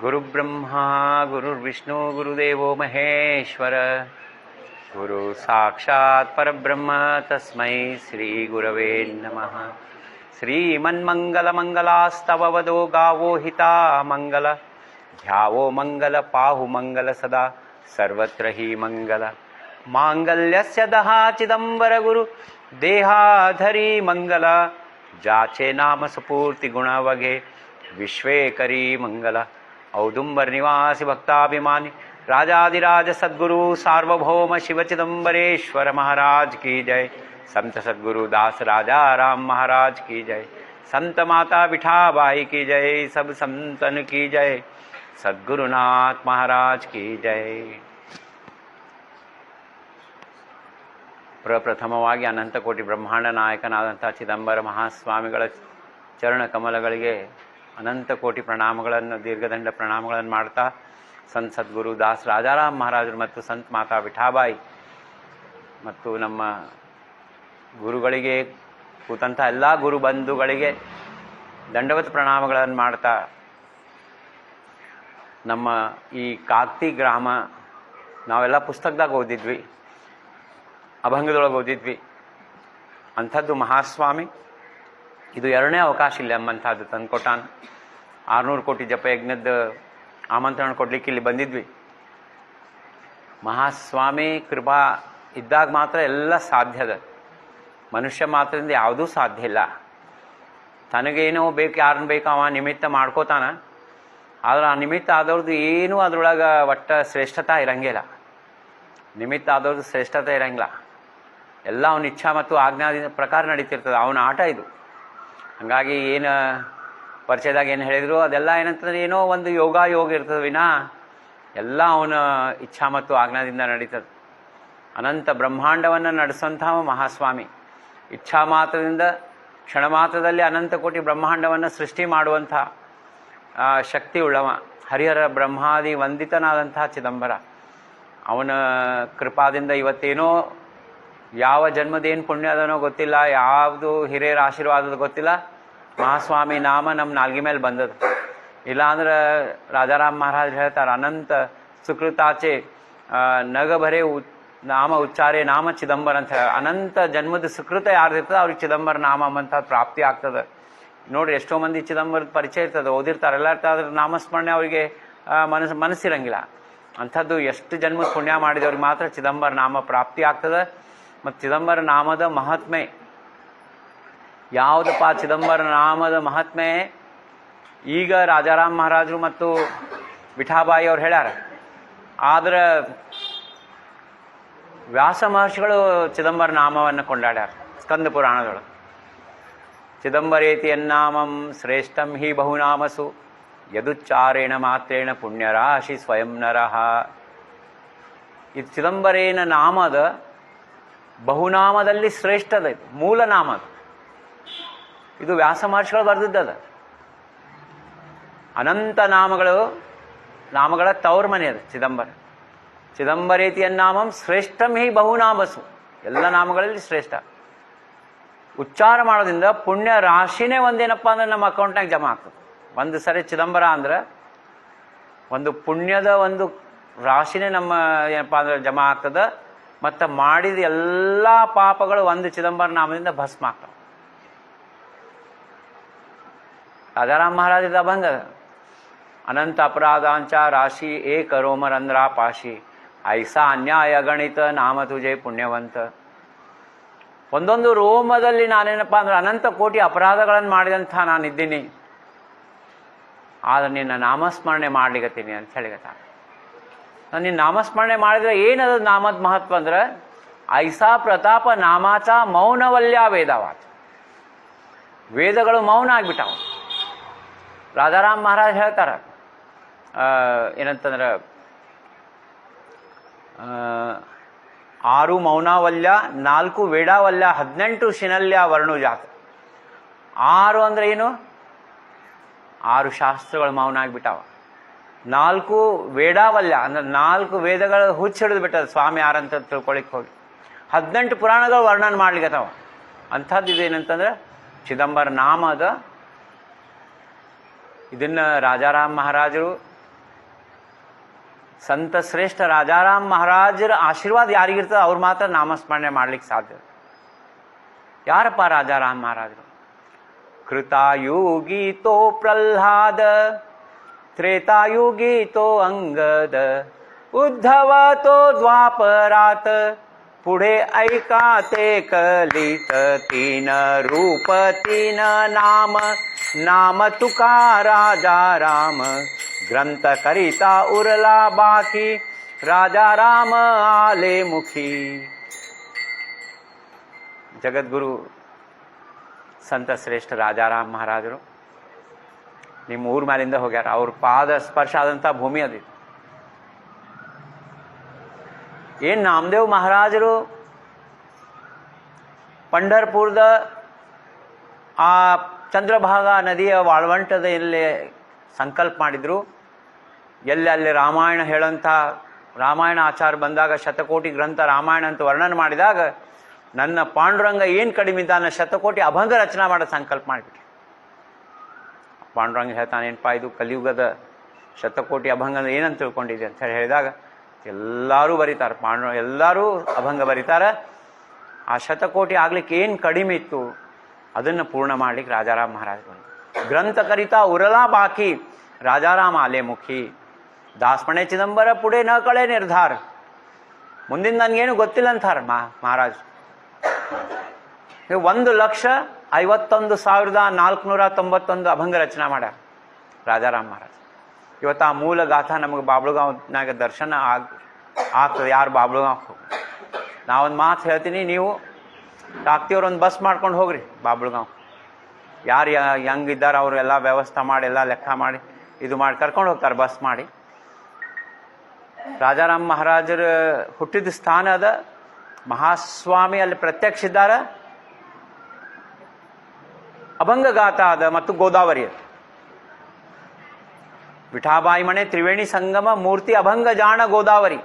गुरुब्रह्मा गुरुर्विष्णु गुरुदेवो महेश्वर गुरु साक्षात् परब्रह्म तस्मै श्री गुरवे नमः। श्रीमन्मङ्गलमङ्गलास्तव वदो गावो हिता मंगल ध्यावो मंगल पाहु मंगल सदा सर्वत्र हि मंगल। मांगल्यस्य दहा चिदंबर गुरु देहाधरी मंगल जाचे नाम सुपूर्ति गुण वगे विश्वे करी मंगल। औदुंबर निवासी भक्ताभिमानी राजाधिराज सद्गुरु सार्वभौम शिव चिदंबरेश्वर महाराज की जय। संत सद्गुरु दास राजा राम महाराज की जय। संत माता बिठाबाई की जय। सब संतन की जय। सद्गुरुनाथ महाराज की जय। ಪ್ರಪ್ರಥಮವಾಗಿ ಅನಂತಕೋಟಿ ಬ್ರಹ್ಮಾಂಡ ನಾಯಕನಾದಂಥ ಚಿದಂಬರ ಮಹಾಸ್ವಾಮಿಗಳ ಚರಣ ಕಮಲಗಳಿಗೆ ಅನಂತ ಕೋಟಿ ಪ್ರಣಾಮಗಳನ್ನು ದೀರ್ಘದಂಡ ಪ್ರಣಾಮಗಳನ್ನು ಮಾಡ್ತಾ ಸಂತ ಸದ್ಗುರು ದಾಸ್ ರಾಜಾರಾಮ್ ಮಹಾರಾಜರು ಮತ್ತು ಸಂತ ಮಾತಾ ವಿಠಾಬಾಯಿ ಮತ್ತು ನಮ್ಮ ಗುರುಗಳಿಗೆ ಕೂತಂಥ ಎಲ್ಲ ಗುರು ಬಂಧುಗಳಿಗೆ ದಂಡವತ್ ಪ್ರಣಾಮಗಳನ್ನು ಮಾಡ್ತಾ ನಮ್ಮ ಈ ಕಾಕ್ತಿ ಗ್ರಾಮ ನಾವೆಲ್ಲ ಪುಸ್ತಕದಾಗ ಓದಿದ್ವಿ, ಅಭಂಗದೊಳಗೆ ಓದಿದ್ವಿ. ಅಂಥದ್ದು ಮಹಾಸ್ವಾಮಿ ಇದು ಎರಡನೇ ಅವಕಾಶ ಇಲ್ಲ ಎಂಬಂಥದ್ದು ತಂದುಕೊಟ್ಟಾನ. 600 ಕೋಟಿ ಜಪಯಜ್ಞದ ಆಮಂತ್ರಣ ಕೊಡ್ಲಿಕ್ಕೆ ಇಲ್ಲಿ ಬಂದಿದ್ವಿ. ಮಹಾಸ್ವಾಮಿ ಕೃಪಾ ಇದ್ದಾಗ ಮಾತ್ರ ಎಲ್ಲ ಸಾಧ್ಯದ. ಮನುಷ್ಯ ಮಾತ್ರದಿಂದ ಯಾವುದೂ ಸಾಧ್ಯ ಇಲ್ಲ. ತನಗೇನೋ ಬೇಕು, ಯಾರನ್ನ ಬೇಕು ಅವ ನಿಮಿತ್ತ ಮಾಡ್ಕೋತಾನ. ಆದ್ರೆ ಆ ನಿಮಿತ್ತ ಆದವ್ರದ್ದು ಏನೂ ಅದ್ರೊಳಗೆ ಒಟ್ಟ ಶ್ರೇಷ್ಠತಾ ಇರಂಗಿಲ್ಲ. ನಿಮಿತ್ತ ಆದವ್ರದ್ದು ಶ್ರೇಷ್ಠತೆ ಇರಂಗಿಲ್ಲ. ಎಲ್ಲ ಅವನ ಇಚ್ಛಾ ಮತ್ತು ಆಜ್ಞಾದ ಪ್ರಕಾರ ನಡೀತಿರ್ತದೆ. ಅವನ ಆಟ ಇದು. ಹಾಗಾಗಿ ಏನು ಪರಿಚಯದಾಗ ಏನು ಹೇಳಿದ್ರು ಅದೆಲ್ಲ ಏನಂತಂದ್ರೆ ಏನೋ ಒಂದು ಯೋಗ ಇರ್ತದೆ ವಿನಾ ಎಲ್ಲ ಅವನ ಇಚ್ಛಾ ಮತ್ತು ಆಜ್ಞಾದಿಂದ ನಡೀತದೆ. ಅನಂತ ಬ್ರಹ್ಮಾಂಡವನ್ನು ನಡೆಸೋಂಥ ಮಹಾಸ್ವಾಮಿ ಇಚ್ಛಾ ಮಾತ್ರದಿಂದ ಕ್ಷಣ ಮಾತ್ರದಲ್ಲಿ ಅನಂತ ಕೋಟಿ ಬ್ರಹ್ಮಾಂಡವನ್ನು ಸೃಷ್ಟಿ ಮಾಡುವಂಥ ಶಕ್ತಿ ಉಳ್ಳವ. ಹರಿಹರ ಬ್ರಹ್ಮಾದಿ ವಂದಿತನಾದಂಥ ಚಿದಂಬರ ಅವನ ಕೃಪಾದಿಂದ ಇವತ್ತೇನೋ ಯಾವ ಜನ್ಮದೇನು ಪುಣ್ಯ ಅದನೋ ಗೊತ್ತಿಲ್ಲ, ಯಾವುದು ಹಿರಿಯರ ಆಶೀರ್ವಾದದ ಗೊತ್ತಿಲ್ಲ, ಮಹಾಸ್ವಾಮಿ ನಾಮ ನಮ್ಮ ನಾಲ್ಗೆ ಮೇಲೆ ಬಂದದ. ಇಲ್ಲಾಂದ್ರೆ ರಾಜಾರಾಮ್ ಮಹಾರಾಜ್ ಹೇಳ್ತಾರೆ, ಅನಂತ ಸುಕೃತಾಚೆ ನಗ ಭರೆ ನಾಮ ಉಚ್ಚಾರೆ ನಾಮ ಚಿದಂಬರ ಅಂತ ಹೇಳಿ. ಅನಂತ ಜನ್ಮದ ಸುಕೃತ ಯಾರ್ದಿರ್ತದೆ ಅವ್ರಿಗೆ ಚಿದಂಬರ ನಾಮ ಅಂತ ಪ್ರಾಪ್ತಿ ಆಗ್ತದೆ. ನೋಡ್ರಿ, ಎಷ್ಟೋ ಮಂದಿ ಚಿದಂಬರದ ಪರಿಚಯ ಇರ್ತದೆ, ಓದಿರ್ತಾರೆ, ಎಲ್ಲ ಇರ್ತಾರೆ, ಅದ್ರ ನಾಮಸ್ಮರಣೆ ಅವರಿಗೆ ಮನಸ್ಸಿರಂಗಿಲ್ಲ. ಅಂಥದ್ದು ಎಷ್ಟು ಜನ್ಮದ ಪುಣ್ಯ ಮಾಡಿದವ್ರಿಗೆ ಮಾತ್ರ ಚಿದಂಬರ ನಾಮ ಪ್ರಾಪ್ತಿ ಆಗ್ತದೆ. ಮತ್ತು ಚಿದಂಬರ ನಾಮದ ಮಹಾತ್ಮೆ ಯಾವುದಪ್ಪ? ಚಿದಂಬರ ನಾಮದ ಮಹಾತ್ಮೆ ಈಗ ರಾಜಾರಾಮ್ ಮಹಾರಾಜರು ಮತ್ತು ವಿಠಾಬಾಯಿ ಅವ್ರು ಹೇಳ್ಯಾರ. ಆದ್ರೆ ವ್ಯಾಸ ಮಹರ್ಷಿಗಳು ಚಿದಂಬರ ನಾಮವನ್ನು ಕೊಂಡಾಡ್ಯಾರ ಸ್ಕಂದ ಪುರಾಣದೊಳಗೆ. ಚಿದಂಬರೇತಿ ಯನ್ನಾಮಂ ಶ್ರೇಷ್ಠಂ ಹಿ ಬಹುನಾಮಸು ಯದುಚ್ಚಾರೇಣ ಮಾತ್ರೇಣ ಪುಣ್ಯರಾಶಿ ಸ್ವಯಂ ನರಃ. ಇದು ಚಿದಂಬರೇನ ನಾಮದ ಬಹುನಾಮದಲ್ಲಿ ಶ್ರೇಷ್ಠದ ಮೂಲ ನಾಮದ. ಇದು ವ್ಯಾಸ ಮಹರ್ಷಿಗಳು ಬರೆದಿದ್ದದ. ಅನಂತ ನಾಮಗಳ ತೌರ ಮನೆ ಅದು ಚಿದಂಬರ. ಚಿದಂಬರೇತಿ ಯನ್ನಾಮಂ ಶ್ರೇಷ್ಠಂ ಹಿ ಬಹುನಾಮಸು, ಎಲ್ಲ ನಾಮಗಳಲ್ಲಿ ಶ್ರೇಷ್ಠ. ಉಚ್ಚಾರ ಮಾಡೋದ್ರಿಂದ ಪುಣ್ಯ ರಾಶಿನೇ ಒಂದೇನಪ್ಪ ಅಂದ್ರೆ ನಮ್ಮ ಅಕೌಂಟ್ನಾಗ ಜಮಾ ಆಗ್ತದೆ. ಒಂದು ಸರಿ ಚಿದಂಬರ ಅಂದ್ರೆ ಒಂದು ಪುಣ್ಯದ ಒಂದು ರಾಶಿನೇ ನಮ್ಮ ಏನಪ್ಪ ಅಂದ್ರೆ ಜಮಾ ಆಗ್ತದೆ. ಮತ್ತು ಮಾಡಿದ ಎಲ್ಲ ಪಾಪಗಳು ಒಂದು ಚಿದಂಬರ ನಾಮದಿಂದ ಭಸ್ಮ ಆಗ್ತವೆ. ರಾಜಾರಾಮ್ ಮಹಾರಾಜದ ಅಭಂಗ, ಅನಂತ ಅಪರಾಧಾಂಚ ರಾಶಿ ಏಕ ರೋಮರಂಧ್ರ ಪಾಶಿ ಐಸಾ ಅನ್ಯಾಯ ಗಣಿತ ನಾಮ ತುಜೆ ಪುಣ್ಯವಂತ. ಒಂದೊಂದು ರೋಮದಲ್ಲಿ ನಾನೇನಪ್ಪ ಅಂದ್ರೆ ಅನಂತ ಕೋಟಿ ಅಪರಾಧಗಳನ್ನು ಮಾಡಿದಂಥ ನಾನಿದ್ದೀನಿ, ಆದ್ರೆ ನಿನ್ನ ನಾಮಸ್ಮರಣೆ ಮಾಡ್ಲಿಕತ್ತೀನಿ ಅಂತ ಹೇಳಿಗತ್ತ. ನಾನು ನಿನ್ನ ನಾಮಸ್ಮರಣೆ ಮಾಡಿದ್ರೆ ಏನದ ನಾಮದ ಮಹತ್ವ ಅಂದ್ರೆ ಐಸಾ ಪ್ರತಾಪ ನಾಮಾಚ ಮೌನವಲ್ಯ ವೇದವಾಚ. ವೇದಗಳು ಮೌನ ಆಗ್ಬಿಟ್ಟಾವ. ರಾಜಾರಾಮ್ ಮಹಾರಾಜ್ ಹೇಳ್ತಾರ ಏನಂತಂದ್ರೆ 6 ಮೌನಾವಲ್ಯ 4 ವೇದಾವಲ್ಯ 18 ಶಿನಲ್ಯ ವರ್ಣುಜಾತ. 6 ಅಂದ್ರೆ ಏನು? 6 ಶಾಸ್ತ್ರಗಳು ಮೌನ ಆಗ್ಬಿಟ್ಟಾವ. 4 ವೇದಾವಲ್ಯ ಅಂದ್ರೆ 4 ವೇದಗಳು ಹುಚ್ಚಿಡಿದು ಬಿಟ್ಟದ ಸ್ವಾಮಿ ಯಾರಂತ ತಿಳ್ಕೊಳಿಕ್ ಹೋಗಿ. 18 ಪುರಾಣಗಳು ವರ್ಣನೆ ಮಾಡ್ಲಿಕ್ಕತ್ತಾವ. ಅಂಥದ್ದು ಇದೇನಂತಂದ್ರೆ ಚಿದಂಬರ ನಾಮದ ಇದನ್ನು ರಾಜಾರಾಮ್ ಮಹಾರಾಜರು ಸಂತ ಶ್ರೇಷ್ಠ ರಾಜಾರಾಮ್ ಮಹಾರಾಜರ ಆಶೀರ್ವಾದ ಯಾರಿಗಿರ್ತದೆ ಅವ್ರು ಮಾತ್ರ ನಾಮಸ್ಮರಣೆ ಮಾಡ್ಲಿಕ್ಕೆ ಸಾಧ್ಯ. ಯಾರಪ್ಪ ರಾಜಾರಾಮ್ ಮಹಾರಾಜರು? ಕೃತಾಯುಗಿ ತೋ ಪ್ರಹ್ಲಾದ, त्रेतायुगी तो अंगद, उद्धव तो द्वापरात, पुढे ऐका ते कलित, तीन रूप तीन नाम, नाम तुका राजा राम, ग्रंथ करिता उरला बाकी, राजा राम आले मुखी. ಜಗದ್ಗುರು ಸಂತ ಶ್ರೇಷ್ಠ ರಾಜಾರಾಮ್ ಮಹಾರಾಜರು ನಿಮ್ಮ ಊರ ಮೇಲಿಂದ ಹೋಗ್ಯಾರ. ಅವ್ರ ಪಾದ ಸ್ಪರ್ಶ ಆದಂಥ ಭೂಮಿ ಅದಿತ್ತು. ಏನು ನಾಮದೇವ್ ಮಹಾರಾಜರು ಪಂಢರ್ಪುರದ ಆ ಚಂದ್ರಭಾಗ ನದಿಯ ವಾಳ್ವಂಟದ ಎಲ್ಲಿ ಸಂಕಲ್ಪ ಮಾಡಿದ್ರು, ಎಲ್ಲಿ ಅಲ್ಲಿ ರಾಮಾಯಣ ಹೇಳಂಥ ರಾಮಾಯಣ ಆಚಾರ ಬಂದಾಗ ಶತಕೋಟಿ ಗ್ರಂಥ ರಾಮಾಯಣ ಅಂತ ವರ್ಣನೆ ಮಾಡಿದಾಗ ನನ್ನ ಪಾಂಡುರಂಗ ಏನು ಕಡಿಮೆ ಇದ್ದಾನ, ಶತಕೋಟಿ ಅಭಂಗ ರಚನಾ ಮಾಡೋ ಸಂಕಲ್ಪ ಮಾಡಿಬಿಟ್ರು. ಪಾಂಡುರಂಗ ಹೇಳ್ತಾನೆ, ಏನಪ್ಪ ಇದು ಕಲಿಯುಗದ ಶತಕೋಟಿ ಅಭಂಗ ಏನಂತ ತಿಳ್ಕೊಂಡಿದೆ ಅಂತ ಹೇಳಿ ಹೇಳಿದಾಗ ಎಲ್ಲರೂ ಬರೀತಾರೆ, ಎಲ್ಲರೂ ಅಭಂಗ ಬರೀತಾರೆ. ಆ ಶತಕೋಟಿ ಆಗ್ಲಿಕ್ಕೆ ಏನು ಕಡಿಮೆ ಇತ್ತು ಅದನ್ನು ಪೂರ್ಣ ಮಾಡ್ಲಿಕ್ಕೆ ರಾಜಾರಾಮ್ ಮಹಾರಾಜ ಬಂದರು. ಗ್ರಂಥ ಕರಿತಾ ಉರಲಾ ಬಾಕಿ, ರಾಜಾರಾಮ್ ಆಲೆ ಮುಖಿ, ದಾಸ್ಮಣೆ ಚಿದಂಬರ ಪುಡೆ ನ ಕಳೆ ನಿರ್ಧಾರ. ಮುಂದಿನ ನನಗೇನು ಗೊತ್ತಿಲ್ಲ ಅಂತಾರೆ ಮಹಾರಾಜ್. 1,51,491 ಅಭಂಗ ರಚನಾ ಮಾಡ್ಯಾರ ರಾಜಾರಾಮ್ ಮಹಾರಾಜ್. ಇವತ್ತು ಆ ಮೂಲ ಗಾಥಾ ನಮಗೆ ಬಾಬ್ಳುಗಾವ್ನಾಗ ದರ್ಶನ ಆಗ್ತದೆ. ಯಾರು ಬಾಬ್ಳುಗಾವ್ ಹೋಗಿ ನಾವೊಂದು ಮಾತು ಹೇಳ್ತೀನಿ, ನೀವು ತಾಕ್ತಿಯವ್ರೊಂದು ಬಸ್ ಮಾಡ್ಕೊಂಡು ಹೋಗ್ರಿ ಬಾಬ್ಳುಗಾವ್. ಯಾರು ಹೆಂಗಿದ್ದಾರೆ ಅವರೆಲ್ಲ ವ್ಯವಸ್ಥೆ ಮಾಡಿ ಎಲ್ಲ ಲೆಕ್ಕ ಮಾಡಿ ಇದು ಮಾಡಿ ಕರ್ಕೊಂಡು ಹೋಗ್ತಾರೆ ಬಸ್ ಮಾಡಿ. ರಾಜಾರಾಮ್ ಮಹಾರಾಜರ ಹುಟ್ಟಿದ ಸ್ಥಾನ ಅದ, ಮಹಾಸ್ವಾಮಿ ಅಲ್ಲಿ ಪ್ರತ್ಯಕ್ಷ ಇದ್ದಾರೆ, ಅಭಂಗ ಗಾಥಾ ಅದ ಮತ್ತು ಗೋದಾವರಿ ಅದ. ವಿಠಾಬಾಯಿ ಮನೆ ತ್ರಿವೇಣಿ ಸಂಗಮ ಮೂರ್ತಿ ಅಭಂಗ ಜಾಣ ಗೋದಾವರಿ.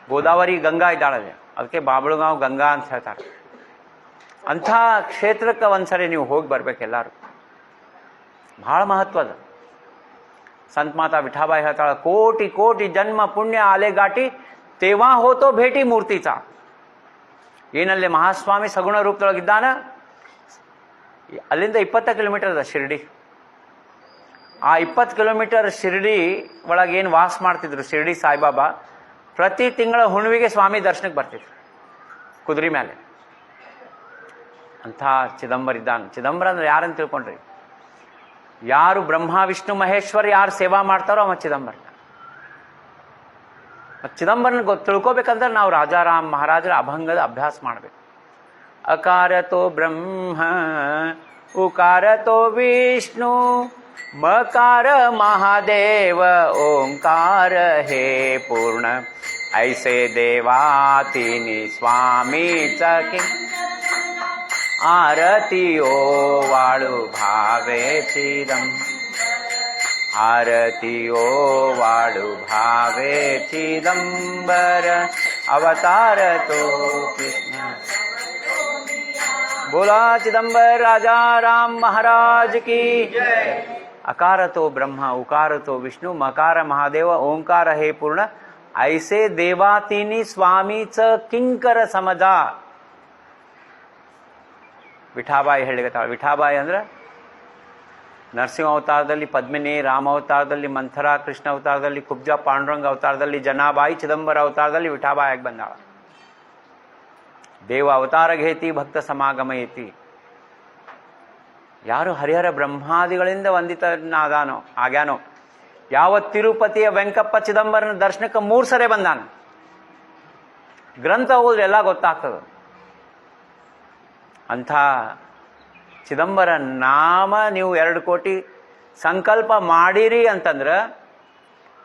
ಗೋದಾವರಿ ಗಂಗಾ ಇದ್ದಾಳೆ, ಅದಕ್ಕೆ ಬಾಬಳುಗಾಂವ್ ಗಂಗಾ ಅಂತ ಹೇಳ್ತಾರೆ. ಅಂಥ ಕ್ಷೇತ್ರಕ್ಕೆ ಒಂದ್ಸರಿ ನೀವು ಹೋಗಿ ಬರ್ಬೇಕು ಎಲ್ಲರೂ. ಬಹಳ ಮಹತ್ವದ. ಸಂತ ಮಾತಾ ವಿಠಾಬಾಯಿ ಹೇಳ್ತಾಳೆ, ಕೋಟಿ ಕೋಟಿ ಜನ್ಮ ಪುಣ್ಯ ಆಲೆಗಾಟಿ ತೇವಾ ಹೋತೋ ಭೇಟಿ ಮೂರ್ತಿಚಾ. ಏನಲ್ಲಿ ಮಹಾಸ್ವಾಮಿ ಸಗುಣ ರೂಪದೊಳಗಿದ್ದಾನ, ಅಲ್ಲಿಂದ 20 ಕಿಲೋಮೀಟರ್ ಅದ ಶಿರ್ಡಿ. ಆ 20 ಕಿಲೋಮೀಟರ್ ಶಿರ್ಡಿ ಒಳಗೆ ಏನು ವಾಸ ಮಾಡ್ತಿದ್ರು ಶಿರ್ಡಿ ಸಾಯಿಬಾಬಾ, ಪ್ರತಿ ತಿಂಗಳ ಹುಣ್ಣಿಮೆಗೆ ಸ್ವಾಮಿ ದರ್ಶನಕ್ಕೆ ಬರ್ತಿದ್ರು ಕುದುರೆ ಮೇಲೆ. ಅಂಥ ಚಿದಂಬರ ಇದ್ದಾನೆ. ಚಿದಂಬರ ಅಂದ್ರೆ ಯಾರಂತ ತಿಳ್ಕೊಂಡ್ರಿ? ಯಾರು ಬ್ರಹ್ಮ ವಿಷ್ಣು ಮಹೇಶ್ವರ್ ಯಾರು ಸೇವಾ ಮಾಡ್ತಾರೋ ಅವ ಚಿದಂಬರ. ಚಿದಂಬರನ ತಿಳ್ಕೊಬೇಕಂದ್ರೆ ನಾವು ರಾಜಾರಾಮ್ ಮಹಾರಾಜರ ಅಭಂಗದ ಅಭ್ಯಾಸ ಮಾಡಬೇಕು. ಅಕಾರತೋ ಬ್ರಹ್ಮ ಉಕಾರತೋ ವಿಷ್ಣು ಮಕಾರ ಮಹಾದೇವ ಓಂಕಾರ ಹೇ ಪೂರ್ಣ ಐಸೆ ದೇವಾತಿನಿ ಸ್ವಾಮಿ ಚಕಿ ಆರತಿಯೋ ವಾಳು ಭಾವೇ ಚಿದಂ ಆರತಿಯೋ ವಾಳು ಭಾವೇ ಚಿದಂಬರ ಅವತಾರ ತೋ ಕೃಷ್ಣ. बोला चिदंबर राजा राम महाराज की जय. अकार तो ब्रह्म उकार तो विष्णु मकार महादेव ओंकार हे पूर्ण ऐसे देवातीनी स्वामीच किंकर समजा. ವಿಠಾಬಾಯಿ ಹೇಳಿಗತ್ತಾಳ. ವಿಠಾಬಾಯಿ ಅಂದ್ರೆ ನರಸಿಂಹ ಅವತಾರದಲ್ಲಿ ಪದ್ಮಿನಿ, ರಾಮ ಅವತಾರದಲ್ಲಿ ಮಂಥರ, ಕೃಷ್ಣ ಅವತಾರದಲ್ಲಿ ಕುಬ್ಜ, ಪಾಂಡುರಂಗ ಅವತಾರದಲ್ಲಿ ಜನಾಬಾಯಿ, ಚಿದಂಬರ ಅವತಾರದಲ್ಲಿ ವಿಠಾಬಾಯಿಯಾಗಿ ಬಂದಾಳ. ದೇವ ಅವತಾರ ಘೇತಿ ಭಕ್ತ ಸಮಾಗಮಯತಿ. ಯಾರು ಹರಿಹರ ಬ್ರಹ್ಮಾದಿಗಳಿಂದ ವಂದಿತನಾದಾನೋ ಆಗ್ಯಾನೋ, ಯಾವ ತಿರುಪತಿಯ ವೆಂಕಪ್ಪ ಚಿದಂಬರನ ದರ್ಶನಕ್ಕೆ 3 ಸರಿ ಬಂದಾನ. ಗ್ರಂಥ ಓದಿದ್ರೆ ಎಲ್ಲ ಗೊತ್ತಾಗ್ತದ. ಅಂಥ ಚಿದಂಬರ ನಾಮ ನೀವು 2 ಕೋಟಿ ಸಂಕಲ್ಪ ಮಾಡಿರಿ ಅಂತಂದ್ರೆ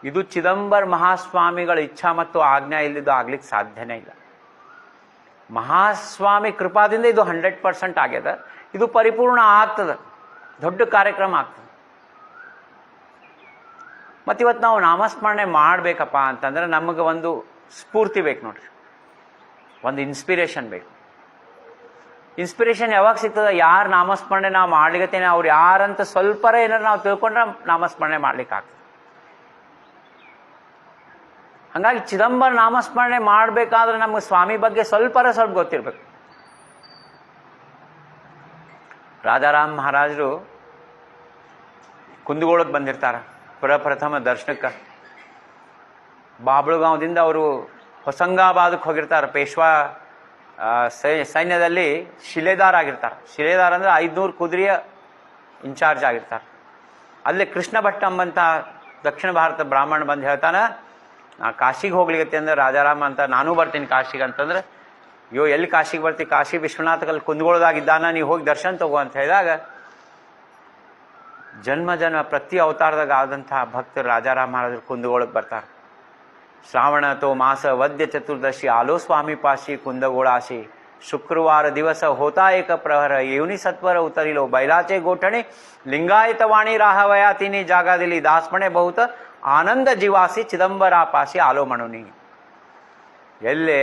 ಇದು ಚಿದಂಬರ ಮಹಾಸ್ವಾಮಿಗಳ ಇಚ್ಛಾ ಮತ್ತು ಆಜ್ಞಾ ಇಲ್ಲಿದ್ದು ಆಗ್ಲಿಕ್ಕೆ ಸಾಧ್ಯನೇ ಇಲ್ಲ. ಮಹಾಸ್ವಾಮಿ ಕೃಪಾದಿಂದ ಇದು 100% ಆಗ್ಯದ. ಇದು ಪರಿಪೂರ್ಣ ಆಗ್ತದೆ, ದೊಡ್ಡ ಕಾರ್ಯಕ್ರಮ ಆಗ್ತದೆ. ಮತ್ತು ಇವತ್ತು ನಾವು ನಾಮಸ್ಮರಣೆ ಮಾಡಬೇಕಪ್ಪ ಅಂತಂದ್ರೆ ನಮಗೆ ಒಂದು ಸ್ಫೂರ್ತಿ ಬೇಕು ನೋಡ್ರಿ, ಒಂದು ಇನ್ಸ್ಪಿರೇಷನ್ ಬೇಕು. ಇನ್ಸ್ಪಿರೇಷನ್ ಯಾವಾಗ ಸಿಗ್ತದೆ? ಯಾರು ನಾಮಸ್ಮರಣೆ ನಾವು ಮಾಡ್ಲಿಕ್ಕೇನೆ, ಅವ್ರು ಯಾರಂತ ಸ್ವಲ್ಪರ ಏನಾರು ನಾವು ತಿಳ್ಕೊಂಡ್ರೆ ನಾಮಸ್ಮರಣೆ ಮಾಡ್ಲಿಕ್ಕೆ ಆಗ್ತದೆ. ಹಾಗಾಗಿ ಚಿದಂಬರ ನಾಮಸ್ಮರಣೆ ಮಾಡಬೇಕಾದ್ರೆ ನಮಗೆ ಸ್ವಾಮಿ ಬಗ್ಗೆ ಸ್ವಲ್ಪ ಗೊತ್ತಿರಬೇಕು. ರಾಜಾರಾಮ್ ಮಹಾರಾಜರು ಕುಂದಗೋಳಕ್ಕೆ ಬಂದಿರ್ತಾರೆ ಪ್ರಥಮ ದರ್ಶನಕ್ಕೆ. ಬಾಬಳಗಾಂವದಿಂದ ಅವರು ಹೊಸಂಗಾಬಾದಕ್ಕೆ ಹೋಗಿರ್ತಾರೆ. ಪೇಶ್ವಾ ಸೈನ್ಯದಲ್ಲಿ ಶಿಲೇದಾರ್ ಆಗಿರ್ತಾರೆ. ಶಿಲೇದಾರ್ ಅಂದರೆ 500 ಕುದುರೆಯ ಇನ್ಚಾರ್ಜ್ ಆಗಿರ್ತಾರೆ. ಅಲ್ಲಿ ಕೃಷ್ಣ ಭಟ್ ಎಂಬಂಥ ದಕ್ಷಿಣ ಭಾರತ ಬ್ರಾಹ್ಮಣ ಬಂದು ಹೇಳ್ತಾನೆ, ನಾ ಕಾಶಿಗೆ ಹೋಗ್ಲಿಕ್ಕೆ ಅಂದ್ರೆ ರಾಜಾರಾಮ ಅಂತ ನಾನು ಬರ್ತೀನಿ ಕಾಶಿಗೆ ಅಂತಂದ್ರೆ, ಅಯ್ಯೋ ಎಲ್ಲಿ ಕಾಶಿಗೆ ಬರ್ತೀವಿ, ಕಾಶಿ ವಿಶ್ವನಾಥಕಲ್ಲಿ ಕುಂದಗೋಳದಾಗಿದ್ದಾನ, ನೀವು ಹೋಗಿ ದರ್ಶನ ತಗೋ ಅಂತ ಹೇಳಿದಾಗ ಜನ್ಮ ಪ್ರತಿ ಅವತಾರದಾಗ ಆದಂಥ ಭಕ್ತರು ರಾಜಾರಾಮ ಮಹಾರಾಜರು ಕುಂದಗೋಳಕ್ಕೆ ಬರ್ತಾರೆ. ಶ್ರಾವಣ ತೋ ಮಾಸ ವದ್ಯ ಚತುರ್ದಶಿ ಆಲೋ ಸ್ವಾಮಿ ಪಾಶಿ ಕುಂದಗೋಳಾಶಿ ಶುಕ್ರವಾರ ದಿವಸ ಹೋತಾ ಏಕ ಪ್ರಹರ येवनी सत्वर उतरिलो बैलाचे गोठणे लिंगायत वाणी राहवया तिनी जागा दिली दासपणे बहुत आनंद जीवासी ಚಿದಂಬರ ಪಾಶಿ ಆಲೋ ಮಣುನಿ. ಎಲ್ಲೇ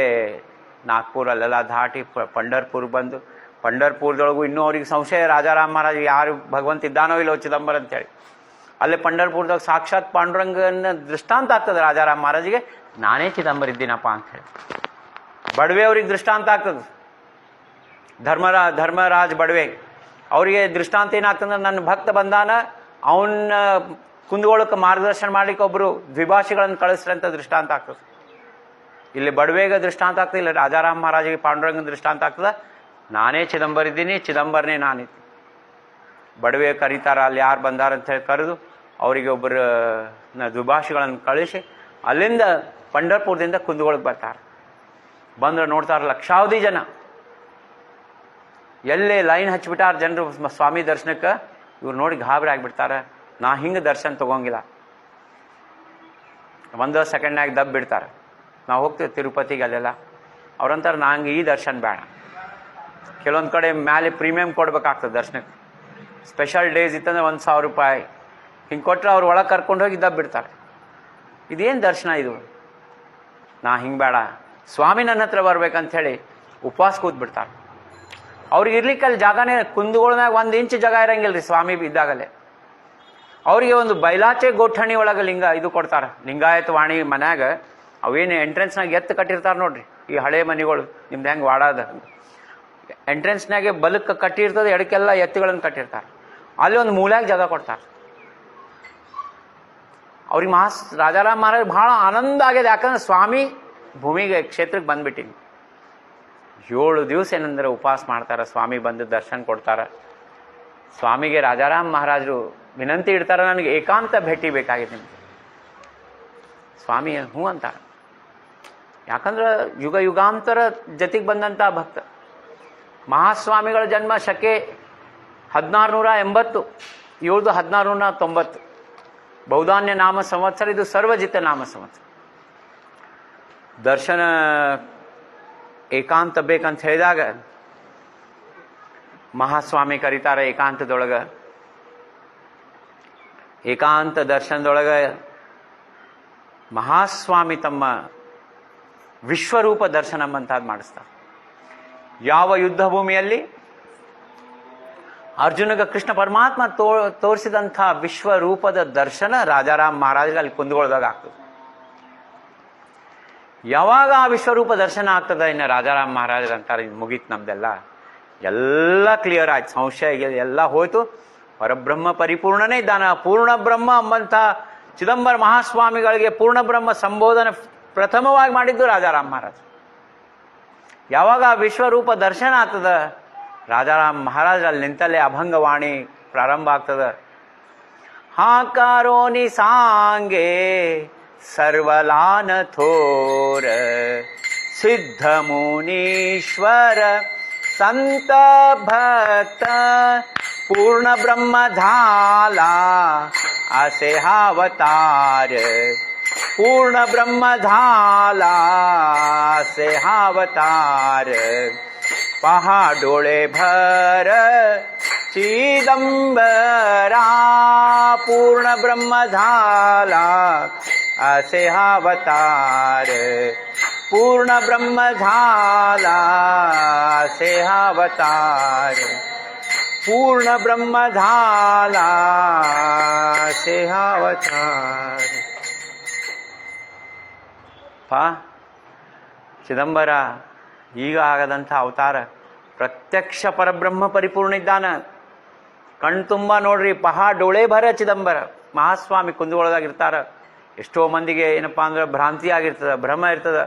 ನಾಗ್ಪುರಲ್ಲೆಲ್ಲ ದಾಟಿ ಪಂಡರ್ಪುರ್ ಬಂದು, ಪಂಡರ್ಪುರದೊಳಗೂ ಇನ್ನೂ ಅವ್ರಿಗೆ ಸಂಶಯ, ರಾಜಾರಾಮ್ ಮಹಾರಾಜ್ ಯಾರು ಭಗವಂತ ಇದ್ದಾನೋ ಇಲ್ಲೋ ಚಿದಂಬರ ಅಂತೇಳಿ. ಅಲ್ಲೇ ಪಂಡರ್ಪುರದಾಗ ಸಾಕ್ಷಾತ್ ಪಾಂಡುರಂಗನ ದೃಷ್ಟಾಂತ ಆಗ್ತದೆ ರಾಜಾರಾಮ್ ಮಹಾರಾಜಿಗೆ, ನಾನೇ ಚಿದಂಬರ ಇದ್ದೀನಪ್ಪ ಅಂಥೇಳಿ. ಬಡವೆ ಅವ್ರಿಗೆ ದೃಷ್ಟಾಂತ ಆಗ್ತದೆ, ಧರ್ಮರಾಜ್ ಬಡವೆ ಅವರಿಗೆ ದೃಷ್ಟಾಂತ ಏನಾಗ್ತಂದ್ರೆ, ನನ್ನ ಭಕ್ತ ಬಂದಾನ, ಅವನ್ನ ಕುಂದಗೋಳಕ್ಕೆ ಮಾರ್ಗದರ್ಶನ ಮಾಡ್ಲಿಕ್ಕೆ ಒಬ್ಬರು ದ್ವಿಭಾಷಿಗಳನ್ನು ಕಳಿಸ್ರಂತ ದೃಷ್ಟಾಂತ ಆಗ್ತದೆ. ಇಲ್ಲಿ ಬಡವೆಗೆ ದೃಷ್ಟಾಂತ ಆಗ್ತದೆ, ಇಲ್ಲ ರಾಜಾರಾಮ್ ಮಹಾರಾಜಿಗೆ ಪಾಂಡುರಂಗನ ದೃಷ್ಟಾಂತ ಆಗ್ತದೆ, ನಾನೇ ಚಿದಂಬರ ಇದ್ದೀನಿ, ಚಿದಂಬರನೇ ನಾನಿದ್ದೀನಿ. ಬಡವೆ ಕರೀತಾರ, ಅಲ್ಲಿ ಯಾರು ಬಂದಾರ ಅಂತ ಹೇಳಿ ಕರೆದು ಅವರಿಗೆ ಒಬ್ಬರು ದ್ವಿಭಾಷಿಗಳನ್ನು ಕಳಿಸಿ ಅಲ್ಲಿಂದ ಪಂಡರ್ಪುರದಿಂದ ಕುಂದಗೋಳಕ್ಕೆ ಬರ್ತಾರೆ. ಬಂದ್ರೆ ನೋಡ್ತಾರೆ ಲಕ್ಷಾವಧಿ ಜನ, ಎಲ್ಲೇ ಲೈನ್ ಹಚ್ಚಿಬಿಟ್ಟಾರ ಜನರು ಸ್ವಾಮಿ ದರ್ಶನಕ್ಕೆ. ಇವ್ರು ನೋಡಿ ಗಾಬರಿ ಆಗಿಬಿಡ್ತಾರೆ, ನಾ ಹಿಂಗೆ ದರ್ಶನ ತೊಗೊಂಗಿಲ್ಲ, ಒಂದು ಸೆಕೆಂಡ್ನಾಗ ದಬ್ ಬಿಡ್ತಾರೆ. ನಾವು ಹೋಗ್ತೀವಿ ತಿರುಪತಿಗೆ ಅಲ್ಲೆಲ್ಲ, ಅವ್ರಂತಾರೆ ನಂಗೆ ಈ ದರ್ಶನ ಬೇಡ. ಕೆಲವೊಂದು ಕಡೆ ಮ್ಯಾಲೆ ಪ್ರೀಮಿಯಂ ಕೊಡ್ಬೇಕಾಗ್ತದೆ ದರ್ಶನಕ್ಕೆ. ಸ್ಪೆಷಲ್ ಡೇಸ್ ಇತ್ತಂದ್ರೆ 1000 ರೂಪಾಯಿ ಹಿಂಗೆ ಕೊಟ್ಟರೆ ಅವ್ರು ಒಳಗೆ ಕರ್ಕೊಂಡು ಹೋಗಿ ದಬ್ ಬಿಡ್ತಾರೆ. ಇದೇನು ದರ್ಶನ ಇದು, ನಾ ಹಿಂಗೆ ಬೇಡ, ಸ್ವಾಮಿ ನನ್ನ ಹತ್ರ ಬರ್ಬೇಕಂಥೇಳಿ ಉಪವಾಸ ಕೂತ್ಬಿಡ್ತಾರೆ. ಅವ್ರಿಗೆ ಇರ್ಲಿಕ್ಕೆ ಅಲ್ಲಿ ಜಾಗನೇ, ಕುಂದಗೋಳನಾಗ 1 ಇಂಚ್ ಜಾಗ ಇರಂಗಿಲ್ಲ ರೀ ಸ್ವಾಮಿ ಇದ್ದಾಗಲೇ. ಅವರಿಗೆ ಒಂದು ಬೈಲಾಚೆ ಗೋಠಣಿ ಒಳಗೆ ಲಿಂಗ ಇದು ಕೊಡ್ತಾರೆ, ಲಿಂಗಾಯತ ವಾಣಿ ಮನ್ಯಾಗ. ಅವೇನು ಎಂಟ್ರೆನ್ಸ್ನಾಗ ಎತ್ತು ಕಟ್ಟಿರ್ತಾರೆ ನೋಡ್ರಿ, ಈ ಹಳೆ ಮನೆಗಳು ನಿಮ್ದು ಹೆಂಗೆ ವಾಡಾದ ಎಂಟ್ರೆನ್ಸ್ನಾಗೆ ಬಲಕ್ಕೆ ಕಟ್ಟಿರ್ತದೆ, ಎಡಕ್ಕೆಲ್ಲ ಎತ್ತುಗಳನ್ನು ಕಟ್ಟಿರ್ತಾರೆ. ಅಲ್ಲಿ ಒಂದು ಮೂಲ್ಯಾಗ ಜಾಗ ಕೊಡ್ತಾರೆ ಅವ್ರಿಗೆ. ರಾಜಾರಾಮ್ ಮಹಾರಾಜ್ ಭಾಳ ಆನಂದ ಆಗಿದೆ, ಯಾಕಂದ್ರೆ ಸ್ವಾಮಿ ಭೂಮಿಗೆ ಕ್ಷೇತ್ರಕ್ಕೆ ಬಂದ್ಬಿಟ್ಟಿನಿ. 7 ದಿವಸ ಏನಂದ್ರೆ ಉಪವಾಸ ಮಾಡ್ತಾರೆ, ಸ್ವಾಮಿ ಬಂದು ದರ್ಶನ ಕೊಡ್ತಾರೆ. ಸ್ವಾಮಿಗೆ ರಾಜಾರಾಮ್ ಮಹಾರಾಜರು ವಿನಂತಿ ಇಡ್ತಾರೆ, ನನಗೆ ಏಕಾಂತ ಭೇಟಿ ಬೇಕಾಗಿದೆ ನಿಮಗೆ. ಸ್ವಾಮಿ ಹ್ಞೂ ಅಂತಾರೆ, ಯಾಕಂದ್ರೆ ಯುಗಾಂತರ ಜೊತೆಗೆ ಬಂದಂಥ ಭಕ್ತ. ಮಹಾಸ್ವಾಮಿಗಳ ಜನ್ಮ ಶಕೆ 1680, ಇವ್ರದ್ದು 1690. ಬೌಧಾನ್ಯ ನಾಮ ಸಂವತ್ಸರ, ಇದು ಸರ್ವಜಿತ ನಾಮ ಸಂವತ್ಸರ. ದರ್ಶನ ಏಕಾಂತ ಬೇಕಂತ ಹೇಳಿದಾಗ ಮಹಾಸ್ವಾಮಿ ಕರೀತಾರೆ ಏಕಾಂತದೊಳಗೆ. ಏಕಾಂತ ದರ್ಶನದೊಳಗೆ ಮಹಾಸ್ವಾಮಿ ತಮ್ಮ ವಿಶ್ವರೂಪ ದರ್ಶನ ಅಂತದ್ದು ಮಾಡಿಸ್ತಾರೆ. ಯಾವ ಯುದ್ಧ ಭೂಮಿಯಲ್ಲಿ ಅರ್ಜುನಗೆ ಕೃಷ್ಣ ಪರಮಾತ್ಮ ತೋರಿಸಿದಂಥ ವಿಶ್ವರೂಪದ ದರ್ಶನ ರಾಜಾರಾಮ್ ಮಹಾರಾಜರಿಗೆ ಅಲ್ಲಿ ಕುಂದಗೋಳದಾಗ ಆಗ್ತದೆ. ಯಾವಾಗ ಆ ವಿಶ್ವರೂಪ ದರ್ಶನ ಆಗ್ತದೆ, ಇನ್ನು ರಾಜಾರಾಮ್ ಮಹಾರಾಜರು ಅಂತಾರೆ, ಇದು ಮುಗೀತು ನಮ್ದೆಲ್ಲ, ಎಲ್ಲ ಕ್ಲಿಯರ್ ಆಯ್ತು, ಸಂಶಯ ಎಲ್ಲ ಹೋಯ್ತು, ಪರಬ್ರಹ್ಮ ಪರಿಪೂರ್ಣನೇ ಇದ್ದಾನ. ಪೂರ್ಣ ಬ್ರಹ್ಮ ಎಂಬಂಥ ಚಿದಂಬರ ಮಹಾಸ್ವಾಮಿಗಳಿಗೆ ಪೂರ್ಣ ಬ್ರಹ್ಮ ಸಂಬೋಧನೆ ಪ್ರಥಮವಾಗಿ ಮಾಡಿದ್ದು ರಾಜಾರಾಮ್ ಮಹಾರಾಜ್. ಯಾವಾಗ ಆ ವಿಶ್ವರೂಪ ದರ್ಶನ ಆಗ್ತದ, ರಾಜಾರಾಮ್ ಮಹಾರಾಜ್ ಅಲ್ಲಿ ನಿಂತಲ್ಲೇ ಅಭಂಗವಾಣಿ ಪ್ರಾರಂಭ ಆಗ್ತದ. ಹಾಕಾರೋನಿ ಸಾಂಗೆ ಸರ್ವಲಾನ ಥೋರ ಸಿದ್ಧ ಮುನೀಶ್ವರ ಸಂತ ಭಕ್ತ पूर्ण ब्रह्म झाला असे हावतार, पूर्ण ब्रह्म झाला असे हावतार. पहा डोळे भर चिदंबरा, पूर्ण ब्रह्म झाला असे हावतार, पूर्ण ब्रह्म झाला असे हावतार, पूर्ण ब्रह्म झाला असे हावतार. ಚಿದಂಬರ ಈಗ ಆಗದಂಥ ಅವತಾರ, ಪ್ರತ್ಯಕ್ಷ ಪರಬ್ರಹ್ಮ ಪರಿಪೂರ್ಣ ಇದ್ದಾನ. ಕಣ್ಣು ತುಂಬ ನೋಡ್ರಿ, ಡೊಳೆ ಭರ ಚಿದಂಬರ. ಮಹಾಸ್ವಾಮಿ ಕುಂದಗೊಳದಾಗಿರ್ತಾರ. ಎಷ್ಟೋ ಮಂದಿಗೆ ಏನಪ್ಪ ಅಂದ್ರೆ ಭ್ರಾಂತಿ ಆಗಿರ್ತದೆ, ಭ್ರಮ ಇರ್ತದೆ.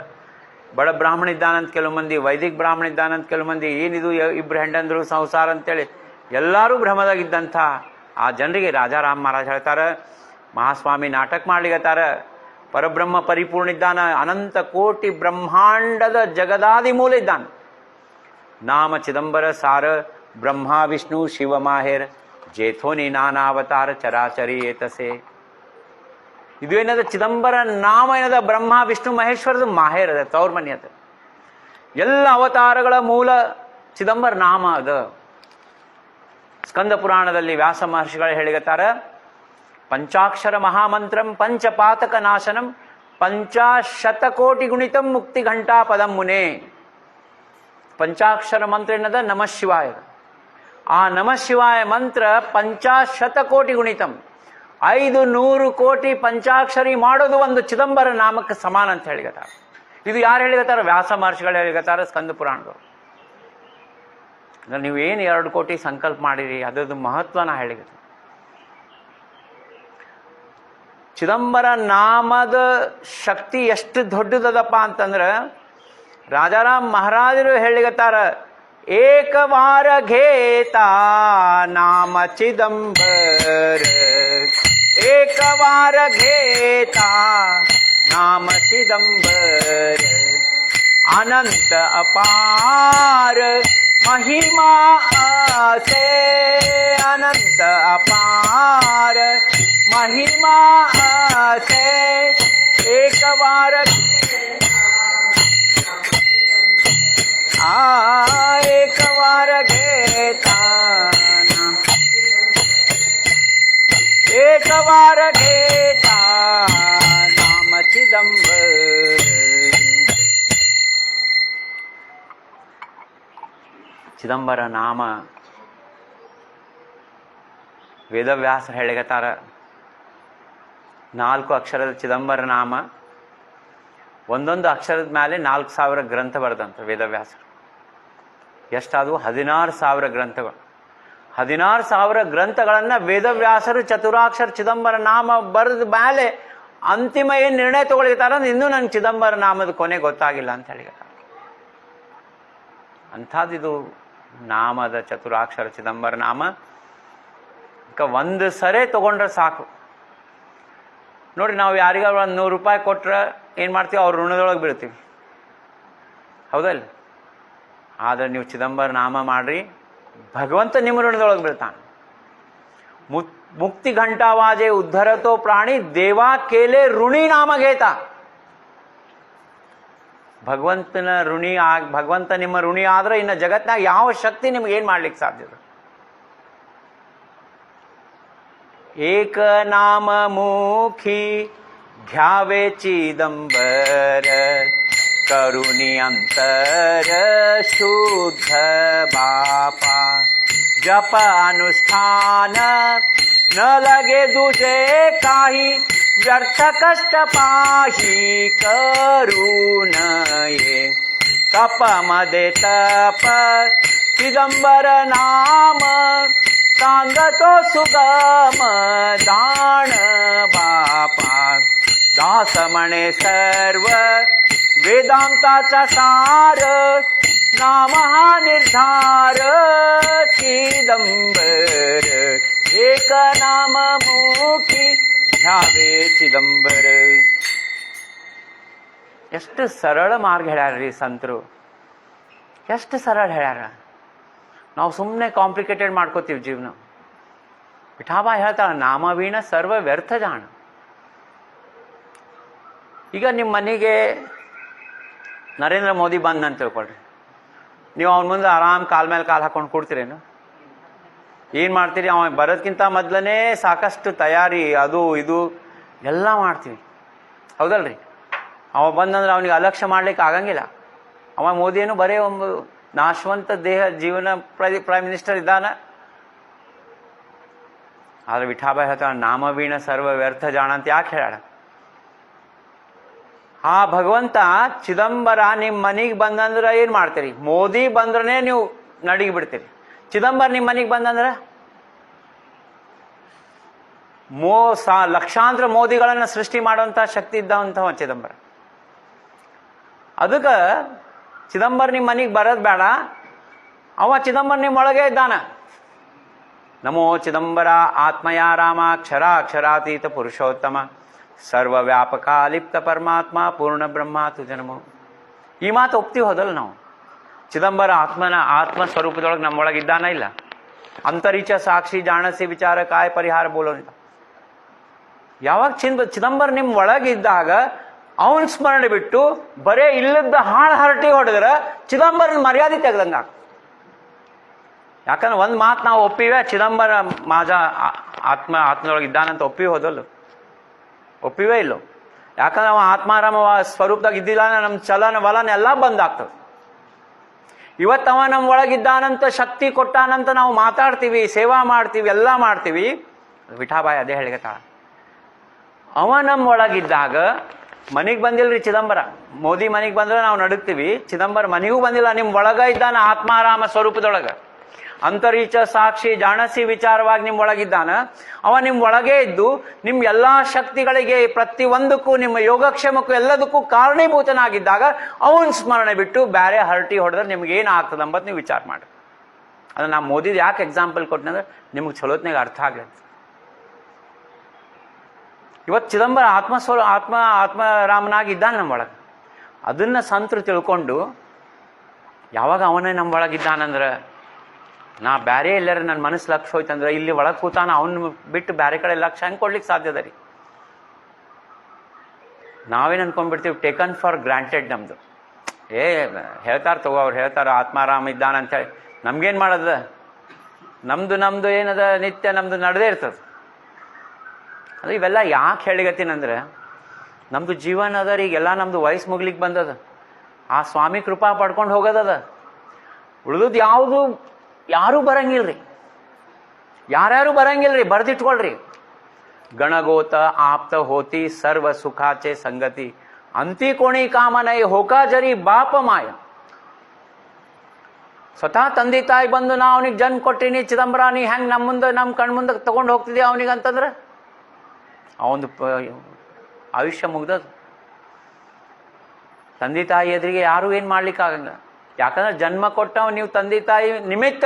ಬಡ ಬ್ರಾಹ್ಮಣ ಇದ್ದಾನಂತ ಕೆಲವು ಮಂದಿ, ವೈದಿಕ ಬ್ರಾಹ್ಮಣ ಇದ್ದಾನಂತ ಕೆಲವು ಮಂದಿ, ಏನಿದು ಇಬ್ರು ಹೆಂಡಂದ್ರು ಸಂಸಾರ ಅಂತೇಳಿ ಎಲ್ಲರೂ ಭ್ರಮದಾಗಿದ್ದಂಥ ಆ ಜನರಿಗೆ ರಾಜಾರಾಮ್ ಮಹಾರಾಜ್ ಹೇಳ್ತಾರೆ, ಮಹಾಸ್ವಾಮಿ ನಾಟಕ ಮಾಡ್ಲಿಕತ್ತಾರ. ಪರಬ್ರಹ್ಮ ಪರಿಪೂರ್ಣ ಇದ್ದಾನ, ಅನಂತ ಕೋಟಿ ಬ್ರಹ್ಮಾಂಡದ ಜಗದಾದಿ ಮೂಲ ಇದ್ದಾನ. ನಾಮ ಚಿದಂಬರ ಸಾರ ಬ್ರಹ್ಮ ವಿಷ್ಣು ಶಿವ ಮಾಹೇರ್ ಜೇಥೋನಿ ನಾನಾವತಾರ ಚರಾಚರಿ ಏತಸೆ. ಇದು ಏನದ ಚಿದಂಬರ ನಾಮ ಏನದ, ಬ್ರಹ್ಮ ವಿಷ್ಣು ಮಹೇಶ್ವರದ ಮಾಹೇರ್ ಅದ, ತವ್ರ ಮನಿ ಅದ. ಎಲ್ಲ ಅವತಾರಗಳ ಮೂಲ ಚಿದಂಬರ ನಾಮ ಅದ. ಸ್ಕಂದ ಪುರಾಣದಲ್ಲಿ ವ್ಯಾಸ ಮಹರ್ಷಿಗಳು ಹೇಳಿಗತ್ತಾರ, ಪಂಚಾಕ್ಷರ ಮಹಾಮಂತ್ರಂ ಪಂಚಪಾತಕ ನಾಶನಂ ಪಂಚಾಶತಕೋಟಿ ಗುಣಿತಂ ಮುಕ್ತಿ ಘಂಟಾ ಪದಂ ಮುನೆ. ಪಂಚಾಕ್ಷರ ಮಂತ್ರ ಏನದ, ನಮಃ ಶಿವಾಯ. ಆ ನಮಃ ಶಿವಾಯ ಮಂತ್ರ ಪಂಚಾಶತಕೋಟಿ ಗುಣಿತಂ, 500 ಕೋಟಿ ಪಂಚಾಕ್ಷರಿ ಮಾಡೋದು ಒಂದು ಚಿದಂಬರ ನಾಮಕ್ಕೆ ಸಮಾನ ಅಂತ ಹೇಳಿಗತ್ತಾರ. ಇದು ಯಾರು ಹೇಳಿಗತ್ತಾರ? ವ್ಯಾಸ ಮಹರ್ಷಿಗಳು ಹೇಳಿಗತ್ತಾರ ಸ್ಕಂದ ಪುರಾಣದವರು. ಅಂದ್ರೆ ನೀವು ಏನು 2 ಕೋಟಿ ಸಂಕಲ್ಪ ಮಾಡಿರಿ, ಅದರದ್ದು ಮಹತ್ವನ ಹೇಳಿಗತ್ತ. ಚಿದಂಬರ ನಾಮದ ಶಕ್ತಿ ಎಷ್ಟು ದೊಡ್ಡದದಪ್ಪ ಅಂತಂದ್ರೆ ರಾಜಾರಾಮ್ ಮಹಾರಾಜರು ಹೇಳಿಗತ್ತಾರ, ಏಕವಾರ ಘೇತ ನಾಮ ಚಿದಂಬರ, ಏಕವಾರ ಘೇತ ನಾಮ ಚಿದಂಬರ, ಅನಂತ ಅಪಾರ महिमा से अनंत अपार महिमा से एक बार एक बार घेता एक बार घेता नाम चिदंबर. ಚಿದಂಬರ ನಾಮ ವೇದವ್ಯಾಸ ಹೇಳಿಗತ್ತಾರ. 4 ಅಕ್ಷರದ ಚಿದಂಬರ ನಾಮ, ಒಂದೊಂದು ಅಕ್ಷರದ ಮೇಲೆ 4000 ಗ್ರಂಥ ಬರೆದಂತ ವೇದವ್ಯಾಸರು. ಎಷ್ಟಾದವು? 16,000 ಗ್ರಂಥಗಳು. 16,000 ಗ್ರಂಥಗಳನ್ನ ವೇದವ್ಯಾಸರು ಚತುರಾಕ್ಷರ ಚಿದಂಬರ ನಾಮ ಬರೆದ ಮೇಲೆ ಅಂತಿಮ ಏನು ನಿರ್ಣಯ ತಗೊಳ್ತಾರ ಅಂದ್ರೆ ಇನ್ನೂ ನಂಗೆ ಚಿದಂಬರ ನಾಮದ ಕೊನೆ ಗೊತ್ತಾಗಿಲ್ಲ ಅಂತ ಹೇಳಿಗತ್ತಾರ. ಅಂಥದ್ದಿದು ನಾಮದ ಚತುರಾಕ್ಷರ ಚಿದಂಬರ ನಾಮ. ಒಂದು ಸರೆ ತಗೊಂಡ್ರೆ ಸಾಕು. ನೋಡ್ರಿ, ನಾವು ಯಾರಿಗ ಒಂದು 100 ರೂಪಾಯಿ ಕೊಟ್ರೆ ಏನು ಮಾಡ್ತೀವಿ? ಅವ್ರ ಋಣದೊಳಗೆ ಬೀಳ್ತೀವಿ, ಹೌದಲ್ಲ? ಆದರೆ ನೀವು ಚಿದಂಬರ ನಾಮ ಮಾಡ್ರಿ, ಭಗವಂತ ನಿಮ್ಮ ಋಣದೊಳಗೆ ಬೀಳ್ತಾನೆ. ಮುಕ್ತಿ ಘಂಟಾವಾಜೆ ಉದ್ಧರತೋ ಪ್ರಾಣಿ ದೇವಾ ಕೇಲೆ ಋಣಿ ನಾಮ ಘೇತ. ಭಗವಂತನ ಋಣಿ ಭಗವಂತ ನಿಮ್ಮ ಋಣಿ ಆದ್ರೆ ಇನ್ನು ಜಗತ್ನಾಗ ಯಾವ ಶಕ್ತಿ ನಿಮ್ಗೆ ಏನ್ ಮಾಡ್ಲಿಕ್ಕೆ ಸಾಧ್ಯ? ಏಕ ನಾಮ ಮುಖಿ ಧ್ಯಾವೆ ಚಿದಂಬರ ಕರುಣಿ ಅಂತರ ಶುದ್ಧ ಬಾಪ ಜಪ ಅನುಷ್ಠಾನ न लगे दूजे काही व्यर्थ कष्ट पाही करून ये तप मध्ये तप चिदंबर नाम सांगतो सुगम दान बापा दास म्हणे सर्व वेदांताचा सार नाम हा निर्धार चिदंबर ಏಕ ನಾಮ ಮುಖಿ ಧ್ಯಾವೆ ಚಿದಂಬರ. ಎಷ್ಟು ಸರಳ ಮಾರ್ಗ ಹೇಳ್ಯಾರ್ರಿ ಸಂತರು, ಎಷ್ಟು ಸರಳ ಹೇಳ್ಯಾರ. ನಾವು ಸುಮ್ಮನೆ ಕಾಂಪ್ಲಿಕೇಟೆಡ್ ಮಾಡ್ಕೋತೀವಿ ಜೀವನ. ವಿಠಾಬಾ ಹೇಳ್ತಾಳ, ನಾಮವೀಣ ಸರ್ವ ವ್ಯರ್ಥ ಜಾಣ. ಈಗ ನಿಮ್ಮ ಮನೆಗೆ ನರೇಂದ್ರ ಮೋದಿ ಬಂದಂತ ತಿಳ್ಕೊಳ್ರಿ, ನೀವು ಅವನ ಮುಂದೆ ಆರಾಮ್ ಕಾಲ್ ಮೇಲೆ ಕಾಲು ಹಾಕೊಂಡು ಕೊಡ್ತೀರೇನು? ಏನು ಮಾಡ್ತೀರಿ? ಅವ ಬರೋದಕ್ಕಿಂತ ಮೊದಲನೇ ಸಾಕಷ್ಟು ತಯಾರಿ, ಅದು ಇದು ಎಲ್ಲ ಮಾಡ್ತೀವಿ, ಹೌದಲ್ರಿ? ಅವ ಬಂದಂದ್ರೆ ಅವನಿಗೆ ಅಲಕ್ಷ್ಯ ಮಾಡ್ಲಿಕ್ಕೆ ಆಗಂಗಿಲ್ಲ. ಅವ ಮೋದಿಯನ್ನು ಬರೀ ಒಂದು ನಾಶವಂತ ದೇಹ ಜೀವನ ಪ್ರೈಮ್ ಮಿನಿಸ್ಟರ್ ಇದ್ದಾನ. ಆದ್ರೆ ವಿಠಾಬಾಯಿ ಹೇಳ್ತಾಳ, ನಾಮವೀಣ ಸರ್ವ ವ್ಯರ್ಥ ಜಾಣ ಅಂತ ಯಾಕೆ ಹೇಳ? ಆ ಭಗವಂತ ಚಿದಂಬರ ನಿಮ್ಮ ಮನೆಗೆ ಬಂದಂದ್ರೆ ಏನು ಮಾಡ್ತೀರಿ? ಮೋದಿ ಬಂದ್ರೆ ನೀವು ನಡಿಗೆ ಬಿಡ್ತೀರಿ. ಚಿದಂಬರ ನಿಮ್ಮ ಮನೆಗೆ ಬಂದಂದ್ರೆ ಲಕ್ಷಾಂತರ ಮೋದಿಗಳನ್ನು ಸೃಷ್ಟಿ ಮಾಡುವಂಥ ಶಕ್ತಿ ಇದ್ದಂಥವ ಚಿದಂಬರ. ಅದಕ್ಕೆ ಚಿದಂಬರ ನಿಮ್ಮ ಮನೆಗೆ ಬರೋದು ಬೇಡ, ಅವ ಚಿದಂಬರ ನಿಮ್ಮ ಒಳಗೆ ಇದ್ದಾನ. ನಮೋ ಚಿದಂಬರ ಆತ್ಮಯ ರಾಮ ಅಕ್ಷರಾತೀತ ಪುರುಷೋತ್ತಮ ಸರ್ವವ್ಯಾಪಕ ಅಲಿಪ್ತ ಪರಮಾತ್ಮ ಪೂರ್ಣ ಬ್ರಹ್ಮ ತುಜನಮೋ. ಈ ಮಾತು ಒಪ್ತೀವಿ ಹೋದಲ್ಲ ನಾವು? ಚಿದಂಬರ ಆತ್ಮ ಸ್ವರೂಪದೊಳಗೆ ನಮ್ಮೊಳಗೆ ಇದ್ದಾನ ಇಲ್ಲ? ಅಂತರಿಚ ಸಾಕ್ಷಿ ಜಾಣಸಿ ವಿಚಾರ ಕಾಯ ಪರಿಹಾರ ಬೋಲೋನಿಲ್ಲ. ಯಾವಾಗ ಚಿದಂಬರ ನಿಮ್ಮ ಒಳಗಿದ್ದಾಗ ಅವನ ಸ್ಮರಣೆ ಬಿಟ್ಟು ಬರೇ ಇಲ್ಲದ ಹಾಳು ಹರಟಿ ಹೊಡೆದ್ರೆ ಚಿದಂಬರನ ಮರ್ಯಾದೆ ತೆಗ್ದಂಗ. ಯಾಕಂದ್ರೆ ಒಂದು ಮಾತು ನಾವು ಒಪ್ಪಿವೆ, ಚಿದಂಬರ ಮಾಜ ಆತ್ಮದೊಳಗೆ ಇದ್ದಾನಂತ ಒಪ್ಪಿವಿ ಹೋದಲ್ಲ? ಒಪ್ಪಿವೇ ಇಲ್ಲೋ? ಯಾಕಂದ್ರೆ ಅವ ಆತ್ಮಾರಾಮ ಸ್ವರೂಪದಾಗ ಇದ್ದಿಲ್ಲ, ನಮ್ಮ ಚಲನ ವಲನ ಎಲ್ಲ ಬಂದಾಗ್ತದೆ. ಇವತ್ತು ಅವ ನಮ್ಮ ಒಳಗಿದ್ದಾನಂತ ಶಕ್ತಿ ಕೊಟ್ಟಾನಂತ ನಾವು ಮಾತಾಡ್ತೀವಿ, ಸೇವಾ ಮಾಡ್ತೀವಿ, ಎಲ್ಲ ಮಾಡ್ತೀವಿ. ವಿಠಾಬಾಯಿ ಅದೇ ಹೇಳಿಗತ್ತಾಳ, ಅವ ನಮ್ಮ ಒಳಗಿದ್ದಾಗ ಮನೆಗೆ ಬಂದಿಲ್ರಿ ಚಿದಂಬರ. ಮೋದಿ ಮನೆಗೆ ಬಂದ್ರೆ ನಾವು ನಡುಗ್ತೀವಿ, ಚಿದಂಬರ ಮನೆಗೂ ಬಂದಿಲ್ಲ. ನಿಮ್ಮ ಒಳಗ ಇದ್ದಾನ ಆತ್ಮಾರಾಮ ಸ್ವರೂಪದೊಳಗೆ. ಅಂತರೀಚ ಸಾಕ್ಷಿ ಜಾಣಸಿ ವಿಚಾರವಾಗಿ ನಿಮ್ಮ ಒಳಗಿದ್ದಾನ. ಅವ ನಿಮ್ಮ ಒಳಗೆ ಇದ್ದು ನಿಮ್ಮ ಎಲ್ಲ ಶಕ್ತಿಗಳಿಗೆ, ಪ್ರತಿಯೊಂದಕ್ಕೂ, ನಿಮ್ಮ ಯೋಗಕ್ಷೇಮಕ್ಕೂ ಎಲ್ಲದಕ್ಕೂ ಕಾರಣೀಭೂತನಾಗಿದ್ದಾಗ ಅವನ ಸ್ಮರಣೆ ಬಿಟ್ಟು ಬೇರೆ ಹರಟಿ ಹೊಡೆದ್ರೆ ನಿಮ್ಗೇನು ಆಗ್ತದೆ ಅಂಬತ್ತು ನೀವು ವಿಚಾರ ಮಾಡಿ. ಅದು ನಾ ಮೋದಿದು ಯಾಕೆ ಎಕ್ಸಾಂಪಲ್ ಕೊಟ್ಟನಂದ್ರೆ ನಿಮ್ಗೆ ಚಲೋತ್ನಾಗ ಅರ್ಥ ಆಗ್ಲಿ. ಇವತ್ತು ಚಿದಂಬರ ಆತ್ಮರಾಮನಾಗಿ ಇದ್ದಾನೆ ನಮ್ಮ ಒಳಗೆ. ಅದನ್ನು ಸಂತರು ತಿಳ್ಕೊಂಡು ಯಾವಾಗ ಅವನೇ ನಮ್ಮ ಒಳಗಿದ್ದಾನಂದ್ರೆ, ನಾ ಬೇರೆ ಎಲ್ಲರ ನನ್ನ ಮನಸ್ಸು ಲಕ್ಷ್ಯ ಹೋಯ್ತಂದ್ರೆ ಇಲ್ಲಿ ಒಳಗೆ ಕೂತಾನ, ಅವನ್ನ ಬಿಟ್ಟು ಬೇರೆ ಕಡೆ ಲಕ್ಷ್ಯ ಹೆಂಗೆ ಕೊಡ್ಲಿಕ್ಕೆ ಸಾಧ್ಯದ ರೀ? ನಾವೇನು ಅನ್ಕೊಂಡ್ಬಿಡ್ತೀವಿ, ಟೇಕನ್ ಫಾರ್ ಗ್ರಾಂಟೆಡ್. ನಮ್ಮದು ಹೇಳ್ತಾರೆ ತಗೋ, ಅವ್ರು ಹೇಳ್ತಾರೆ ಆತ್ಮಾರಾಮ ಇದ್ದಾನ ಅಂತೇಳಿ. ನಮ್ಗೇನು ಮಾಡೋದ? ನಮ್ಮದು ಏನದ ನಿತ್ಯ ನಮ್ಮದು ನಡೆದೇ ಇರ್ತದೆ. ಅದು ಇವೆಲ್ಲ ಯಾಕೆ ಹೇಳಿಗತ್ತೀನಂದ್ರೆ, ನಮ್ಮದು ಜೀವನ ಅದ ರೀ, ಈಗೆಲ್ಲ ನಮ್ಮದು ವಯಸ್ಸು ಮುಗ್ಲಿಕ್ಕೆ ಬಂದದ. ಆ ಸ್ವಾಮಿ ಕೃಪಾ ಪಡ್ಕೊಂಡು ಹೋಗೋದದ. ಉಳಿದದ್ದು ಯಾರೂ ಬರಂಗಿಲ್ರಿ, ಯಾರ್ಯಾರು ಬರಂಗಿಲ್ರಿ. ಬರ್ದಿಟ್ಕೊಳ್ರಿ. ಗಣಗೋತ ಆಪ್ತ ಹೋತಿ ಸರ್ವ ಸುಖಾಚೆ ಸಂಗತಿ ಅಂತಿ ಕೋಣಿ ಕಾಮನೈ ಹೋಕಾ ಜರಿ ಬಾಪ ಮಾಯ. ಸ್ವತಃ ತಂದೆ ತಾಯಿ ಬಂದು ನಾ ಅವನಿಗೆ ಜನ್ಮ ಕೊಟ್ಟಿನಿ, ಚಿದಂಬರ ನೀ ಹೆಂಗೆ ನಮ್ಮ ಕಣ್ಮುಂದೆ ತಗೊಂಡು ಹೋಗ್ತಿದ್ದೆ ಅವನಿಗೆ ಅಂತಂದ್ರೆ ಅವನು ಆಯುಷ್ಯ ಮುಗ್ದದು. ತಂದೆ ತಾಯಿ ಎದುರಿಗೆ ಯಾರು ಏನು ಮಾಡ್ಲಿಕ್ಕಾಗಂಗ. ಯಾಕಂದ್ರೆ ಜನ್ಮ ಕೊಟ್ಟವ ನೀವು ತಂದೆ ತಾಯಿ ನಿಮಿತ್ತ,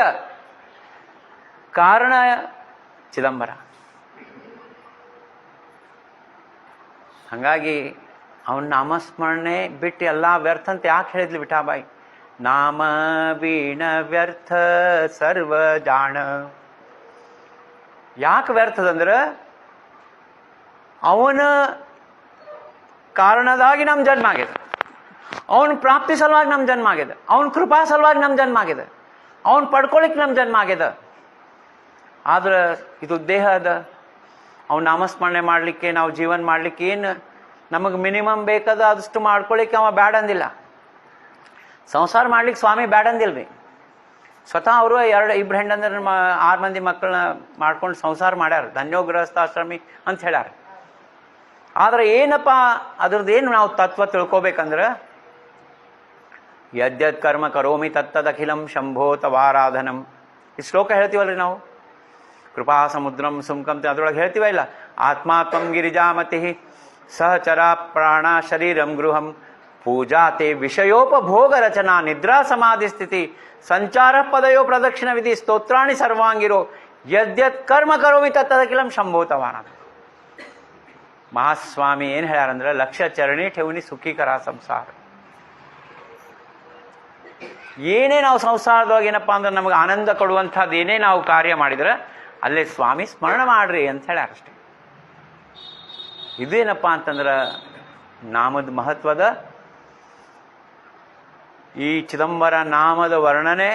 ಕಾರಣ ಚಿದಂಬರ. ಹಾಗಾಗಿ ಅವನ ನಾಮಸ್ಮರಣೆ ಬಿಟ್ಟು ಎಲ್ಲ ವ್ಯರ್ಥ ಅಂತ ಯಾಕೆ ಹೇಳಿದ್ಲು ವಿಠಾಬಾಯಿ? ನಾಮ ವೀಣ ವ್ಯರ್ಥ ಸರ್ವ ಜಾಣ. ಯಾಕೆ ವ್ಯರ್ಥದಂದ್ರೆ ಅವನ ಕಾರಣದಾಗಿ ನಮ್ಮ ಜನ್ಮ ಆಗಿದೆ, ಅವನ ಪ್ರಾಪ್ತಿ ಸಲುವಾಗಿ ನಮ್ಮ ಜನ್ಮ ಆಗಿದೆ, ಅವನ ಕೃಪಾ ಸಲುವಾಗಿ ನಮ್ಮ ಜನ್ಮ ಆಗಿದೆ, ಅವನ್ ಪಡ್ಕೊಳಿಕ್ ನಮ್ಮ ಜನ್ಮ ಆಗಿದೆ. ಆದ್ರೆ ಇದು ದೇಹ ಅದ. ಅವ್ನು ನಾಮಸ್ಮರಣೆ ಮಾಡಲಿಕ್ಕೆ, ನಾವು ಜೀವನ ಮಾಡಲಿಕ್ಕೆ ಏನು ನಮಗೆ ಮಿನಿಮಮ್ ಬೇಕದ ಅದಷ್ಟು ಮಾಡ್ಕೊಳಿಕ್ಕೆ ಅವ ಬ್ಯಾಡ ಅಂದಿಲ್ಲ. ಸಂಸಾರ ಮಾಡ್ಲಿಕ್ಕೆ ಸ್ವಾಮಿ ಬ್ಯಾಡ ಅಂದಿಲ್ರಿ. ಸ್ವತಃ ಅವರು ಇಬ್ರು ಹೆಂಡಂದ್ರೆ 6 ಮಂದಿ ಮಕ್ಕಳನ್ನ ಮಾಡ್ಕೊಂಡು ಸಂಸಾರ ಮಾಡ್ಯಾರ. ಧನ್ಯೋ ಗೃಹಸ್ಥಾಶ್ರಮಿ ಅಂತ ಹೇಳ್ಯಾರ. ಆದ್ರೆ ಏನಪ್ಪ ಅದ್ರದ್ದು ಏನು ನಾವು ತತ್ವ ತಿಳ್ಕೊಬೇಕಂದ್ರೆ, ಯದ್ಯದ್ ಕರ್ಮ ಕರೋಮಿ ತತ್ತದಖಿಲಂ ಶಂಭೋ ತವಾರಾಧನಂ. ಈ ಶ್ಲೋಕ ಹೇಳ್ತೀವಲ್ರಿ ನಾವು, ಕೃಪಾ ಸಮುದ್ರಂ ಸುಮ್ಕಂ ಅದ್ರೊಳಗೆ ಹೇಳ್ತೀವ ಇಲ್ಲ? ಆತ್ಮಾತ್ಮಂ ಗಿರಿಜಾಮತಿ ಸಹಚರ ಪ್ರಾಣ ಶರೀರಂ ಗೃಹಂ ಪೂಜಾ ತೇ ವಿಷಯೋಪಭೋಗ ರಚನಾ ನಿದ್ರಾ ಸಮಾಧಿ ಸ್ಥಿತಿ ಸಂಚಾರ ಪದಯೋ ಪ್ರದಕ್ಷಿಣ ವಿಧಿ ಸ್ತೋತ್ರಾಣಿ ಸರ್ವಾಂಗಿರೋ ಯದ್ಯತ್ ಕರ್ಮ ಕರೋಮಿ ತತ್ತದಖಿಲಂ ಶಂಭೋ ತವಾರಾಧನಂ. ಮಹಾಸ್ವಾಮಿ ಏನು ಹೇಳ್ಯಾರಂದ್ರೆ, ಲಕ್ಷ್ಯ ಚರಣಿ ಠೇವನಿ ಸುಖೀಕರ ಸಂಸಾರ. ಏನೇ ನಾವು ಸಂಸಾರದೊಳಗೆ ಏನಪ್ಪಾ ಅಂದ್ರೆ ನಮಗೆ ಆನಂದ ಕೊಡುವಂಥದ್ದು ಏನೇ ನಾವು ಕಾರ್ಯ ಮಾಡಿದ್ರೆ ಅಲ್ಲೇ ಸ್ವಾಮಿ ಸ್ಮರಣ ಮಾಡ್ರಿ ಅಂತ ಹೇಳ್ಯಾರ ಅಷ್ಟೇ. ಇದೇನಪ್ಪ ಅಂತಂದ್ರೆ ನಾಮದ ಮಹತ್ವದ, ಈ ಚಿದಂಬರ ನಾಮದ ವರ್ಣನೆ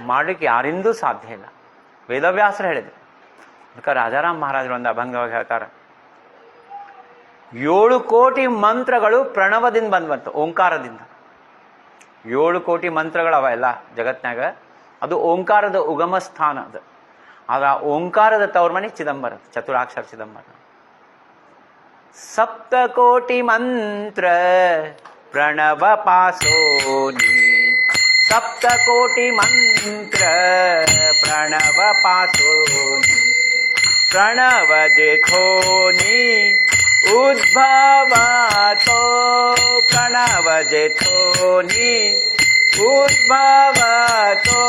ಮಾಡಲಿಕ್ಕೆ ಯಾರಿಂದೂ ಸಾಧ್ಯ ಇಲ್ಲ. ವೇದವ್ಯಾಸರು ಹೇಳಿದ್ರು. ಅದಕ್ಕೆ ರಾಜಾರಾಮ್ ಮಹಾರಾಜರು ಒಂದು ಅಭಂಗವಾಗಿ ಹೇಳ್ತಾರೆ, 7 ಕೋಟಿ ಮಂತ್ರಗಳು ಪ್ರಣವದಿಂದ ಬಂದ್ಬಂತು, ಓಂಕಾರದಿಂದ. 7 ಕೋಟಿ ಮಂತ್ರಗಳವ ಎಲ್ಲ ಜಗತ್ನಾಗ. ಅದು ಓಂಕಾರದ ಉಗಮ ಸ್ಥಾನ. ಅದು ಆದ್ರೆ ಓಂಕಾರದ ತವ್ರ ಮನೆ ಚಿದಂಬರ, ಚತುರಾಕ್ಷರ ಚಿದಂಬರ. ಸಪ್ತಕೋಟಿ ಮಂತ್ರ ಪ್ರಣವ ಪಾಸೋನಿ ಸಪ್ತಕೋಟಿ ಮಂತ್ರ ಪ್ರಣವ ಪಾಸೋನಿ ಪ್ರಣವ ಜೇಥೋನಿ ಉದ್ಭವತೋ ಪ್ರಣವ ಜೇಥೋನಿ ಉದ್ಭವತೋ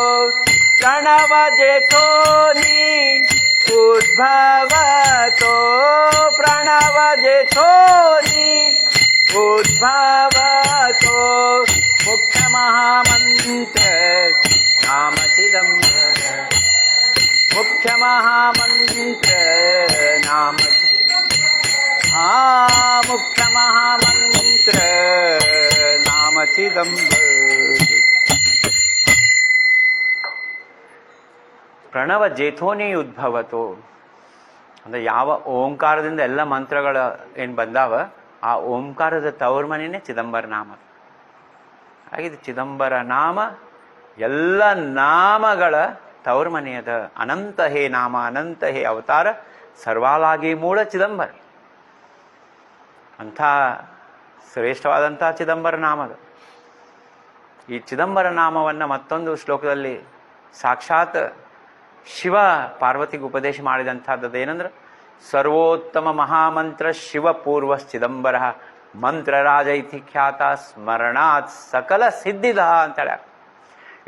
ಪ್ರಣವ ಜೇಥೋನಿ ಉದ್ಭವತೋ ಪ್ರಣವ ಜೇಥೋನಿ ಉದ್ಭವತೋ ಮುಖ್ಯ ಮಹಾಮಂತ್ರ ನಾಮ ಚಿದಂಬರ ಮುಖ್ಯ ಮಹಾಮಂತ್ರ ನಾಮ ಮುಖ್ಯ ಮಹಾಮಂತ್ರ ನಾಮ ಚಿದಂಬರ. ಪ್ರಣವ ಜೇಥೋನಿ ಉದ್ಭವತೋ ಅಂದರೆ ಯಾವ ಓಂಕಾರದಿಂದ ಎಲ್ಲ ಮಂತ್ರಗಳ ಏನು ಬಂದಾವ ಆ ಓಂಕಾರದ ತವರ್ ಮನೆಯೇ ಚಿದಂಬರ ನಾಮ. ಹಾಗಿದು ಚಿದಂಬರ ನಾಮ ಎಲ್ಲ ನಾಮಗಳ ತವರ್ ಮನೆಯದ. ಅನಂತ ಹೇ ನಾಮ ಅನಂತ ಹೇ ಅವತಾರ ಸರ್ವಾಲಾಗಿ ಮೂಲ ಚಿದಂಬರ. ಅಂಥ ಶ್ರೇಷ್ಠವಾದಂಥ ಚಿದಂಬರ ನಾಮದ. ಈ ಚಿದಂಬರ ನಾಮವನ್ನು ಮತ್ತೊಂದು ಶ್ಲೋಕದಲ್ಲಿ ಸಾಕ್ಷಾತ್ ಶಿವ ಪಾರ್ವತಿಗೆ ಉಪದೇಶ ಮಾಡಿದಂಥದ್ದು ಏನಂದ್ರೆ ಸರ್ವೋತ್ತಮ ಮಹಾಮಂತ್ರ ಶಿವಪೂರ್ವ ಚಿದಂಬರ ಮಂತ್ರರಾಜ ಇತಿ ಖ್ಯಾತ ಸ್ಮರಣಾತ್ ಸಕಲ ಸಿದ್ಧಿದ ಅಂತೇಳ.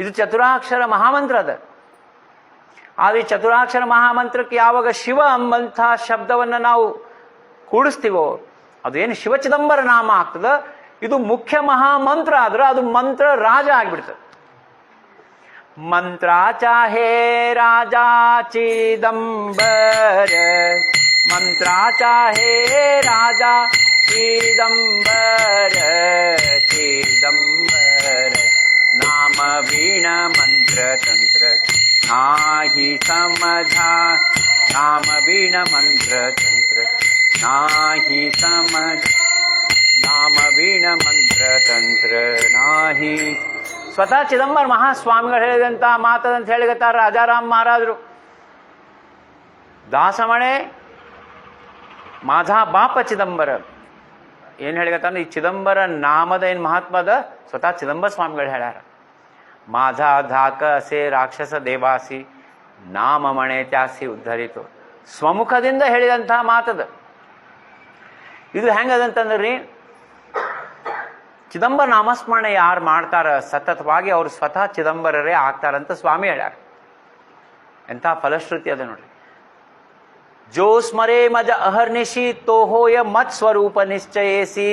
ಇದು ಚತುರಾಕ್ಷರ ಮಹಾಮಂತ್ರ ಅದ. ಆದರೆ ಈ ಚತುರಾಕ್ಷರ ಮಹಾಮಂತ್ರಕ್ಕೆ ಯಾವಾಗ ಶಿವ ಎಂಬಂಥ ಶಬ್ದವನ್ನು ನಾವು ಕೂಡಿಸ್ತೀವೋ ಅದು ಏನು ಶಿವ ಚಿದಂಬರ ನಾಮ ಆಗ್ತದ. ಇದು ಮುಖ್ಯ ಮಹಾಮಂತ್ರ ಆದ್ರೆ ಅದು ಮಂತ್ರ ರಾಜ ಆಗ್ಬಿಡ್ತದೆ. ಮಂತ್ರಾಚ ಹೇ ರಾಜ ಚಿದಂಬರ ಮಂತ್ರಾಚ ಹೇ ರಾಜ ಚಿದಂಬರ ಚಿದಂಬರ ನಾಮ ವೀಣ ಮಂತ್ರ ತಂತ್ರ ನಾಹಿ ಸಮಧಾ ನಾಮ ವೀಣ ಮಂತ್ರ ತಂತ್ರ ನಾಹಿ ಸಮಧ ನಾಮ ವೀಣ ಮಂತ್ರ ತಂತ್ರ ನಾಹಿ. ಸ್ವತಃ ಚಿದಂಬರ ಮಹಾಸ್ವಾಮಿಗಳು ಹೇಳಿದಂಥ ಮಾತದಂತ ಹೇಳಿಗತ್ತಾರ ರಾಜಾರಾಮ್ ಮಹಾರಾಜರು. ದಾಸಮಣೆ ಮಾಧಾ ಬಾಪ ಚಿದಂಬರ ಏನು ಹೇಳಿಗತ್ತಾರ ಈ ಚಿದಂಬರ ನಾಮದ ಏನು ಮಹಾತ್ಮದ ಸ್ವತಃ ಚಿದಂಬರ ಸ್ವಾಮಿಗಳು ಹೇಳ್ಯಾರ. ಮಾಧಾ ಧಾಕ ಅಸೆ ರಾಕ್ಷಸ ದೇವಾಸಿ ನಾಮ ಮಣೆ ತ್ಯಾಸಿ ಉದ್ಧರಿತು. ಸ್ವಮುಖದಿಂದ ಹೇಳಿದಂತಹ ಮಾತದ. ಇದು ಹೆಂಗದಂತಂದ್ರಿ ಚಿದಂಬರ ನಾಮಸ್ಮರಣೆ ಯಾರು ಮಾಡ್ತಾರ ಸತತವಾಗಿ ಅವ್ರು ಸ್ವತಃ ಚಿದಂಬರರೇ ಆಗ್ತಾರಂತ ಸ್ವಾಮಿ ಹೇಳ್ಯಾರ. ಎಂಥ ಫಲಶ್ರುತಿ ಅದ ನೋಡ್ರಿ. ಜೋ ಸ್ಮರೇ ಮಜ ಅಹರ್ನಿಶಿ ತೋಹೋಯ ಮತ್ ಸ್ವರೂಪ ನಿಶ್ಚಯೇಸಿ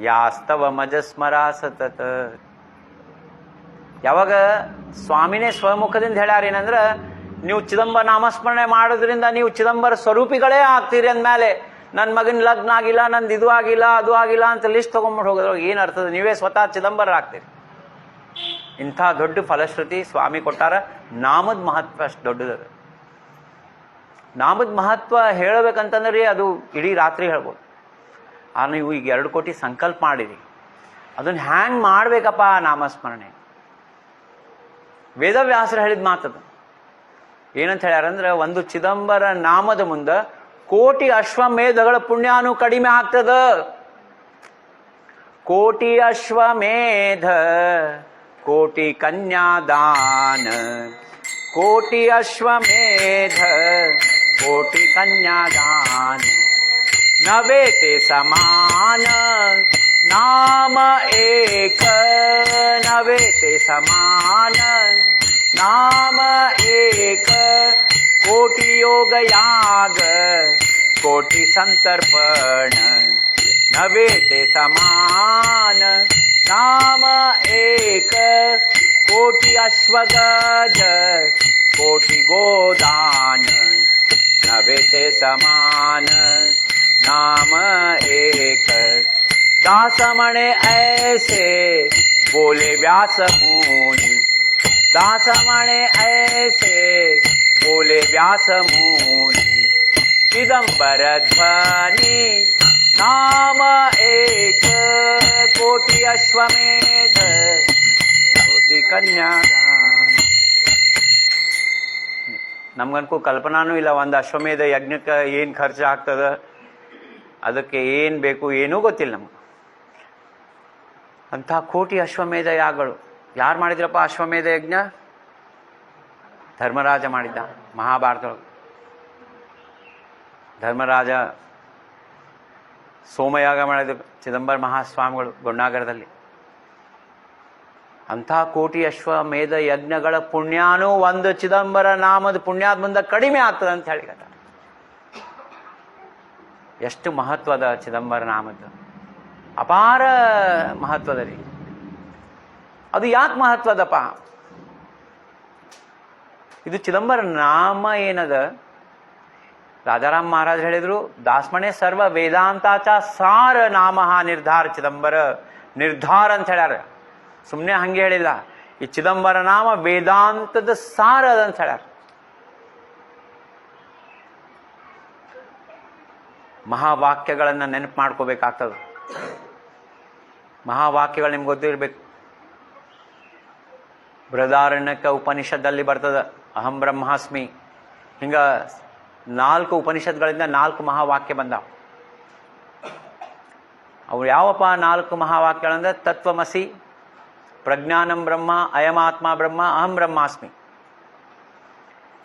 ಯಾಸ್ತವ ಮಜ ಸ್ಮರ ಸತತ. ಯಾವಾಗ ಸ್ವಾಮಿನೇ ಸ್ವಮುಖದಿಂದ ಹೇಳ್ಯಾರ ಏನಂದ್ರ ನೀವು ಚಿದಂಬರ ನಾಮಸ್ಮರಣೆ ಮಾಡೋದ್ರಿಂದ ನೀವು ಚಿದಂಬರ ಸ್ವರೂಪಿಗಳೇ ಆಗ್ತೀರಿ ಅಂದಮೇಲೆ ನನ್ನ ಮಗನ ಲಗ್ನ ಆಗಿಲ್ಲ, ನಂದು ಇದು ಆಗಿಲ್ಲ, ಅದು ಆಗಿಲ್ಲ ಅಂತ ಲಿಸ್ಟ್ ತೊಗೊಂಡ್ಬಿಟ್ಟು ಹೋಗೋದ್ರೊಳಗೆ ಏನು ಅರ್ಥದ? ನೀವೇ ಸ್ವತಃ ಚಿದಂಬರ ಆಗ್ತೀರಿ. ಇಂಥ ದೊಡ್ಡ ಫಲಶ್ರುತಿ ಸ್ವಾಮಿ ಕೊಟ್ಟಾರ. ನಾಮದ ಮಹತ್ವ ಅಷ್ಟು ದೊಡ್ಡದದ. ನಾಮದ ಮಹತ್ವ ಹೇಳಬೇಕಂತಂದ್ರೆ ಅದು ಇಡೀ ರಾತ್ರಿ ಹೇಳ್ಬೋದು. ಆದ್ರೆ ನೀವು ಈಗ 2 ಕೋಟಿ ಸಂಕಲ್ಪ ಮಾಡಿರಿ, ಅದನ್ನು ಹ್ಯಾಂಗ್ ಮಾಡ್ಬೇಕಪ್ಪ ನಾಮಸ್ಮರಣೆ? ವೇದವ್ಯಾಸರು ಹೇಳಿದ ಮಾತದು. ಏನಂತ ಹೇಳ್ಯಾರಂದ್ರೆ ಒಂದು ಚಿದಂಬರ ನಾಮದ ಮುಂದೆ ಕೋಟಿ ಅಶ್ವಮೇಧಗಳ ಪುಣ್ಯಾನು ಕಡಿಮೆ ಆಗ್ತದ. ಕೋಟಿ ಅಶ್ವಮೇಧ ಕೋಟಿ ಕನ್ಯಾದಾನ ಕೋಟಿ ಅಶ್ವಮೇಧ ಕೋಟಿ ಕನ್ಯಾದಾನ ನವೇತೆ ಸಮಾನ ನಾಮ ಏಕ ನವೇತೆ ಸಮಾನ ನಾಮ ಏಕ ಕೋಟಿ ಯೋಗ ಯಾಗ ಕೋಟಿ ಸಂತರ್ಪಣ ನವೇತೆ ಸಮಾನ ನಾಮ ಏಕ ಕೋಟಿ ಅಶ್ವಗಜ ಕೋಟಿ ಗೋದಾನ ನವೇತೆ ಸಮಾನ नाम एक दासमणे ऐसे बोले व्यास मुनि दासमणे ऐसे बोले व्यास मुनि चिदंबर ध्वनि नाम एक कोटि अश्वमेध कोटि कन्यादान ನಮ್ಗನ್ಕೂ ಕಲ್ಪನಾನೂ ಇಲ್ಲ ಒಂದು ಅಶ್ವಮೇಧ ಯಜ್ಞಕ್ಕೆ ಏನು ಖರ್ಚು ಆಗ್ತದೆ ಅದಕ್ಕೆ ಏನು ಬೇಕು ಏನೂ ಗೊತ್ತಿಲ್ಲ ನಮ್ಗೆ. ಅಂಥ ಕೋಟಿ ಅಶ್ವಮೇಧ ಯಾಗಗಳು ಯಾರು ಮಾಡಿದ್ರಪ್ಪ? ಅಶ್ವಮೇಧ ಯಜ್ಞ ಧರ್ಮರಾಜ ಮಾಡಿದ್ದ. ಮಹಾಭಾರತದೊಳಗೆ ಧರ್ಮರಾಜ ಸೋಮಯಾಗ ಮಾಡಿದ್ರು ಚಿದಂಬರ ಮಹಾಸ್ವಾಮಿಗಳು ಗುಣಾಗರದಲ್ಲಿ. ಅಂಥ ಕೋಟಿ ಅಶ್ವಮೇಧ ಯಜ್ಞಗಳ ಪುಣ್ಯಾನೂ ಒಂದು ಚಿದಂಬರ ನಾಮದ ಪುಣ್ಯಾದ ಮುಂದೆ ಕಡಿಮೆ ಆಗ್ತದೆ ಅಂತ ಹೇಳಿ. ಎಷ್ಟು ಮಹತ್ವದ ಚಿದಂಬರ ನಾಮದ್ದು, ಅಪಾರ ಮಹತ್ವದ ರೀ. ಅದು ಯಾಕೆ ಮಹತ್ವದಪ್ಪ? ಇದು ಚಿದಂಬರ ನಾಮ ಏನದ, ರಾಜಾರಾಮ್ ಮಹಾರಾಜ್ ಹೇಳಿದ್ರು, ದಾಸ್ಮಣೆ ಸರ್ವ ವೇದಾಂತಾಚ ಸಾರ ನಾಮ ನಿರ್ಧಾರ ಚಿದಂಬರ ನಿರ್ಧಾರ ಅಂತ ಹೇಳ್ಯಾರ. ಸುಮ್ಮನೆ ಹಂಗೆ ಹೇಳಿಲ್ಲ, ಈ ಚಿದಂಬರ ನಾಮ ವೇದಾಂತದ ಸಾರ ಅದಂತ ಹೇಳ್ಯಾರ. ಮಹಾವಾಕ್ಯಗಳನ್ನು ನೆನಪು ಮಾಡ್ಕೋಬೇಕಾಗ್ತದೆ. ಮಹಾವಾಕ್ಯಗಳು ನಿಮ್ಗೆ ಗೊತ್ತಿರ್ಬೇಕು. ಬೃಹದಾರಣ್ಯಕ ಉಪನಿಷತ್ತಲ್ಲಿ ಬರ್ತದ ಅಹಂ ಬ್ರಹ್ಮಾಸ್ಮಿ. ಹಿಂಗ 4 ಉಪನಿಷತ್ಗಳಿಂದ 4 ಮಹಾವಾಕ್ಯ ಬಂದಾವ. ಅವು ಯಾವಪ್ಪ 4 ಮಹಾವಾಕ್ಯಗಳಂದ್ರೆ ತತ್ವಮಸಿ, ಪ್ರಜ್ಞಾನಂ ಬ್ರಹ್ಮ, ಅಯಮಾತ್ಮ ಬ್ರಹ್ಮ, ಅಹಂ ಬ್ರಹ್ಮಾಸ್ಮಿ.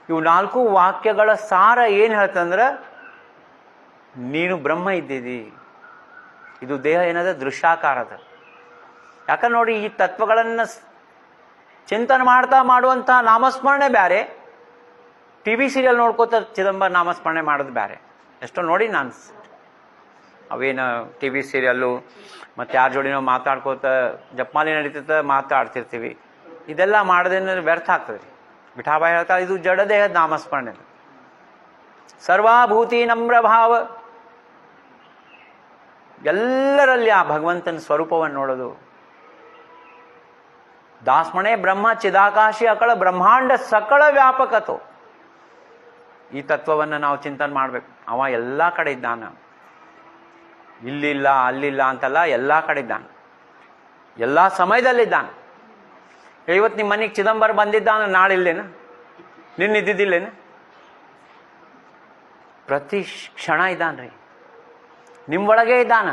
ಇವು 4 ವಾಕ್ಯಗಳ ಸಾರ ಏನು ಹೇಳ್ತಂದ್ರೆ, ನೀನು ಬ್ರಹ್ಮ ಇದ್ದೀರಿ. ಇದು ದೇಹ ಏನದ ದೃಶ್ಯಾಕಾರದ. ಯಾಕಂದ್ರೆ ನೋಡಿ, ಈ ತತ್ವಗಳನ್ನು ಚಿಂತನೆ ಮಾಡ್ತಾ ಮಾಡುವಂಥ ನಾಮಸ್ಮರಣೆ ಬೇರೆ, TV ಸೀರಿಯಲ್ ನೋಡ್ಕೋತ ಚಿದಂಬರ ನಾಮಸ್ಮರಣೆ ಮಾಡೋದು ಬೇರೆ. ಎಷ್ಟೋ ನೋಡಿ ನಾನು ಅವೇನು TV ಸೀರಿಯಲ್ಲು ಮತ್ತು ಯಾರ ಜೋಡಿನೋ ಮಾತಾಡ್ಕೋತ ಜಪ್ಮಾಲಿ ನಡೀತದ ಮಾತಾಡ್ತಿರ್ತೀವಿ. ಇದೆಲ್ಲ ಮಾಡೋದೇನ ವ್ಯರ್ಥ ಆಗ್ತದೆ ರೀ. ವಿಠಾಬಾಯಿ ಹೇಳ್ತಾರೆ, ಇದು ಜಡ ದೇಹದ ನಾಮಸ್ಮರಣೆ. ಸರ್ವಾಭೂತಿ ನಮ್ರ ಭಾವ, ಎಲ್ಲರಲ್ಲಿ ಆ ಭಗವಂತನ ಸ್ವರೂಪವನ್ನು ನೋಡೋದು. ದಾಸ್ಮಣೆ ಬ್ರಹ್ಮ ಚಿದಾಕಾಶಿ ಅಕಳ ಬ್ರಹ್ಮಾಂಡ ಸಕಳ ವ್ಯಾಪಕತೋ. ಈ ತತ್ವವನ್ನು ನಾವು ಚಿಂತನೆ ಮಾಡ್ಬೇಕು. ಅವ ಎಲ್ಲ ಕಡೆ ಇದ್ದಾನ, ಇಲ್ಲಿಲ್ಲ ಅಲ್ಲಿಲ್ಲ ಅಂತಲ್ಲ, ಎಲ್ಲ ಕಡೆ ಇದ್ದಾನೆ, ಎಲ್ಲ ಸಮಯದಲ್ಲಿದ್ದಾನೆ. ಇವತ್ತು ನಿಮ್ಮ ಮನೆಗೆ ಚಿದಂಬರ ಬಂದಿದ್ದಾನ, ನಾಳೆ ಇಲ್ಲೇನ, ನಿನ್ನಿದ್ದಿದ್ದಿಲ್ಲೇನ? ಪ್ರತಿ ಕ್ಷಣ ಇದ್ದಾನ್ರಿ, ನಿಮ್ಮೊಳಗೆ ಇದ್ದಾನ.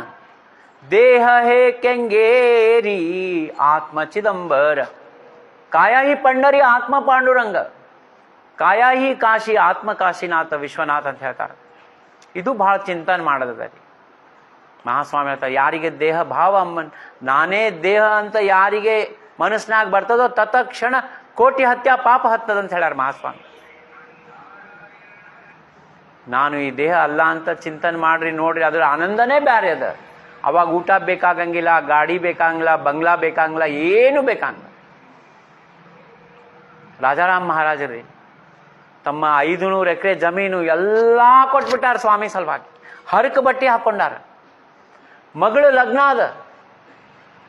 ದೇಹ ಹೇ ಕೆಂಗೇರಿ ಆತ್ಮ ಚಿದಂಬರ, ಕಾಯ ಹಿ ಪಂಡರಿ ಆತ್ಮ ಪಾಂಡುರಂಗ, ಕಾಯ ಹಿ ಕಾಶಿ ಆತ್ಮ ಕಾಶಿನಾಥ ವಿಶ್ವನಾಥ ಅಂತ ಹೇಳ್ತಾರೆ. ಇದು ಬಹಳ ಚಿಂತನೆ ಮಾಡೋದದ ರೀ. ಮಹಾಸ್ವಾಮಿ ಹೇಳ್ತಾರೆ, ಯಾರಿಗೆ ದೇಹ ಭಾವ ನಾನೇ ದೇಹ ಅಂತ ಯಾರಿಗೆ ಮನಸ್ಸಿನಾಗ ಬರ್ತದೋ ತತ್ಕ್ಷಣ ಕೋಟಿ ಹತ್ಯ ಪಾಪ ಹತ್ತದಂತ ಹೇಳ್ಯಾರ ಮಹಾಸ್ವಾಮಿ. ನಾನು ಈ ದೇಹ ಅಲ್ಲ ಅಂತ ಚಿಂತನೆ ಮಾಡ್ರಿ, ನೋಡ್ರಿ, ಅದ್ರ ಆನಂದನೇ ಬೇರೆ ಅದ. ಅವಾಗ ಊಟ ಬೇಕಾಗಂಗಿಲ್ಲ, ಗಾಡಿ ಬೇಕಾಗಂಗಿಲ್ಲ, ಬಂಗ್ಲಾ ಬೇಕಾಗಂಗಿಲ್ಲ, ಏನು ಬೇಕಾಗಂಗಿಲ್ಲ. ರಾಜಾರಾಮ್ ಮಹಾರಾಜರಿ ತಮ್ಮ 500 ಎಕರೆ ಜಮೀನು ಎಲ್ಲ ಕೊಟ್ಬಿಟ್ಟಾರ ಸ್ವಾಮಿ ಸಲುವಾಗಿ. ಹರಕ ಬಟ್ಟೆ ಹಾಕೊಂಡಾರ. ಮಗಳು ಲಗ್ನ ಅದ,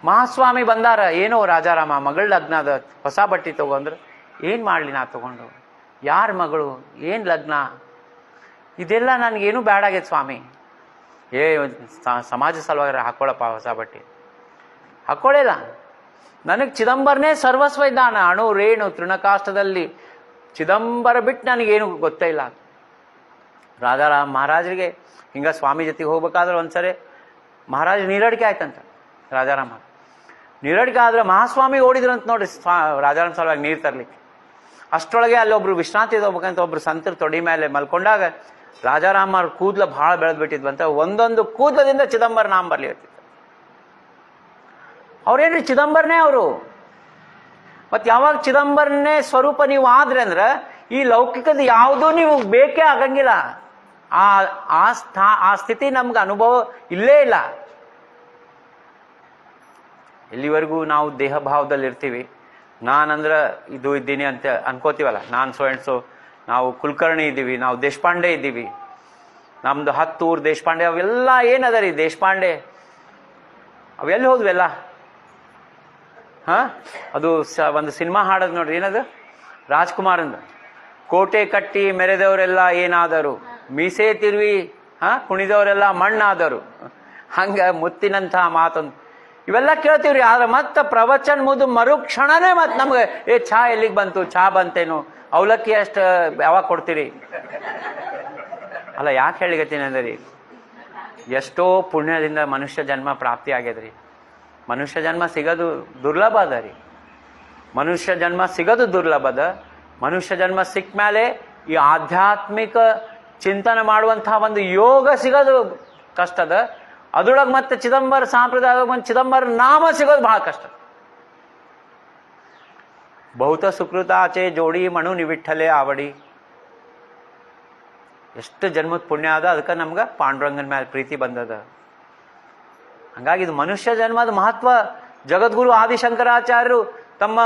ಮಹಾಸ್ವಾಮಿ ಬಂದಾರ, ಏನೋ ರಾಜಾರಾಮ ಮಗಳ ಲಗ್ನ ಅದ, ಹೊಸ ಬಟ್ಟೆ ತಗೊಂಡ್ರೆ ಏನು ಮಾಡಲಿ ನಾ ತಗೊಂಡು, ಯಾರ ಮಗಳು, ಏನು ಲಗ್ನ, ಇದೆಲ್ಲ ನನಗೇನು ಬೇಡ ಆಗೈತೆ ಸ್ವಾಮಿ. ಸಮಾಜ ಸಲುವಾಗಿ ಹಾಕೊಳ್ಳಪ್ಪ ಹೊಸ ಬಟ್ಟೆ. ಹಾಕೊಳ್ಳಿಲ್ಲ. ನನಗೆ ಚಿದಂಬರನೇ ಸರ್ವಸ್ವ ಇದ್ದಾನ. ಅಣು ರೇಣು ತೃಣಕಾಷ್ಟದಲ್ಲಿ ಚಿದಂಬರ ಬಿಟ್ಟು ನನಗೇನು ಗೊತ್ತೇ ಇಲ್ಲ. ರಾಜಾರಾಮ್ ಮಹಾರಾಜರಿಗೆ ಹಿಂಗೆ ಸ್ವಾಮಿ ಜೊತೆಗೆ ಹೋಗ್ಬೇಕಾದ್ರೆ ಒಂದ್ಸರಿ ಮಹಾರಾಜ ನೀರಡಿಕೆ ಆಯ್ತಂತ. ರಾಜಾರಾಮ ನೀರಡಿಕೆ ಆದ್ರೆ ಮಹಾಸ್ವಾಮಿ ಓಡಿದ್ರಂತ ನೋಡ್ರಿ, ರಾಜಾರಾಮ್ ಸಲುವಾಗಿ ನೀರು ತರ್ಲಿಕ್ಕೆ. ಅಷ್ಟರೊಳಗೆ ಅಲ್ಲಿ ಒಬ್ರು ವಿಶ್ರಾಂತಿ ತಗೋಬೇಕಂತ ಒಬ್ರು ಸಂತರ ತೊಡಿ ಮೇಲೆ ಮಲ್ಕೊಂಡಾಗ ರಾಜಾರಾಮ ಅವ್ರ ಕೂದಲ ಭಾಳ ಬೆಳೆದ್ಬಿಟ್ಟಿದ್ವಂತ. ಒಂದೊಂದು ಕೂದಲದಿಂದ ಚಿದಂಬರ ನಾಮ ಬರ್ಲಿ ಇರ್ತಿತ್ತು. ಅವ್ರೇನ್ರಿ ಚಿದಂಬರನೇ ಅವರು. ಮತ್ತು ಯಾವಾಗ ಚಿದಂಬರನೇ ಸ್ವರೂಪ ನೀವು ಆದ್ರೆ ಅಂದ್ರೆ ಈ ಲೌಕಿಕದ ಯಾವುದೂ ನೀವು ಬೇಕೇ ಆಗಂಗಿಲ್ಲ. ಆ ಸ್ಥಿತಿ ನಮ್ಗೆ ಅನುಭವ ಇಲ್ಲೇ ಇಲ್ಲ. ಇಲ್ಲಿವರೆಗೂ ನಾವು ದೇಹ ಭಾವದಲ್ಲಿ ಇರ್ತೀವಿ. ನಾನಂದ್ರೆ ಇದು ಇದ್ದೀನಿ ಅಂತ ಅನ್ಕೋತೀವಲ್ಲ, ನಾನು ಸೋ ಅಂಡ್ ಸೋ, ನಾವು ಕುಲಕರ್ಣಿ ಇದ್ದೀವಿ, ನಾವು ದೇಶಪಾಂಡೆ ಇದ್ದೀವಿ, ನಮ್ದು 10 ಊರು ದೇಶಪಾಂಡೆ, ಅವೆಲ್ಲ ಏನದ ರೀ ದೇಶಪಾಂಡೆ, ಅವೆಲ್ಲಿ ಹೋದ್ವೆಲ್ಲ? ಅದು ಒಂದು ಸಿನಿಮಾ ಹಾಡೋದು ನೋಡ್ರಿ, ಏನದು, ರಾಜ್ಕುಮಾರಂದು, ಕೋಟೆ ಕಟ್ಟಿ ಮೆರೆದವರೆಲ್ಲ ಏನಾದರು, ಮೀಸೆ ತಿರುವಿ ಕುಣಿದವರೆಲ್ಲ ಮಣ್ಣಾದರು. ಹಂಗ ಮುತ್ತಿನಂಥ ಮಾತೊಂದು ಇವೆಲ್ಲ ಕೇಳ್ತೀವ್ರಿ. ಆದ್ರೆ ಮತ್ತೆ ಪ್ರವಚನ ಮುದು ಮರುಕ್ಷಣನೇ ಮತ್ತೆ ನಮ್ಗೆ ಚಹಾ ಎಲ್ಲಿಗೆ ಬಂತು, ಚಹಾ ಬಂತೇನು, ಅವಲಕ್ಕಿ ಅಷ್ಟು ಯಾವಾಗ ಕೊಡ್ತೀರಿ? ಅಲ್ಲ, ಯಾಕೆ ಹೇಳಿಗತ್ತೀನಿ ಅಂದ್ರೆ ಎಷ್ಟೋ ಪುಣ್ಯದಿಂದ ಮನುಷ್ಯ ಜನ್ಮ ಪ್ರಾಪ್ತಿ ಆಗ್ಯದ್ರಿ. ಮನುಷ್ಯ ಜನ್ಮ ಸಿಗೋದು ದುರ್ಲಭ ಅದ ರೀ. ಮನುಷ್ಯ ಜನ್ಮ ಸಿಗೋದು ದುರ್ಲಭ ಅದ. ಮನುಷ್ಯ ಜನ್ಮ ಸಿಕ್ಕ ಮೇಲೆ ಈ ಆಧ್ಯಾತ್ಮಿಕ ಚಿಂತನೆ ಮಾಡುವಂತಹ ಒಂದು ಯೋಗ ಸಿಗೋದು ಕಷ್ಟ ಅದ. ಅದ್ರೊಳಗೆ ಮತ್ತೆ ಚಿದಂಬರ ಸಂಪ್ರದಾಯ ಒಂದು ಚಿದಂಬರ ನಾಮ ಸಿಗೋದು ಬಹಳ ಕಷ್ಟ. ಬಹುತ ಸುಕೃತ ಆಚೆ ಜೋಡಿ ಮಣು ನಿವಿಠಲೆ ಆವಡಿ. ಎಷ್ಟು ಜನ್ಮದ ಪುಣ್ಯ ಅದ, ಅದಕ್ಕೆ ನಮ್ಗೆ ಪಾಂಡುರಂಗನ ಮೇಲೆ ಪ್ರೀತಿ ಬಂದದ. ಹಂಗಾಗಿ ಇದು ಮನುಷ್ಯ ಜನ್ಮದ ಮಹತ್ವ ಜಗದ್ಗುರು ಆದಿಶಂಕರಾಚಾರ್ಯರು ತಮ್ಮ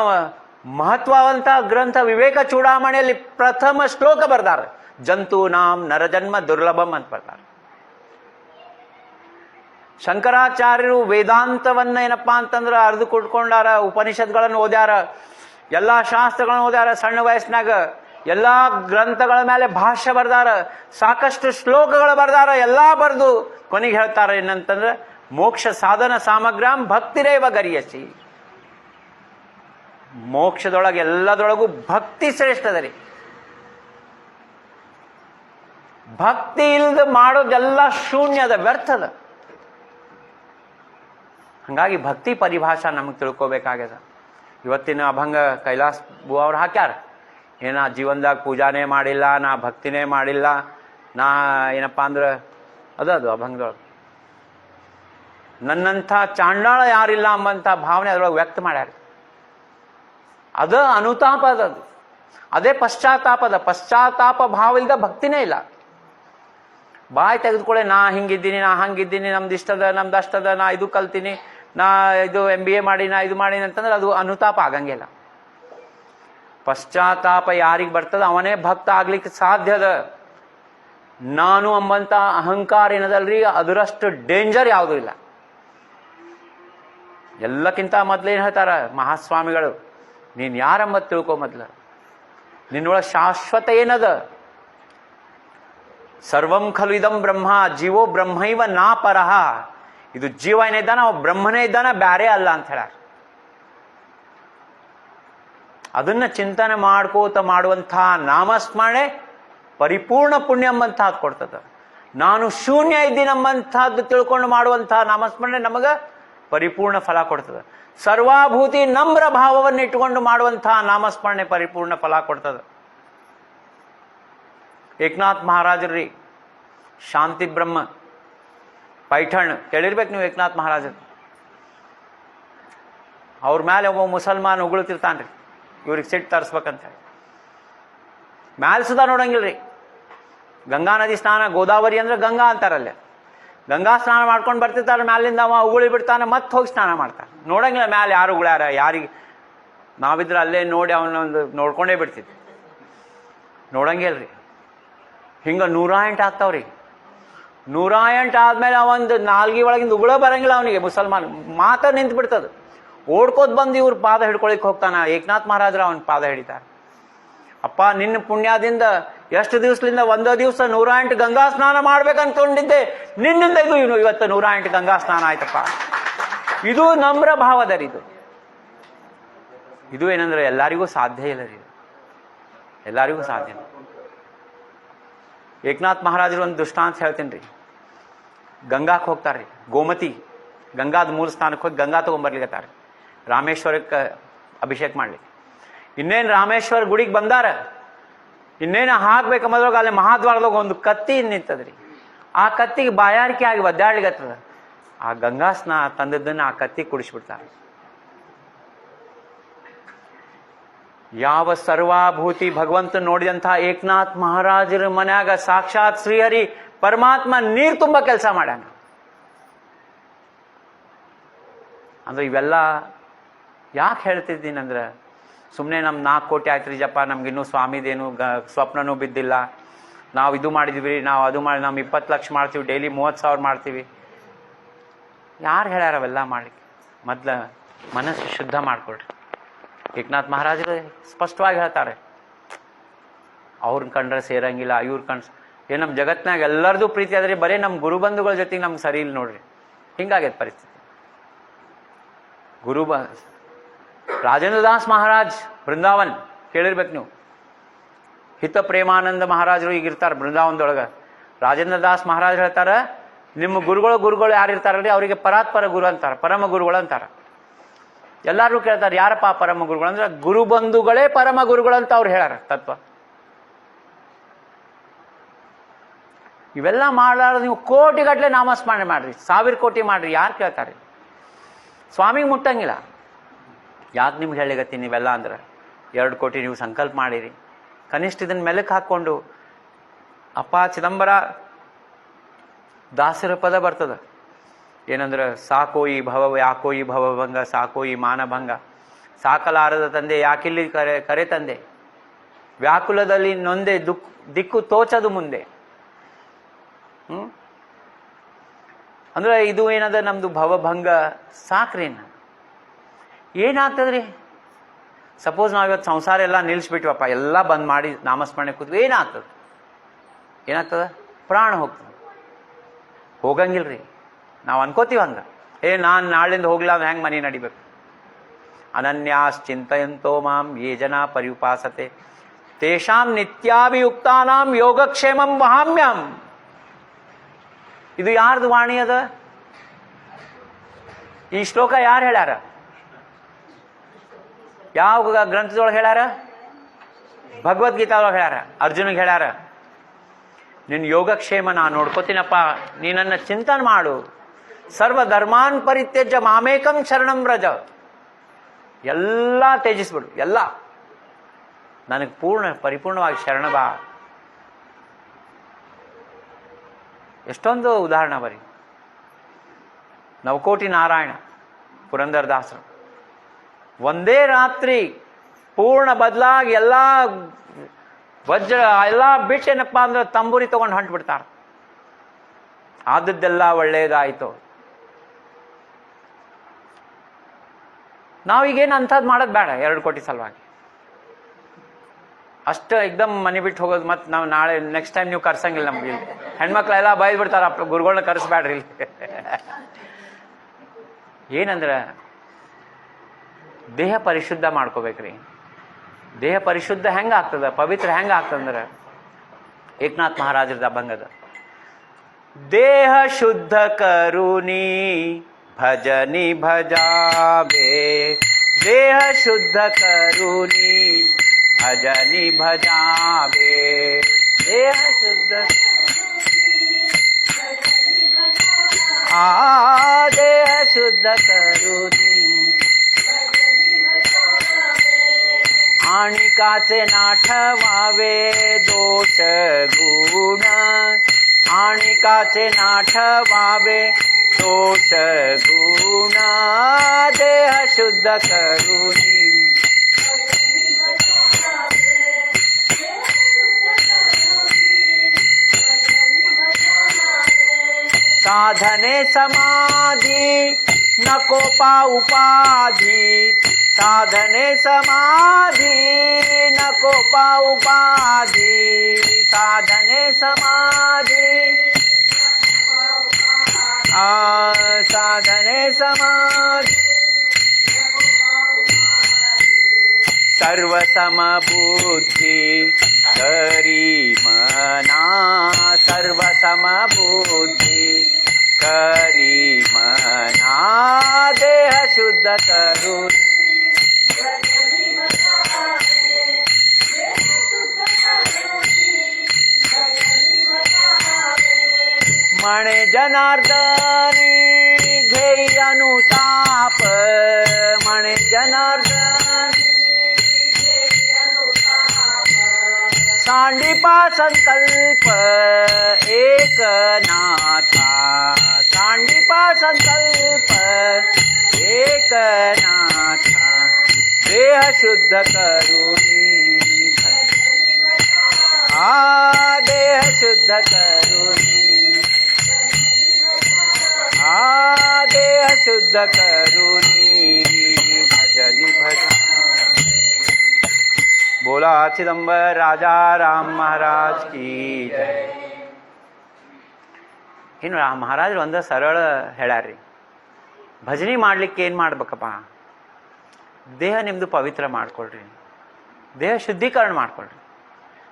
ಮಹತ್ವವಂತ ಗ್ರಂಥ ವಿವೇಕ ಚೂಡಾಮಣಿಯಲ್ಲಿ ಪ್ರಥಮ ಶ್ಲೋಕ ಬರ್ದಾರೆ. ಜಂತು ನಾಂ ನರಜನ್ಮ ದುರ್ಲಭಂ ಅಂತ ಬರ್ತಾರೆ. ಶಂಕರಾಚಾರ್ಯರು ವೇದಾಂತವನ್ನ ಏನಪ್ಪಾ ಅಂತಂದ್ರೆ ಅರ್ದು ಕೊಟ್ಕೊಂಡಾರ, ಉಪನಿಷತ್ಗಳನ್ನು ಓದ್ಯಾರ, ಎಲ್ಲಾ ಶಾಸ್ತ್ರಗಳನ್ನು ಓದ್ಯಾರ. ಸಣ್ಣ ವಯಸ್ಸಿನಾಗ ಎಲ್ಲಾ ಗ್ರಂಥಗಳ ಮೇಲೆ ಭಾಷ್ಯ ಬರ್ದಾರ, ಸಾಕಷ್ಟು ಶ್ಲೋಕಗಳು ಬರ್ದಾರ. ಎಲ್ಲಾ ಬರೆದು ಕೊನೆಗೆ ಹೇಳ್ತಾರ ಏನಂತಂದ್ರೆ ಮೋಕ್ಷ ಸಾಧನ ಸಾಮಗ್ರಾಂ ಭಕ್ತಿರೇವ ಗರಿಯಸಿ. ಮೋಕ್ಷದೊಳಗೆ ಎಲ್ಲದರೊಳಗೂ ಭಕ್ತಿ ಶ್ರೇಷ್ಠದ ರೀ. ಭಕ್ತಿ ಇಲ್ದ ಮಾಡೋದೆಲ್ಲ ಶೂನ್ಯದ, ವ್ಯರ್ಥದ. ಹಂಗಾಗಿ ಭಕ್ತಿ ಪರಿಭಾಷಾ ನಮಗೆ ತಿಳ್ಕೋಬೇಕಾಗ್ಯದ. ಇವತ್ತಿನ ಅಭಂಗ ಕೈಲಾಸ್ ಬು ಅವ್ರು ಹಾಕ್ಯಾರ, ಏನ ಜೀವನದಾಗ ಪೂಜಾನೇ ಮಾಡಿಲ್ಲ, ನಾ ಭಕ್ತಿನೇ ಮಾಡಿಲ್ಲ, ನಾ ಏನಪ್ಪ ಅಂದ್ರೆ ಅದು ಅಭಂಗದೊಳಗೆ ನನ್ನಂಥ ಚಾಂಡಾಳ ಯಾರಿಲ್ಲ ಅಂಬಂಥ ಭಾವನೆ ಅದ್ರೊಳಗೆ ವ್ಯಕ್ತ ಮಾಡ್ಯಾರ. ಅದ ಅನುತಾಪ ಅದದು, ಅದೇ ಪಶ್ಚಾತ್ತಾಪದ. ಪಶ್ಚಾತ್ತಾಪ ಭಾವ ಇಲ್ದ ಭಕ್ತಿನೇ ಇಲ್ಲ. ಬಾಯಿ ತೆಗೆದುಕೊಳ್ಳೆ ನಾ ಹಿಂಗಿದ್ದೀನಿ, ನಾ ಹಂಗಿದ್ದೀನಿ, ನಮ್ದು ಇಷ್ಟದ, ನಮ್ದು ಅಷ್ಟದ, ನಾ ಇದು ಕಲ್ತೀನಿ, ನಾ ಇದು MBA ಮಾಡಿ, ನಾ ಇದು ಮಾಡೀನಿ ಅಂತಂದ್ರೆ ಅದು ಅನುತಾಪ ಆಗಂಗಿಲ್ಲ. ಪಶ್ಚಾತ್ತಾಪ ಯಾರಿಗೆ ಬರ್ತದ ಅವನೇ ಭಕ್ತ ಆಗ್ಲಿಕ್ಕೆ ಸಾಧ್ಯದ. ನಾನು ಅಂಬಂತ ಅಹಂಕಾರ ಏನದಲ್ರಿ, ಅದರಷ್ಟು ಡೇಂಜರ್ ಯಾವುದೂ ಇಲ್ಲ. ಎಲ್ಲಕ್ಕಿಂತ ಮೊದ್ಲೇನು ಹೇಳ್ತಾರ ಮಹಾಸ್ವಾಮಿಗಳು, ನೀನ್ ಯಾರಂಬತ್ ತಿಳ್ಕೊ ಮೊದ್ಲ. ನಿನ್ನೊಳಗೆ ಶಾಶ್ವತ ಏನದ? ಸರ್ವಂ ಖಲು ಇದಂ ಬ್ರಹ್ಮ ಜೀವೋ ಬ್ರಹ್ಮೈವ ನಾ ಪರಹ. ಇದು ಜೀವ ಏನಿದ್ದಾನ ಅವ ಬ್ರಹ್ಮನೇ ಇದ್ದಾನ, ಬ್ಯಾರೆ ಅಲ್ಲ ಅಂತ ಹೇಳ. ಅದನ್ನ ಚಿಂತನೆ ಮಾಡ್ಕೋತ ಮಾಡುವಂತಹ ನಾಮಸ್ಮರಣೆ ಪರಿಪೂರ್ಣ ಪುಣ್ಯ ಎಂಬಂತಹದ್ದು ಕೊಡ್ತದ. ನಾನು ಶೂನ್ಯ ಇದ್ದೀನಂಬಂತಹದ್ದು ತಿಳ್ಕೊಂಡು ಮಾಡುವಂತಹ ನಾಮಸ್ಮರಣೆ ನಮಗ ಪರಿಪೂರ್ಣ ಫಲ ಕೊಡ್ತದೆ. ಸರ್ವಾಭೂತಿ ನಮ್ರ ಭಾವವನ್ನು ಇಟ್ಟುಕೊಂಡು ಮಾಡುವಂತಹ ನಾಮಸ್ಮರಣೆ ಪರಿಪೂರ್ಣ ಫಲ ಕೊಡ್ತದೆ. ಏಕನಾಥ್ ಮಹಾರಾಜರ್ರಿ ಶಾಂತಿ ಬ್ರಹ್ಮ ಪೈಠಣ್ ಕೇಳಿರ್ಬೇಕು ನೀವು. ಏಕನಾಥ್ ಮಹಾರಾಜರು ಅವ್ರ ಮೇಲೆ ಒಬ್ಬ ಮುಸಲ್ಮಾನ್ ಉಗುಳ್ತಿರ್ತಾನ್ರಿ, ಇವ್ರಿಗೆ ಸಿಟ್ಟು ತರಿಸ್ಬೇಕಂತ ಹೇಳಿ. ಮ್ಯಾಲ್ ಸುಧಾ ನೋಡಂಗಿಲ್ರಿ. ಗಂಗಾ ನದಿ ಸ್ನಾನ, ಗೋದಾವರಿ ಅಂದ್ರೆ ಗಂಗಾ ಅಂತಾರಲ್ಲೇ. ಗಂಗಾ ಸ್ನಾನ ಮಾಡ್ಕೊಂಡು ಬರ್ತಿರ್ತಾರೆ, ಮ್ಯಾಲಿಂದ ಅವ ಉಗುಳಿ ಬಿಡ್ತಾನೆ, ಮತ್ತೆ ಹೋಗಿ ಸ್ನಾನ ಮಾಡ್ತಾನೆ. ನೋಡಂಗಿಲ್ಲ ಮ್ಯಾಲೆ ಯಾರು ಉಗುಳ್ಯಾರ, ಯಾರಿಗೆ. ನಾವಿದ್ರೆ ಅಲ್ಲೇ ನೋಡಿ ಅವನೊಂದು ನೋಡ್ಕೊಂಡೇ ಬಿಡ್ತಿದ್ವಿ. ನೋಡಂಗಿಲ್ರಿ. ಹಿಂಗ 108 ಆಗ್ತಾವ್ರಿ. 108 ಆದ್ಮೇಲೆ ಅವಂದು ನಾಲ್ಗಿ ಒಳಗಿಂದ ಉಗುಳ ಬರಂಗಿಲ್ಲ ಅವನಿಗೆ. ಮುಸಲ್ಮಾನ್ ಮಾತ ನಿಂತು ಬಿಡ್ತದ. ಓಡ್ಕೋದ್ ಬಂದು ಇವ್ರ ಪಾದ ಹಿಡ್ಕೊಳಿಕ್ ಹೋಗ್ತಾನ. ಏಕನಾಥ್ ಮಹಾರಾಜರ ಅವನ ಪಾದ ಹಿಡಿತಾರೆ. ಅಪ್ಪ ನಿನ್ನ ಪುಣ್ಯದಿಂದ ಎಷ್ಟು ದಿವಸದಿಂದ ಒಂದೋ ದಿವಸ 108 ಗಂಗಾ ಸ್ನಾನ ಮಾಡ್ಬೇಕಂತಕೊಂಡಿದ್ದೆ, ನಿನ್ನಿಂದ ಇದು ಇವತ್ತು 108 ಗಂಗಾ ಸ್ನಾನ ಆಯ್ತಪ್ಪ. ಇದು ನಮ್ರ ಭಾವದರಿ. ಇದು ಏನಂದ್ರೆ ಎಲ್ಲರಿಗೂ ಸಾಧ್ಯ ಇಲ್ಲ ರೀ. ಎಲ್ಲರಿಗೂ ಸಾಧ್ಯ ಇಲ್ಲ. ಏಕನಾಥ್ ಮಹಾರಾಜರು ಒಂದು ದೃಷ್ಟಾಂತ ಹೇಳ್ತೀನಿ ರೀ. ಗಂಗಾಕ್ಕೆ ಹೋಗ್ತಾರ್ರಿ, ಗೋಮತಿ ಗಂಗಾದ ಮೂಲ ಸ್ಥಾನಕ್ಕೆ ಹೋಗಿ ಗಂಗಾ ತಗೊಂಡ್ಬರ್ಲಿಕತ್ತಾರೆ ರಾಮೇಶ್ವರಕ್ಕೆ ಅಭಿಷೇಕ ಮಾಡ್ಲಿಕ್ಕೆ. ಇನ್ನೇನು ರಾಮೇಶ್ವರ ಗುಡಿಗೆ ಬಂದಾರ, ಇನ್ನೇನು ಹಾಕ್ಬೇಕಂಬದ್ರಾಗ ಅಲ್ಲಿ ಮಹಾದ್ವಾರದಾಗ ಒಂದು ಕತ್ತಿ ನಿಂತದ್ರಿ. ಆ ಕತ್ತಿಗೆ ಬಾಯಾರಿಕೆ ಆಗಿ ಒದ್ದಾಡ್ಲಿಕತ್ತದ. ಆ ಗಂಗಾ ಸ್ನಾನ ತಂದದ್ದನ್ನ ಆ ಕತ್ತಿ ಕುಡಿಸ್ಬಿಡ್ತಾರೆ. ಯಾವ ಸರ್ವಾಭೂತಿ ಭಗವಂತ ನೋಡಿದಂಥ ಏಕನಾಥ್ ಮಹಾರಾಜರ ಮನ್ಯಾಗ ಸಾಕ್ಷಾತ್ ಶ್ರೀಹರಿ ಪರಮಾತ್ಮ ನೀರು ತುಂಬ ಕೆಲಸ ಮಾಡ್ಯಾನ. ಅಂದ್ರೆ ಇವೆಲ್ಲ ಯಾಕೆ ಹೇಳ್ತಿದ್ದೀನಂದ್ರೆ, ಸುಮ್ಮನೆ ನಮ್ 4 ಕೋಟಿ ಆಯ್ತು ಜಪ, ನಮ್ಗಿನ್ನೂ ಸ್ವಾಮಿದೇನು ಸ್ವಪ್ನನೂ ಬಿದ್ದಿಲ್ಲ, ನಾವು ಇದು ಮಾಡಿದ್ವಿ, ನಾವು ಅದು ಮಾಡಿ, ನಾವು 20 ಲಕ್ಷ ಮಾಡ್ತೀವಿ, ಡೈಲಿ 30,000 ಮಾಡ್ತೀವಿ. ಯಾರು ಹೇಳ್ಯಾರ ಅವೆಲ್ಲ ಮಾಡ್ಲಿಕ್ಕೆ? ಮೊದ್ಲ ಮನಸ್ಸು ಶುದ್ಧ ಮಾಡ್ಕೊಳ್ರಿ. ಏಕನಾಥ್ ಮಹಾರಾಜರು ಸ್ಪಷ್ಟವಾಗಿ ಹೇಳ್ತಾರೆ, ಅವ್ರನ್ನ ಕಂಡ್ರೆ ಸೇರಂಗಿಲ್ಲ, ಇವ್ರ ಏನ್ ನಮ್ಮ ಜಗತ್ನಾಗ ಎಲ್ಲರದು ಪ್ರೀತಿ ಆದ್ರೆ ಬರೀ ನಮ್ಮ ಗುರುಬಂಧುಗಳ ಜೊತೆಗೆ ನಮ್ಗೆ ಸರಿ ಇಲ್ಲ ನೋಡ್ರಿ. ಹಿಂಗಾಗೈತೆ ಪರಿಸ್ಥಿತಿ. ರಾಜೇಂದ್ರ ದಾಸ್ ಮಹಾರಾಜ್ ಬೃಂದಾವನ್ ಕೇಳಿರ್ಬೇಕು ನೀವು. ಹಿತ ಪ್ರೇಮಾನಂದ ಮಹಾರಾಜರು ಈಗ ಇರ್ತಾರೆ ಬೃಂದಾವನದೊಳಗ. ರಾಜೇಂದ್ರ ದಾಸ್ ಮಹಾರಾಜ್ ಹೇಳ್ತಾರ, ನಿಮ್ಮ ಗುರುಗಳು ಯಾರು ಇರ್ತಾರಲ್ರಿ ಅವರಿಗೆ ಪರಾತ್ಪರ ಗುರು ಅಂತಾರೆ, ಪರಮ ಗುರುಗಳು ಅಂತಾರೆ. ಎಲ್ಲರೂ ಕೇಳ್ತಾರೆ ಯಾರಪ್ಪ ಪರಮ ಗುರುಗಳು ಅಂದ್ರೆ ಗುರು ಬಂಧುಗಳೇ ಪರಮ ಗುರುಗಳು ಅಂತ ಅವ್ರು ಹೇಳಾರ ತತ್ವ. ಇವೆಲ್ಲ ಮಾಡಲಾರ ನೀವು ಕೋಟಿಗಟ್ಟಲೆ ನಾಮಸ್ಮರಣೆ ಮಾಡ್ರಿ, 1000 ಕೋಟಿ ಮಾಡ್ರಿ, ಯಾರು ಕೇಳ್ತಾರೆ? ಸ್ವಾಮಿಗೆ ಮುಟ್ಟಂಗಿಲ್ಲ. ಯಾಕೆ ನಿಮ್ಗೆ ಹೇಳಿಗತ್ತೀನಿ ನೀವೆಲ್ಲ ಅಂದ್ರೆ 2 ಕೋಟಿ ನೀವು ಸಂಕಲ್ಪ ಮಾಡಿರಿ, ಕನಿಷ್ಠ ಇದನ್ನ ಮೆಲಕ್ಕೆ ಹಾಕ್ಕೊಂಡು ಅಪ್ಪ ಚಿದಂಬರ ದಾಸರ ಪದ ಬರ್ತದ ಏನಂದ್ರೆ ಸಾಕೋ ಈ ಭವ ಯಾಕೋ ಈ ಭವಭಂಗ, ಸಾಕೋ ಈ ಮಾನಭಂಗ, ಸಾಕಲಾರದ ತಂದೆ ಯಾಕಿಲ್ಲಿ ಕರೆ ತಂದೆ, ವ್ಯಾಕುಲದಲ್ಲಿ ನೊಂದೆ ದಿಕ್ಕು ತೋಚದು ಮುಂದೆ. ಅಂದ್ರೆ ಇದು ಏನದ ನಮ್ದು ಭವಭಂಗ ಸಾಕ್ರಿ. ಏನಾಗ್ತದ್ರಿ? ಸಪೋಸ್ ನಾವು ಇವತ್ತು ಸಂಸಾರ ಎಲ್ಲ ನಿಲ್ಲಿಸ್ಬಿಟ್ವಪ್ಪ, ಎಲ್ಲ ಬಂದ್ ಮಾಡಿ ನಾಮಸ್ಮರಣೆ ಕೂತ್ವಿ, ಏನಾಗ್ತದ? ಪ್ರಾಣ ಹೋಗ್ತದೆ. ಹೋಗಂಗಿಲ್ರಿ, ನಾವು ಅನ್ಕೋತೀವಿ ಹಂಗ, ನಾನು ನಾಳಿಂದ ಹೋಗ್ಲಾ ಹೆಂಗೆ ಮನೆ ನಡಿಬೇಕು. ಅನನ್ಯಾಸ್ ಚಿಂತಯಂತೋ ಮಾಂ ಯೇ ಜನ ಪರ್ಯುಪಾಸತೆ ತೇಷಾಂ ನಿತ್ಯಾಭಿಯುಕ್ತಾನಾಂ ಯೋಗಕ್ಷೇಮಂ ವಹಾಮ್ಯಂ. ಇದು ಯಾರ್ದು ವಾಣಿ ಅದ? ಈ ಶ್ಲೋಕ ಯಾರು ಹೇಳ್ಯಾರ? ಯಾವ ಗ್ರಂಥದೊಳಗೆ ಹೇಳ್ಯಾರ? ಭಗವದ್ಗೀತಾದೊಳಗೆ ಹೇಳ್ಯಾರ. ಅರ್ಜುನಿಗೆ ಹೇಳ್ಯಾರ, ನಿನ್ನ ಯೋಗಕ್ಷೇಮ ನಾ ನೋಡ್ಕೋತೀನಪ್ಪ, ನೀನನ್ನ ಚಿಂತನೆ ಮಾಡು. ಸರ್ವ ಧರ್ಮಾನ್ ಪರಿತ್ಯಜ್ಯ ಮಾಮೇಕಂ ಶರಣಂ ವ್ರಜ. ಎಲ್ಲ ತ್ಯಜಿಸ್ಬಿಡು, ಎಲ್ಲ ನನಗೆ ಪರಿಪೂರ್ಣವಾಗಿ ಶರಣ ಬಾ. ಎಷ್ಟೊಂದು ಉದಾಹರಣೆ ಬರೀ. ನವಕೋಟಿ ನಾರಾಯಣ ಪುರಂದರದಾಸರು ಒಂದೇ ರಾತ್ರಿ ಪೂರ್ಣ ಬದಲಾಗಿ ಎಲ್ಲ ವಜ್ರ ಎಲ್ಲ ಬಿಟ್ಟೇನಪ್ಪ ಅಂದ್ರೆ ತಂಬೂರಿ ತಗೊಂಡು ಹೊಂಟ್ಬಿಡ್ತಾರೆ. ಆದದ್ದೆಲ್ಲ ಒಳ್ಳೇದಾಯ್ತು. ನಾವೀಗೇನು ಅಂಥದ್ದು ಮಾಡೋದು ಬೇಡ. 2 ಕೋಟಿ ಸಲುವಾಗಿ ಅಷ್ಟು ಎಕ್ದಮ್ ಮನೆ ಬಿಟ್ಟು ಹೋಗೋದು. ಮತ್ತು ನಾವು ನಾಳೆ ನೆಕ್ಸ್ಟ್ ಟೈಮ್ ನೀವು ಕರ್ಸಂಗಿಲ್ಲ ನಮ್ಗೆ. ಇಲ್ಲಿ ಹೆಣ್ಮಕ್ಳೆಲ್ಲ ಬೈದು ಬಿಡ್ತಾರ, ಗುರುಗಳನ್ನ ಕರೆಸ್ಬೇಡ್ರಿ ಇಲ್ಲಿ. ಏನಂದ್ರೆ ದೇಹ ಪರಿಶುದ್ಧ ಮಾಡ್ಕೋಬೇಕ್ರಿ. ದೇಹ ಪರಿಶುದ್ಧ ಹೆಂಗೆ ಆಗ್ತದ, ಪವಿತ್ರ ಹೆಂಗೆ ಆಗ್ತದಂದ್ರೆ ಏಕನಾಥ್ ಮಹಾರಾಜರದ ಅಭಂಗದ ದೇಹ ಶುದ್ಧ ಕರುನಿ ಭಜನಿ ಭಜಾವೆ, ದೇಹ ಶುದ್ಧ ಕರುನಿ ಭಜನಿ ಭಜಾವೆ, ದೇಹ ಶುದ್ಧ ದೇಹ ಶುದ್ಧ ಕರುನಿ आणिकाचे नाठवावे दोष गुण, आणिकाचे नाठवावे दोष गुण, देह शुद्ध करुनी साधने समाधी नको पा उपाधी, साधने समाधी नको पा उपाधी, साधने समाधी साधने समाधी सर्व समबुद्धि करी मना, सर्व समबुद्धि करी मना, देह शुद्ध करुनी मणे जनार्दनी घेई अनुताप, मणे जनार्दनी सांडीपा संकल्प एक नाथा, सांडीपा संकल्प एक नाथा, देह शुद्ध करुनी देह शुद्ध करुनी देह शुद्ध करुनी भजनी भजा. बोला चिदंबर राजा राम महाराज की जय. ಇನ್ನು ಮಹಾರಾಜರು ಒಂದು ಸರಳ ಹೇಳ್ಯಾರ್ರಿ, ಭಜನೆ ಮಾಡ್ಲಿಕ್ಕೆ ಏನು ಮಾಡ್ಬೇಕಪ್ಪ? ದೇಹ ನಿಮ್ಮದು ಪವಿತ್ರ ಮಾಡ್ಕೊಳ್ರಿ, ದೇಹ ಶುದ್ಧೀಕರಣ ಮಾಡ್ಕೊಳ್ರಿ.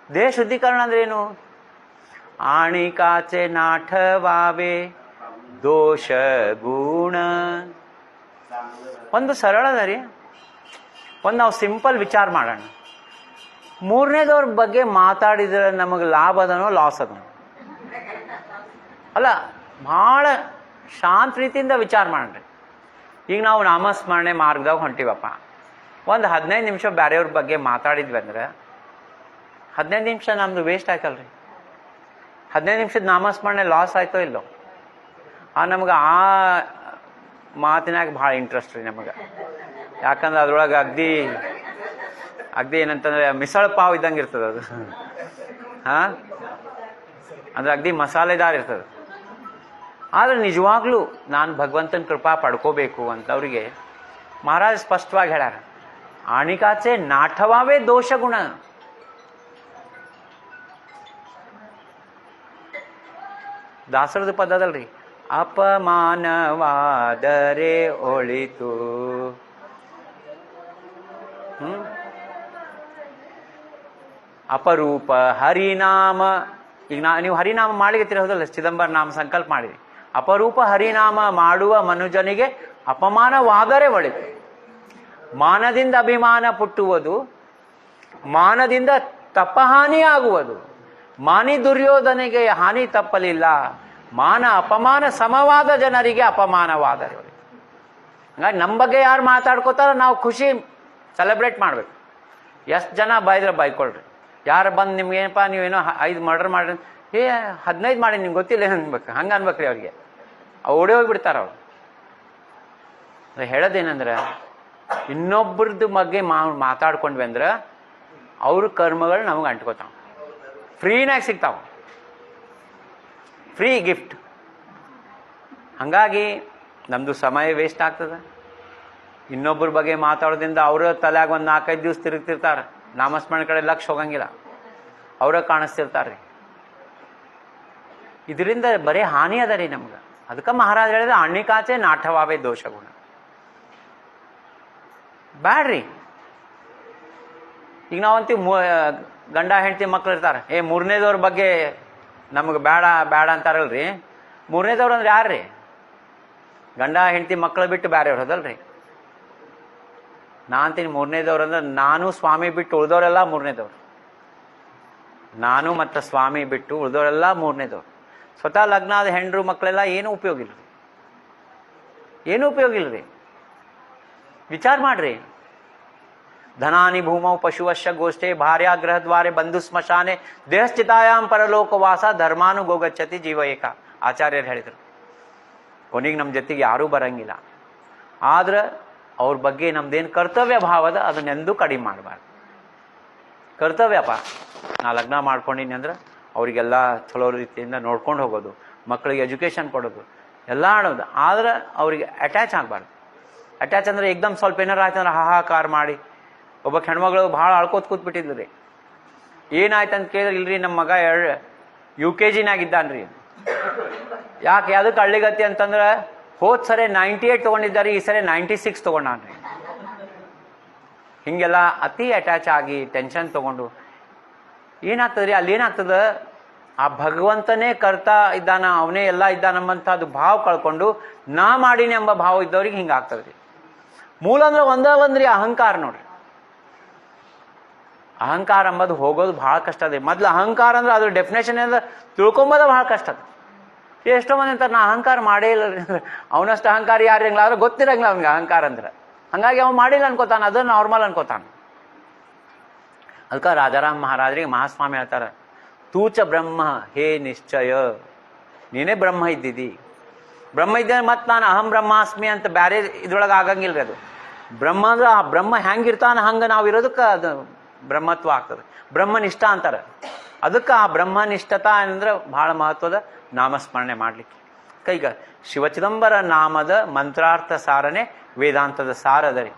ದೇಹ ಶುದ್ಧೀಕರಣ ಅಂದ್ರೆ ಏನು? ಆಣಿಕಾಚೆ ನಾಠವಾವೆ ದೋಷ ಗುಣ. ಒಂದು ಸರಳ ಅದ ರೀ. ಒಂದು ನಾವು ಸಿಂಪಲ್ ವಿಚಾರ ಮಾಡೋಣ. ಮೂರನೇದವ್ರ ಬಗ್ಗೆ ಮಾತಾಡಿದ್ರೆ ನಮಗೆ ಲಾಭ ಅದನೋ ಲಾಸ್ ಅದನೋ? ಅಲ್ಲ, ಭಾಳ ಶಾಂತ ರೀತಿಯಿಂದ ವಿಚಾರ ಮಾಡ್ರಿ. ಈಗ ನಾವು ನಾಮಸ್ಮರಣೆ ಮಾರ್ಗದಾಗ ಹೊಂಟಿವಪ್ಪ, ಒಂದು 15 ನಿಮಿಷ ಬೇರೆಯವ್ರ ಬಗ್ಗೆ ಮಾತಾಡಿದ್ವಿ ಅಂದ್ರೆ 15 ನಿಮಿಷ ನಮ್ದು ವೇಸ್ಟ್ ಆಯ್ತಲ್ರಿ. 15 ನಿಮಿಷದ ನಾಮಸ್ಮರಣೆ ಲಾಸ್ ಆಯ್ತೋ ಇಲ್ಲೋ? ನಮ್ಗೆ ಆ ಮಾತಿನಾಗ ಭಾಳ ಇಂಟ್ರೆಸ್ಟ್ ರೀ ನಮಗೆ. ಯಾಕಂದ್ರೆ ಅದ್ರೊಳಗೆ ಅಗ್ದಿ ಏನಂತಂದ್ರೆ ಮಿಸಳ ಪಾವ್ ಇದ್ದಂಗೆ ಇರ್ತದೆ ಅದು. ಅಂದ್ರೆ ಅಗ್ದಿ ಮಸಾಲೆದಾರ್ ಇರ್ತದೆ. ಆದ್ರೆ ನಿಜವಾಗ್ಲೂ ನಾನು ಭಗವಂತನ ಕೃಪಾ ಪಡ್ಕೋಬೇಕು ಅಂತವ್ರಿಗೆ ಮಹಾರಾಜ್ ಸ್ಪಷ್ಟವಾಗಿ ಹೇಳ್ಯಾರ, ಆಣಿಕಾಚೆ ನಾಠವಾವೇ ದೋಷ ಗುಣ. ದಾಸರದ ಪದ ಅದಲ್ರಿ, ಅಪಮಾನವಾದರೆ ಒಳಿತು. ಅಪರೂಪ ಹರಿನಾಮ. ಈಗ ನೀವು ಹರಿನಾಮ ಮಾಡ್ಲಿಕ್ಕೆ ಹೌದಲ್ಲ, ಚಿದಂಬರ ನಾಮ ಸಂಕಲ್ಪ ಮಾಡಿರಿ. ಅಪರೂಪ ಹರಿನಾಮ ಮಾಡುವ ಮನುಜನಿಗೆ ಅಪಮಾನವಾದರೆ ಒಳಿತು. ಮಾನದಿಂದ ಅಭಿಮಾನ ಪುಟ್ಟುವುದು, ಮಾನದಿಂದ ತಪಹಾನಿಯಾಗುವುದು. ಮಾನಿ ದುರ್ಯೋಧನಿಗೆ ಹಾನಿ ತಪ್ಪಲಿಲ್ಲ, ಮಾನ ಅಪಮಾನ ಸಮವಾದ ಜನರಿಗೆ ಅಪಮಾನವಾದರೆ ಒಳಿತು. ಹಂಗಾಗಿ ನಮ್ಮ ಬಗ್ಗೆ ಯಾರು ಮಾತಾಡ್ಕೋತಾರ ನಾವು ಖುಷಿ ಸೆಲೆಬ್ರೇಟ್ ಮಾಡ್ಬೇಕು. ಎಷ್ಟು ಜನ ಬೈದ್ರೆ ಬೈಕೊಳ್ರಿ. ಯಾರು ಬಂದು ನಿಮ್ಗೇನಪ್ಪ ನೀವೇನೋ 5 ಮರ್ಡರ್ ಮಾಡ್ರಿ, 15 ಮಾಡಿ ನಿಮ್ಗೆ ಗೊತ್ತಿಲ್ಲ ಅನ್ಬೇಕು, ಹಂಗೆ ಅನ್ಬೇಕ್ರಿ ಅವ್ರಿಗೆ. ಓಡಿ ಹೋಗ್ಬಿಡ್ತಾರ ಅವ್ರು. ಹೇಳೋದೇನಂದ್ರೆ, ಇನ್ನೊಬ್ಬರದ್ದು ಬಗ್ಗೆ ಮಾತಾಡ್ಕೊಂಡ್ವಿ ಅಂದ್ರೆ ಅವ್ರ ಕರ್ಮಗಳು ನಮಗೆ ಅಂಟ್ಕೋತಾವ, ಫ್ರೀನಾಗಿ ಸಿಗ್ತಾವ, ಫ್ರೀ ಗಿಫ್ಟ್. ಹಂಗಾಗಿ ನಮ್ಮದು ಸಮಯ ವೇಸ್ಟ್ ಆಗ್ತದೆ. ಇನ್ನೊಬ್ಬರ ಬಗ್ಗೆ ಮಾತಾಡೋದ್ರಿಂದ ಅವರ ತಲೆಯಾಗ ಒಂದು 4-5 ದಿವಸ ತಿರುಗ್ತಿರ್ತಾರೆ. ನಾಮಸ್ಮರಣೆ ಕಡೆ ಲಕ್ಷ ಹೋಗಂಗಿಲ್ಲ, ಅವರ ಕಾಣಿಸ್ತಿರ್ತಾರೆ. ಇದರಿಂದ ಬರೀ ಹಾನಿ ಅದ ರೀ ನಮ್ಗೆ. ಅದಕ್ಕೆ ಮಹಾರಾಜ್ ಹೇಳಿದ್ರೆ ಅಣ್ಣಿಕಾಚೆ ನಾಠವಾವೇ ದೋಷ ಗುಣ. ಬ್ಯಾಡ್ರಿ. ಈಗ ನಾವಂತೀವಿ ಗಂಡ ಹೆಂಡತಿ ಮಕ್ಳು ಇರ್ತಾರೆ, ಮೂರನೇದವ್ರ ಬಗ್ಗೆ ನಮಗೆ ಬೇಡ ಬೇಡ ಅಂತಾರಲ್ರಿ. ಮೂರನೇದವ್ರು ಅಂದ್ರೆ ಯಾರ್ರಿ? ಗಂಡ ಹೆಂಡತಿ ಮಕ್ಕಳು ಬಿಟ್ಟು ಬೇರೆಯವ್ರು ಅದಲ್ರಿ. ನಾ ಅಂತೀನಿ ಮೂರನೇದವ್ರು ಅಂದ್ರೆ ನಾನು ಸ್ವಾಮಿ ಬಿಟ್ಟು ಉಳಿದವರೆಲ್ಲ ಮೂರನೇದವ್ರು. ನಾನು ಮತ್ತು ಸ್ವಾಮಿ ಬಿಟ್ಟು ಉಳಿದವರೆಲ್ಲ ಮೂರನೇದವ್ರು. ಸ್ವತಃ ಲಗ್ನ ಆದ ಹೆಂಡ್ರು ಮಕ್ಕಳೆಲ್ಲ ಏನೂ ಉಪಯೋಗ ಇಲ್ರಿ, ಏನೂ ಉಪಯೋಗ ಇಲ್ರಿ. ವಿಚಾರ ಮಾಡ್ರಿ. ಧನಾನಿ ಭೂಮೌ ಪಶುವಶ್ಯ ಗೋಷ್ಠೆ ಭಾರ್ಯಾಗ್ರಹ ದ್ವಾರೆ ಬಂಧು ಸ್ಮಶಾನೆ ದೇಹಸ್ಥಿತಾಯಾಮ್ ಪರಲೋಕವಾಸ ಧರ್ಮಾನುಗೋಗಚ್ಚತಿ ಜೀವ ಏಕ. ಆಚಾರ್ಯರು ಹೇಳಿದರು. ಕೊನೆಗೆ ನಮ್ಮ ಜೊತೆಗೆ ಯಾರೂ ಬರಂಗಿಲ್ಲ. ಆದ್ರೆ ಅವ್ರ ಬಗ್ಗೆ ನಮ್ದೇನು ಕರ್ತವ್ಯ ಭಾವದ ಅದನ್ನೆಂದೂ ಕಡಿಮೆ ಮಾಡಬಾರ್ದು. ಕರ್ತವ್ಯಪ್ಪ, ನಾ ಲಗ್ನ ಮಾಡ್ಕೊಂಡಿನಿ ಅಂದ್ರೆ ಅವರಿಗೆಲ್ಲ ಚಲೋ ರೀತಿಯಿಂದ ನೋಡ್ಕೊಂಡು ಹೋಗೋದು, ಮಕ್ಕಳಿಗೆ ಎಜುಕೇಷನ್ ಕೊಡೋದು, ಎಲ್ಲ ಆಡೋದು. ಆದ್ರೆ ಅವ್ರಿಗೆ ಅಟ್ಯಾಚ್ ಆಗಬಾರ್ದು. ಅಟ್ಯಾಚ್ ಅಂದ್ರೆ ಏಕ್ದಮ್ ಸ್ವಲ್ಪ ಏನಾರು ಆಯ್ತು ಅಂದ್ರೆ ಹಾಹಾಕಾರ ಮಾಡಿ. ಒಬ್ಬ ಹೆಣ್ಮಗಳು ಭಾಳ ಅಳ್ಕೋತ ಕೂತ್ಬಿಟ್ಟಿದ್ಲು ರೀ. ಏನಾಯ್ತು ಕೇಳಿದ್ರೆ, ಇಲ್ರಿ ನಮ್ಮ ಮಗ UKG ಇದ್ದಾನ್ರಿ. ಯಾಕೆ ಅದಕ್ಕೆ ಅಳ್ಳಿಗತಿ ಅಂತಂದ್ರೆ ಹೋದ್ ಸರಿ 98 ತೊಗೊಂಡಿದ್ದಾರೆ, ಈ ಸರಿ 96 ತೊಗೊಂಡಾನ್ರಿ. ಹಿಂಗೆಲ್ಲ ಅತಿ ಅಟ್ಯಾಚ್ ಆಗಿ ಟೆನ್ಷನ್ ತೊಗೊಂಡು ಏನಾಗ್ತದ್ರಿ, ಅಲ್ಲಿ ಏನಾಗ್ತದ, ಆ ಭಗವಂತನೇ ಕರ್ತಾ ಇದ್ದಾನ, ಅವನೇ ಎಲ್ಲ ಇದ್ದಾನಂಬಂತ ಅದು ಭಾವ ಕಳ್ಕೊಂಡು ನಾ ಮಾಡೀನಿ ಎಂಬ ಭಾವ ಇದ್ದವ್ರಿಗೆ ಹಿಂಗಾಗ್ತದ್ರಿ. ಮೂಲ ಅಂದ್ರೆ ಒಂದ್ರಿ ಅಹಂಕಾರ ನೋಡ್ರಿ. ಅಹಂಕಾರ ಅಂಬದು ಹೋಗೋದು ಭಾಳ ಕಷ್ಟ ಅದ. ಮೊದ್ಲು ಅಹಂಕಾರ ಅಂದ್ರೆ ಅದ್ರ ಡೆಫಿನೇಷನ್ ಅಂದ್ರೆ ತಿಳ್ಕೊಂಬೋದ ಭಾಳ ಕಷ್ಟ ಅದ. ಎಷ್ಟೋ ಮಂದಿ ಅಂತಾರೆ ನಾ ಅಹಂಕಾರ ಮಾಡೇ ಇಲ್ಲ. ಅವನಷ್ಟು ಅಹಂಕಾರ ಯಾರು ಇರಂಗಿಲ್ಲ, ಆದ್ರೆ ಗೊತ್ತಿರಂಗಿಲ್ಲ ಅವ್ನಿಗೆ ಅಹಂಕಾರ ಅಂದ್ರೆ. ಹಂಗಾಗಿ ಅವ್ನು ಮಾಡಿಲ್ಲ ಅನ್ಕೋತಾನ, ಅದು ನಾರ್ಮಲ್ ಅನ್ಕೋತಾನ. ಅದಕ್ಕೆ ರಾಜಾರಾಮ್ ಮಹಾರಾಜರಿಗೆ ಮಹಾಸ್ವಾಮಿ ಹೇಳ್ತಾರೆ, ತೂಚ ಬ್ರಹ್ಮ ಹೇ ನಿಶ್ಚಯ. ನೀನೇ ಬ್ರಹ್ಮ ಇದ್ದಿದ್ದಿ. ಬ್ರಹ್ಮ ಇದ್ದರೆ ಮತ್ತೆ ನಾನು ಅಹಂ ಬ್ರಹ್ಮಾಸ್ಮಿ ಅಂತ ಬೇರೆ ಇದ್ರೊಳಗೆ ಆಗಂಗಿಲ್ರಿ. ಅದು ಬ್ರಹ್ಮ ಅಂದ್ರೆ ಆ ಬ್ರಹ್ಮ ಹೆಂಗಿರ್ತಾನ ಹಂಗೆ ನಾವು ಇರೋದಕ್ಕೆ ಅದು ಬ್ರಹ್ಮತ್ವ ಆಗ್ತದೆ. ಬ್ರಹ್ಮನಿಷ್ಠ ಅಂತಾರೆ. ಅದಕ್ಕೆ ಆ ಬ್ರಹ್ಮನಿಷ್ಠತಾ ಅಂದ್ರೆ ಬಹಳ ಮಹತ್ವದ ನಾಮಸ್ಮರಣೆ ಮಾಡಲಿಕ್ಕೆ. ಕೈಗ ಶಿವಚಿದಂಬರ ನಾಮದ ಮಂತ್ರಾರ್ಥ ಸಾರನೆ ವೇದಾಂತದ ಸಾರದ ರೀ.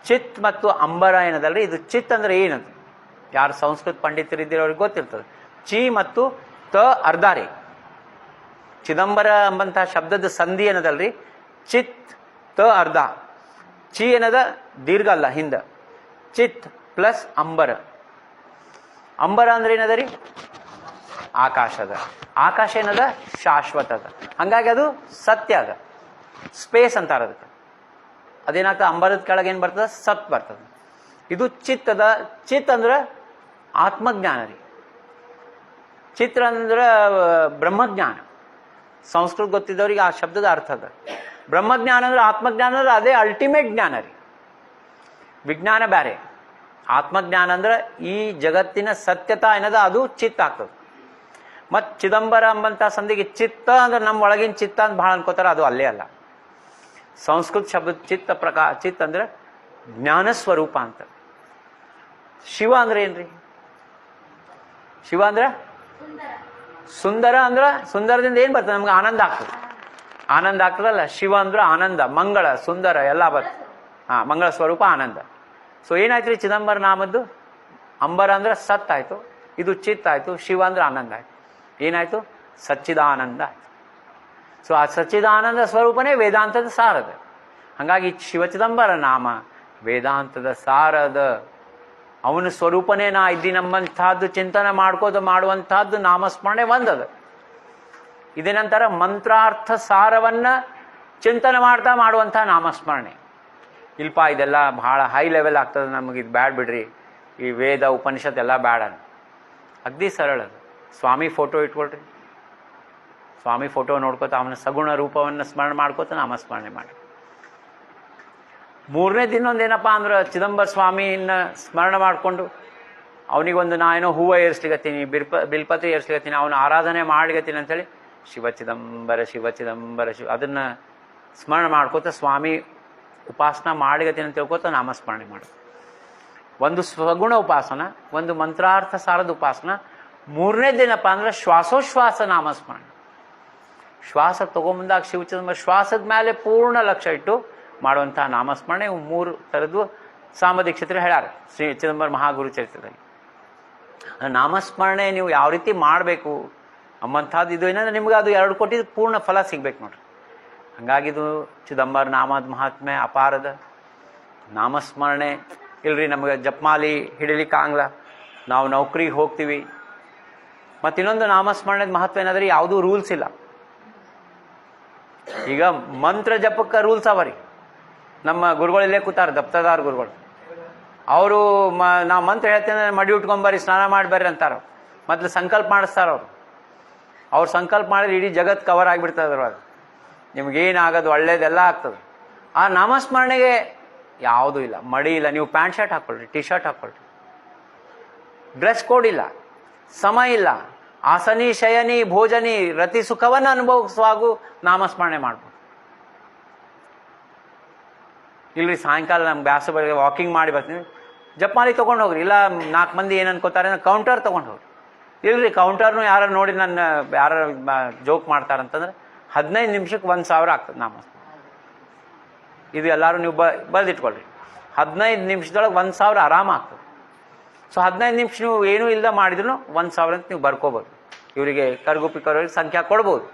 ಚಿತ್ ಮತ್ತು ಅಂಬರ ಏನದಲ್ರಿ, ಇದು ಚಿತ್ ಅಂದ್ರೆ ಏನದು? ಯಾರು ಸಂಸ್ಕೃತ ಪಂಡಿತರಿದ್ದೀರ ಅವ್ರಿಗೆ ಗೊತ್ತಿರ್ತದೆ. ಚಿ ಮತ್ತು ತ ಅರ್ಧ ರೀ. ಚಿದಂಬರ ಎಂಬಂತಹ ಶಬ್ದದ ಸಂಧಿ ಏನದಲ್ರಿ, ಚಿತ್ ತ ಅರ್ಧ. ಚಿ ಏನದ ದೀರ್ಘ ಅಲ್ಲ, ಹಿಂದ. ಚಿತ್ ಪ್ಲಸ್ ಅಂಬರ. ಅಂಬರ ಅಂದ್ರೆ ಏನದ ರೀ? ಆಕಾಶ ಅದ. ಆಕಾಶ ಏನದ? ಶಾಶ್ವತ ಅದ. ಹಂಗಾಗಿ ಅದು ಸತ್ಯ ಅದ. ಸ್ಪೇಸ್ ಅಂತಾರ ಅದಕ್ಕೆ. ಅದೇನಾಗ್ತದೆ? ಅಂಬರದ ಕೆಳಗೆ ಏನು ಬರ್ತದೆ? ಸತ್ ಬರ್ತದೆ. ಇದು ಚಿತ್ ಅದ. ಚಿತ್ ಅಂದ್ರೆ ಆತ್ಮಜ್ಞಾನ ರೀ. ಚಿತ್ರ ಅಂದ್ರೆ ಬ್ರಹ್ಮಜ್ಞಾನ. ಸಂಸ್ಕೃತ ಗೊತ್ತಿದ್ದವ್ರಿಗೆ ಆ ಶಬ್ದದ ಅರ್ಥ ಅದ. ಬ್ರಹ್ಮಜ್ಞಾನ ಅಂದ್ರೆ ಆತ್ಮಜ್ಞಾನ ಅಂದ್ರೆ ಅದೇ ಅಲ್ಟಿಮೇಟ್ ಜ್ಞಾನ ರೀ. ವಿಜ್ಞಾನ ಬೇರೆ. ಆತ್ಮಜ್ಞಾನ ಅಂದ್ರೆ ಈ ಜಗತ್ತಿನ ಸತ್ಯತಾ ಏನದ ಅದು ಚಿತ್ತ ಆಗ್ತದೆ. ಮತ್ತು ಚಿದಂಬರ ಅಂಬಂಥ ಸಂಧಿಗೆ ಚಿತ್ತ ಅಂದ್ರೆ ನಮ್ಮ ಒಳಗಿನ ಚಿತ್ತ ಅಂತ ಭಾಳ ಅನ್ಕೋತಾರೆ. ಅದು ಅಲ್ಲೇ ಅಲ್ಲ. ಸಂಸ್ಕೃತ ಶಬ್ದ ಚಿತ್ತ ಚಿತ್ತ ಅಂದ್ರೆ ಜ್ಞಾನ ಸ್ವರೂಪ ಅಂತ. ಶಿವ ಅಂದ್ರೆ ಏನ್ರಿ? ಶಿವ ಅಂದ್ರೆ ಸುಂದರ ಅಂದ್ರೆ ಸುಂದರದಿಂದ ಏನು ಬರ್ತದೆ? ನಮ್ಗೆ ಆನಂದ ಆಗ್ತದೆ. ಆನಂದ ಆಗ್ತದಲ್ಲ. ಶಿವ ಅಂದ್ರೆ ಆನಂದ, ಮಂಗಳ, ಸುಂದರ ಎಲ್ಲ ಬರ್ತದೆ. ಮಂಗಳ ಸ್ವರೂಪ ಆನಂದ. ಸೊ ಏನಾಯ್ತು ರೀ ಚಿದಂಬರ ನಾಮದ್ದು? ಅಂಬರ ಅಂದ್ರೆ ಸತ್ ಆಯ್ತು, ಇದು ಚಿತ್ ಆಯ್ತು, ಶಿವ ಅಂದ್ರೆ ಆನಂದ ಆಯ್ತು. ಏನಾಯ್ತು? ಸಚ್ಚಿದಾನಂದ ಆಯ್ತು. ಸೊ ಆ ಸಚ್ಚಿದಾನಂದ ಸ್ವರೂಪನೇ ವೇದಾಂತದ ಸಾರದ. ಹಾಗಾಗಿ ಶಿವಚಿದಂಬರ ನಾಮ ವೇದಾಂತದ ಸಾರದ. ಅವನ ಸ್ವರೂಪನೇ ನಾ ಇದ್ದೀನಂಬಂಥದ್ದು ಚಿಂತನೆ ಮಾಡುವಂತಹದ್ದು ನಾಮಸ್ಮರಣೆ ಒಂದದ. ಇದೇನಂತಾರ? ಮಂತ್ರಾರ್ಥ ಸಾರವನ್ನ ಚಿಂತನೆ ಮಾಡುವಂತಹ ನಾಮಸ್ಮರಣೆ. ಇಲ್ಪ ಇದೆಲ್ಲ ಭಾಳ ಹೈ ಲೆವೆಲ್ ಆಗ್ತದೆ, ನಮಗೆ ಇದು ಬ್ಯಾಡ್ ಬಿಡ್ರಿ, ಈ ವೇದ ಉಪನಿಷತ್ ಎಲ್ಲ ಬ್ಯಾಡ. ಅಗ್ದಿ ಸರಳ. ಸ್ವಾಮಿ ಫೋಟೋ ಇಟ್ಕೊಳ್ರಿ. ಸ್ವಾಮಿ ಫೋಟೋ ನೋಡ್ಕೋತ ಅವನ ಸಗುಣ ರೂಪವನ್ನು ಸ್ಮರಣೆ ಮಾಡ್ಕೋತ ನಾಮಸ್ಮರಣೆ ಮಾಡಿ. ಮೂರನೇ ದಿನೊಂದೇನಪ್ಪ ಅಂದ್ರೆ ಚಿದಂಬರ ಸ್ವಾಮಿನ ಸ್ಮರಣೆ ಮಾಡಿಕೊಂಡು ಅವನಿಗೊಂದು ನಾ ಏನೋ ಹೂವು ಏರಿಸ್ಲಿಕತ್ತೀನಿ, ಬಿಲ್ಪತ್ರೆ ಏರಿಸ್ಲಿಕತ್ತೀನಿ, ಅವನ ಆರಾಧನೆ ಮಾಡ್ಲಿಕತ್ತೀನಿ ಅಂತೇಳಿ ಶಿವಚಿದಂಬರ ಶಿವಚಿದಂಬರ ಅದನ್ನು ಸ್ಮರಣೆ ಮಾಡ್ಕೋತ ಸ್ವಾಮಿ ಉಪಾಸನ ಮಾಡ್ಲಿಕತ್ತೀನಿ ಅಂತ ತಿಳ್ಕೊತ ನಾಮಸ್ಮರಣೆ ಮಾಡು. ಒಂದು ಸ್ವಗುಣ ಉಪಾಸನ, ಒಂದು ಮಂತ್ರಾರ್ಥ ಸಾರದ ಉಪಾಸನ. ಮೂರನೇದೇನಪ್ಪ ಅಂದ್ರೆ ಶ್ವಾಸೋಶ್ವಾಸ ನಾಮಸ್ಮರಣೆ. ಶ್ವಾಸ ತಗೊಂಬಂದಾಗ ಶಿವಚಿದಂಬರ ಶ್ವಾಸದ ಮೇಲೆ ಪೂರ್ಣ ಲಕ್ಷ್ಯ ಇಟ್ಟು ಮಾಡುವಂತಹ ನಾಮಸ್ಮರಣೆ. ಇವು ಮೂರು ಥರದ್ದು ಸಾಮದೀಕ್ಷಿತರು ಹೇಳ್ಯಾರ ಶ್ರೀ ಚಿದಂಬರ ಮಹಾಗುರು ಚರಿತ್ರದಲ್ಲಿ. ನಾಮಸ್ಮರಣೆ ನೀವು ಯಾವ ರೀತಿ ಮಾಡಬೇಕು ಅಂಬಂಥದ್ದು ಇದು ಏನಂದ್ರೆ ನಿಮ್ಗೆ ಅದು 2 ಕೋಟಿ ಪೂರ್ಣ ಫಲ ಸಿಗ್ಬೇಕು ನೋಡ್ರಿ. ಹಂಗಾಗಿದು ಚಿದಂಬರ ನಾಮದ ಮಹಾತ್ಮೆ ಅಪಾರದ. ನಾಮಸ್ಮರಣೆ ಇಲ್ರಿ ನಮಗೆ ಜಪಮಾಲಿ ಹಿಡಿಲಿಕ್ಕೆ ಆಗಲ್ಲ, ನಾವು ನೌಕರಿಗೆ ಹೋಗ್ತೀವಿ. ಮತ್ತು ಇನ್ನೊಂದು ನಾಮಸ್ಮರಣೆದ ಮಹತ್ವ ಏನಾದ್ರಿ, ಯಾವುದೂ ರೂಲ್ಸ್ ಇಲ್ಲ. ಈಗ ಮಂತ್ರ ಜಪಕ್ಕೆ ರೂಲ್ಸ್ ಅವ ರೀ. ನಮ್ಮ ಗುರುಗಳಿಲ್ಲೇ ಕೂತಾರ, ದಪ್ತದಾರ ಗುರುಗಳು. ಅವರು ನಾವು ಮಂತ್ರ ಹೇಳ್ತೇನೆ ಮಡಿ ಉಟ್ಕೊಂಬರ್ರಿ, ಸ್ನಾನ ಮಾಡಿ ಬರ್ರಿ ಅಂತಾರ. ಮೊದಲು ಸಂಕಲ್ಪ ಮಾಡಿಸ್ತಾರ ಅವ್ರು ಸಂಕಲ್ಪ ಮಾಡಿದ್ರೆ ಇಡೀ ಜಗತ್ತು ಕವರ್ ಆಗಿಬಿಡ್ತದೆ ಅದ್ರೊಳಗೆ. ನಿಮ್ಗೇನಾಗೋದು ಒಳ್ಳೇದೆಲ್ಲ ಆಗ್ತದೆ. ಆ ನಾಮಸ್ಮರಣೆಗೆ ಯಾವುದೂ ಇಲ್ಲ, ಮಡಿ ಇಲ್ಲ. ನೀವು ಪ್ಯಾಂಟ್ ಶರ್ಟ್ ಹಾಕ್ಕೊಳ್ರಿ, ಟಿ ಶರ್ಟ್ ಹಾಕ್ಕೊಳ್ರಿ. ಡ್ರೆಸ್ ಕೋಡ್ ಇಲ್ಲ, ಸಮಯ ಇಲ್ಲ. ಆಸನಿ ಶಯನಿ ಭೋಜನಿ ರತಿ ಸುಖವನ್ನು ಅನುಭವಿಸುವಾಗೂ ನಾಮಸ್ಮರಣೆ ಮಾಡ್ಬೋದು. ಇಲ್ರಿ ಸಾಯಂಕಾಲ ನಮ್ಗೆ ಬ್ಯಾಸ ಬೆಳಗ್ಗೆ ವಾಕಿಂಗ್ ಮಾಡಿ ಬರ್ತೀನಿ, ಜಪಮಾಲಿ ತೊಗೊಂಡು ಹೋಗ್ರಿ. ಇಲ್ಲ 4 ಮಂದಿ ಏನು ಅನ್ಕೋತಾರೆ ಕೌಂಟರ್ ತೊಗೊಂಡು ಹೋಗ್ರಿ. ಇಲ್ರಿ ಕೌಂಟರ್ನು ಯಾರು ನೋಡಿ ನನ್ನ ಯಾರು ಜೋಕ್ ಮಾಡ್ತಾರಂತಂದ್ರೆ 15 ನಿಮಿಷಕ್ಕೆ 1,000 ಆಗ್ತದೆ ನಾಮಸ್ಮರಣೆ. ಇದು ಎಲ್ಲರೂ ನೀವು ಬರೆದಿಟ್ಕೊಳ್ರಿ. 15 ನಿಮಿಷದೊಳಗೆ 1,000 ಆರಾಮ ಆಗ್ತದೆ. ಸೊ 15 ನಿಮಿಷ ನೀವು ಏನೂ ಇಲ್ಲದ ಮಾಡಿದ್ರು 1,000 ಅಂತ ನೀವು ಬರ್ಕೋಬೋದು. ಇವರಿಗೆ ಕರ್ಗುಪಿಕರವ್ರಿಗೆ ಸಂಖ್ಯೆ ಕೊಡ್ಬೋದು.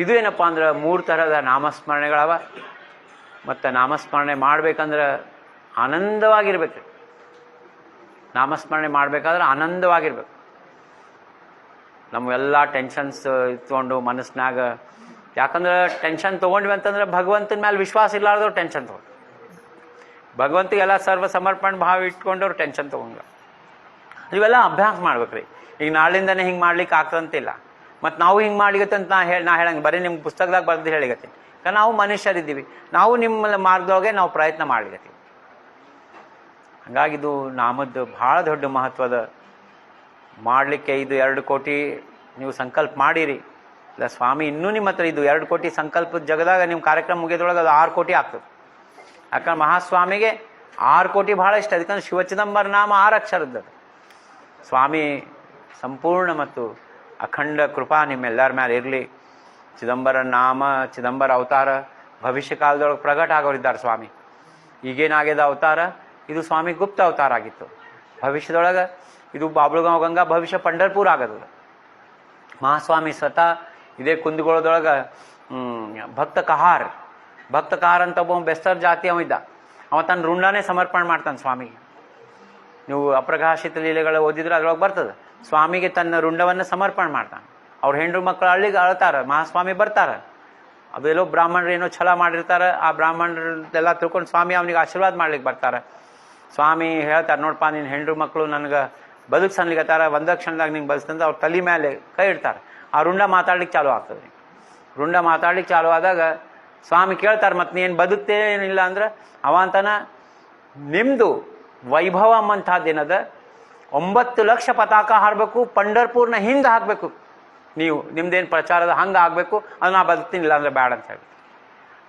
ಇದು ಏನಪ್ಪ ಅಂದ್ರೆ 3 ಥರದ ನಾಮಸ್ಮರಣೆಗಳವ. ಮತ್ತು ನಾಮಸ್ಮರಣೆ ಮಾಡ್ಬೇಕಂದ್ರೆ ಆನಂದವಾಗಿರ್ಬೇಕು. ನಾಮಸ್ಮರಣೆ ಮಾಡಬೇಕಾದ್ರೆ ಆನಂದವಾಗಿರ್ಬೇಕು. ನಮ್ಮೆಲ್ಲ ಟೆನ್ಷನ್ಸ್ ಇತ್ಕೊಂಡು ಮನಸ್ಸಿನಾಗ, ಯಾಕಂದ್ರೆ ಟೆನ್ಷನ್ ತೊಗೊಂಡ್ವಿ ಅಂತಂದ್ರೆ ಭಗವಂತನ ಮೇಲೆ ವಿಶ್ವಾಸ ಇಲ್ಲಾರ್ದವ್ರು ಟೆನ್ಷನ್ ತೊಗೊಂಡು, ಭಗವಂತಿಗೆಲ್ಲ ಸರ್ವ ಸಮರ್ಪಣೆ ಭಾವ ಇಟ್ಕೊಂಡವ್ರು ಟೆನ್ಷನ್ ತೊಗೊಂಡು. ಇವೆಲ್ಲ ಅಭ್ಯಾಸ ಮಾಡ್ಬೇಕ್ರಿ. ಈಗ ನಾಳಿಂದನೇ ಹಿಂಗೆ ಮಾಡ್ಲಿಕ್ಕೆ ಆಗ್ತದಂತಿಲ್ಲ. ಮತ್ತು ನಾವು ಹಿಂಗೆ ಮಾಡ್ಲಿಕ್ಕೆ ಅಂತ ನಾ ಹೇಳಂಗೆ ಬರೀ ನಿಮ್ಗೆ ಪುಸ್ತಕದಾಗ ಬರೆದು ಹೇಳಿಗತ್ತೀನಿ. ಯಾಕಂದ್ರೆ ನಾವು ಮನುಷ್ಯರಿದ್ದೀವಿ, ನಾವು ನಿಮ್ಮ ಮಾರ್ಗದೊಳಗೆ ನಾವು ಪ್ರಯತ್ನ ಮಾಡ್ಲಿಕತ್ತೀವಿ. ಹಾಗಾಗಿದು ನಾಮದ್ದು ಭಾಳ ದೊಡ್ಡ ಮಹತ್ವದ. ಮಾಡಲಿಕ್ಕೆ ಇದು 2 ಕೋಟಿ ನೀವು ಸಂಕಲ್ಪ ಮಾಡಿರಿ. ಇಲ್ಲ ಸ್ವಾಮಿ ಇನ್ನೂ ನಿಮ್ಮ ಹತ್ರ ಇದು 2 ಕೋಟಿ ಸಂಕಲ್ಪದ ಜಗದಾಗ ನಿಮ್ಮ ಕಾರ್ಯಕ್ರಮ ಮುಗಿಯೋದ್ರೊಳಗೆ ಅದು 6 ಕೋಟಿ ಆಗ್ತದೆ. ಯಾಕಂದ್ರೆ ಮಹಾಸ್ವಾಮಿಗೆ 6 ಕೋಟಿ ಭಾಳ ಇಷ್ಟ. ಅದಕ್ಕಂದ್ರೆ ಶಿವಚಿದಂಬರ ನಾಮ 6 ಅಕ್ಷರದ್ದು. ಸ್ವಾಮಿ ಸಂಪೂರ್ಣ ಮತ್ತು ಅಖಂಡ ಕೃಪಾ ನಿಮ್ಮೆಲ್ಲರ ಮೇಲೆ ಇರಲಿ. ಚಿದಂಬರ ನಾಮ, ಚಿದಂಬರ ಅವತಾರ ಭವಿಷ್ಯ ಕಾಲದೊಳಗೆ ಪ್ರಗಟ ಆಗೋರಿದ್ದಾರೆ ಸ್ವಾಮಿ. ಈಗೇನಾಗ್ಯದ ಅವತಾರ, ಇದು ಸ್ವಾಮಿ ಗುಪ್ತ ಅವತಾರ ಆಗಿತ್ತು. ಭವಿಷ್ಯದೊಳಗೆ ಇದು ಬಾಬುಳಗಾಂವ್ ಗಂಗಾ, ಭವಿಷ್ಯ ಪಂಢರ್ಪುರ ಆಗೋದು. ಮಹಾಸ್ವಾಮಿ ಸ್ವತಃ ಇದೇ ಕುಂದಗೋಳದೊಳಗೆ ಭಕ್ತ ಕಹಾರ್ ಅಂತ ಒಬ್ಬ ಬೆಸ್ತರ್ ಜಾತಿ ಅವ ಇದ್ದ. ಅವ ತನ್ನ ರುಂಡಾನೇ ಸಮರ್ಪಣೆ ಮಾಡ್ತಾನೆ ಸ್ವಾಮಿಗೆ. ನೀವು ಅಪ್ರಕಾಶಿತ ಲೀಲೆಗಳು ಓದಿದ್ರೆ ಅದ್ರೊಳಗೆ ಬರ್ತದೆ. ಸ್ವಾಮಿಗೆ ತನ್ನ ರುಂಡವನ್ನು ಸಮರ್ಪಣೆ ಮಾಡ್ತಾನೆ. ಅವ್ರ ಹೆಂಡ್ರು ಮಕ್ಕಳು ಹಳ್ಳಿಗೆ ಅಳ್ತಾರೆ, ಮಹಾಸ್ವಾಮಿ ಬರ್ತಾರೆ. ಅವೆಲ್ಲೋ ಬ್ರಾಹ್ಮಣರು ಏನೋ ಛಲ ಮಾಡಿರ್ತಾರೆ, ಆ ಬ್ರಾಹ್ಮಣರೆಲ್ಲ ತಿಳ್ಕೊಂಡು ಸ್ವಾಮಿ ಅವನಿಗೆ ಆಶೀರ್ವಾದ ಮಾಡ್ಲಿಕ್ಕೆ ಬರ್ತಾರೆ. ಸ್ವಾಮಿ ಹೇಳ್ತಾರೆ, ನೋಡಪ್ಪ ನಿನ್ನ ಹೆಂಡ್ರು ಮಕ್ಕಳು ನನಗೆ ಬದುಕು ಸನ್ಲಿಕತ್ತಾರ, ಒಂದ ಕ್ಷಣದಾಗ ನಿಂಗೆ ಬದುಸ್ತಂತ ಅವ್ರ ತಲೆ ಮೇಲೆ ಕೈ ಇಡ್ತಾರೆ. ಆ ರುಂಡ ಮಾತಾಡ್ಲಿಕ್ಕೆ ಚಾಲು ಆಗ್ತದೆ. ರುಂಡ ಮಾತಾಡ್ಲಿಕ್ಕೆ ಚಾಲು ಆದಾಗ ಸ್ವಾಮಿ ಕೇಳ್ತಾರೆ, ಮತ್ತೆ ನೀನು ಬದುಕ್ತೇನಿಲ್ಲ ಅಂದ್ರೆ ಅವ ಅಂತಾನ, ನಿಮ್ಮದು ವೈಭವ ಅಂಥದ್ದೇನದ 9 ಲಕ್ಷ ಪತಾಕ ಹಾರಬೇಕು, ಪಂಡರ್ಪುರ್ನ ಹಿಂದೆ ಹಾಕಬೇಕು, ನೀವು ನಿಮ್ದೇನು ಪ್ರಚಾರದ ಹಂಗೆ ಆಗಬೇಕು, ಅದು ನಾ ಬದುಕ್ತೀನಿಲ್ಲ ಅಂದ್ರೆ ಬ್ಯಾಡ ಅಂತ ಹೇಳಿ.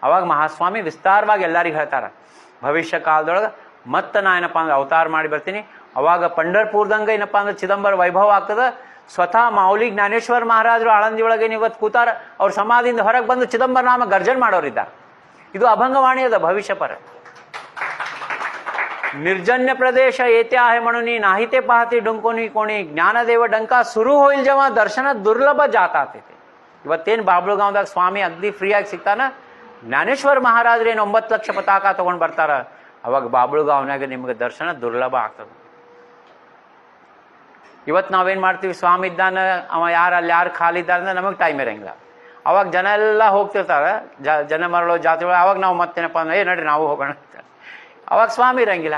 ಅವಾಗ ಮಹಾಸ್ವಾಮಿ ವಿಸ್ತಾರವಾಗಿ ಎಲ್ಲರಿಗೂ ಹೇಳ್ತಾರೆ, ಭವಿಷ್ಯ ಕಾಲದೊಳಗೆ ಮತ್ತೆ ನಾ ಏನಪ್ಪ ಅಂದ್ರೆ ಅವತಾರ ಮಾಡಿ ಬರ್ತೀನಿ. ಅವಾಗ ಪಂಡರ್ಪುರ್ದಂಗೆ ಏನಪ್ಪ ಅಂದ್ರೆ ಚಿದಂಬರ ವೈಭವ ಆಗ್ತದೆ. ಸ್ವತಃ ಮಾೌಲಿ ಜ್ಞಾನೇಶ್ವರ ಮಹಾರಾಜರು ಆಳಂದಿ ಒಳಗೆ ಇವತ್ತು ಕೂತಾರ, ಅವ್ರ ಸಮಾಧಿಯಿಂದ ಹೊರಗೆ ಬಂದು ಚಿದಂಬರ ನಾಮ ಗರ್ಜನ್ ಮಾಡೋರಿದ್ದಾರೆ. ಇದು ಅಭಂಗವಾಣಿ ಅದ ಭವಿಷ್ಯ ಪರ. निर्जन्य प्रदेश येते आहे म्हणून नाही ते पाहते डंकोनी कोणी, ज्ञानदेव डंका सुरू होईल जेव्हा दर्शन दुर्लभ जातात ते. ಇವತ್ತೇನು ಬಾಬಳಗಾಂವ್ದಾಗ ಸ್ವಾಮಿ ಅಗ್ದಿ ಫ್ರೀಯಾಗಿ ಸಿಗ್ತಾನ, ಜ್ಞಾನೇಶ್ವರ ಮಹಾರಾಜರು ಏನು 9 ಲಕ್ಷ ಪತಾಕ ತಗೊಂಡು ಬರ್ತಾರ, ಅವಾಗ ಬಾಬಳಗಾಂವ್ನಾಗ ನಿಮ್ಗೆ ದರ್ಶನ ದುರ್ಲಭ ಆಗ್ತದೆ. ಇವತ್ತು ನಾವೇನು ಮಾಡ್ತೀವಿ, ಸ್ವಾಮಿ ಇದ್ದಾನ, ಅವ ಯಾರು ಅಲ್ಲಿ ಯಾರು ಖಾಲಿ ಇದ್ದಾರೆ ಅಂದ್ರೆ ನಮಗೆ ಟೈಮ್ ಇರಂಗಿಲ್ಲ. ಅವಾಗ ಜನ ಎಲ್ಲ ಹೋಗ್ತಿರ್ತಾರೆ, ಜನ ಮರಳೋ ಜಾತಿ ಒಳಗೆ. ಅವಾಗ ನಾವು ಮತ್ತೇನಪ್ಪ ಅಂದ್ರೆ ನಡ್ರಿ ನಾವು ಹೋಗೋಣ, ಅವಾಗ ಸ್ವಾಮಿ ಇರಂಗಿಲ್ಲ.